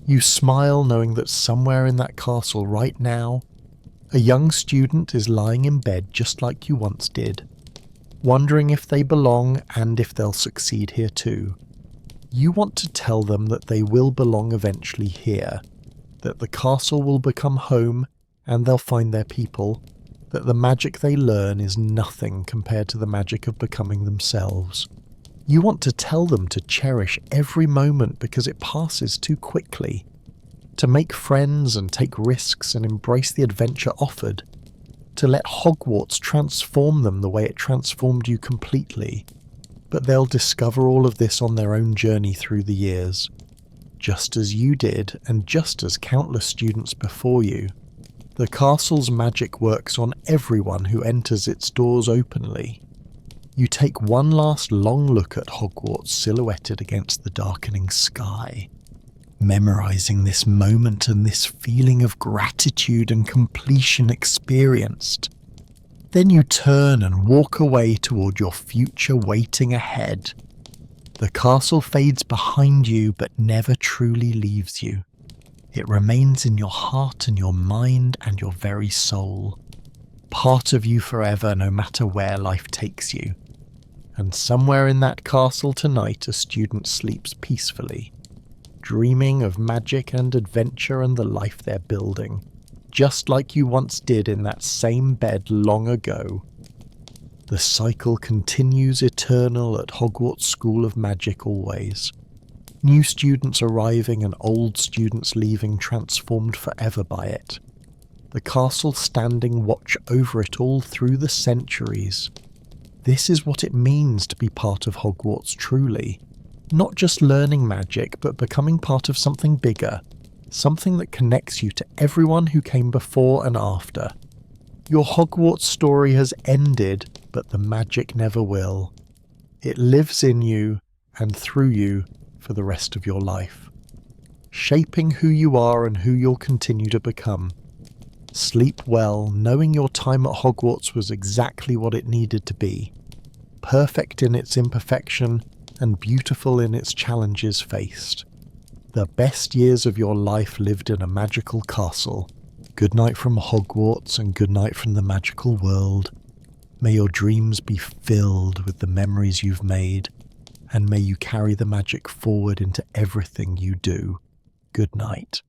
You smile knowing that somewhere in that castle right now, a young student is lying in bed just like you once did, wondering if they belong and if they'll succeed here too. You want to tell them that they will belong eventually here, that the castle will become home and they'll find their people, that the magic they learn is nothing compared to the magic of becoming themselves. You want to tell them to cherish every moment because it passes too quickly, to make friends and take risks and embrace the adventure offered, to let Hogwarts transform them the way it transformed you completely. But they'll discover all of this on their own journey through the years, just as you did and just as countless students before you. The castle's magic works on everyone who enters its doors openly. You take one last long look at Hogwarts silhouetted against the darkening sky. memorizing this moment and this feeling of gratitude and completion experienced. Then you turn and walk away toward your future waiting ahead. The castle fades behind you but never truly leaves you. It remains in your heart and your mind and your very soul. Part of you forever, no matter where life takes you. And somewhere in that castle tonight a student sleeps peacefully, dreaming of magic and adventure and the life they're building, just like you once did in that same bed long ago. The cycle continues eternal at Hogwarts School of Magic always. New students arriving and old students leaving, transformed forever by it. The castle standing watch over it all through the centuries. This is what it means to be part of Hogwarts truly. Not just learning magic, but becoming part of something bigger. Something that connects you to everyone who came before and after. Your Hogwarts story has ended, but the magic never will. It lives in you and through you for the rest of your life, shaping who you are and who you'll continue to become. Sleep well, knowing your time at Hogwarts was exactly what it needed to be. Perfect in its imperfection and beautiful in its challenges faced. The best years of your life lived in a magical castle. Good night from Hogwarts and good night from the magical world. May your dreams be filled with the memories you've made, and may you carry the magic forward into everything you do. Good night.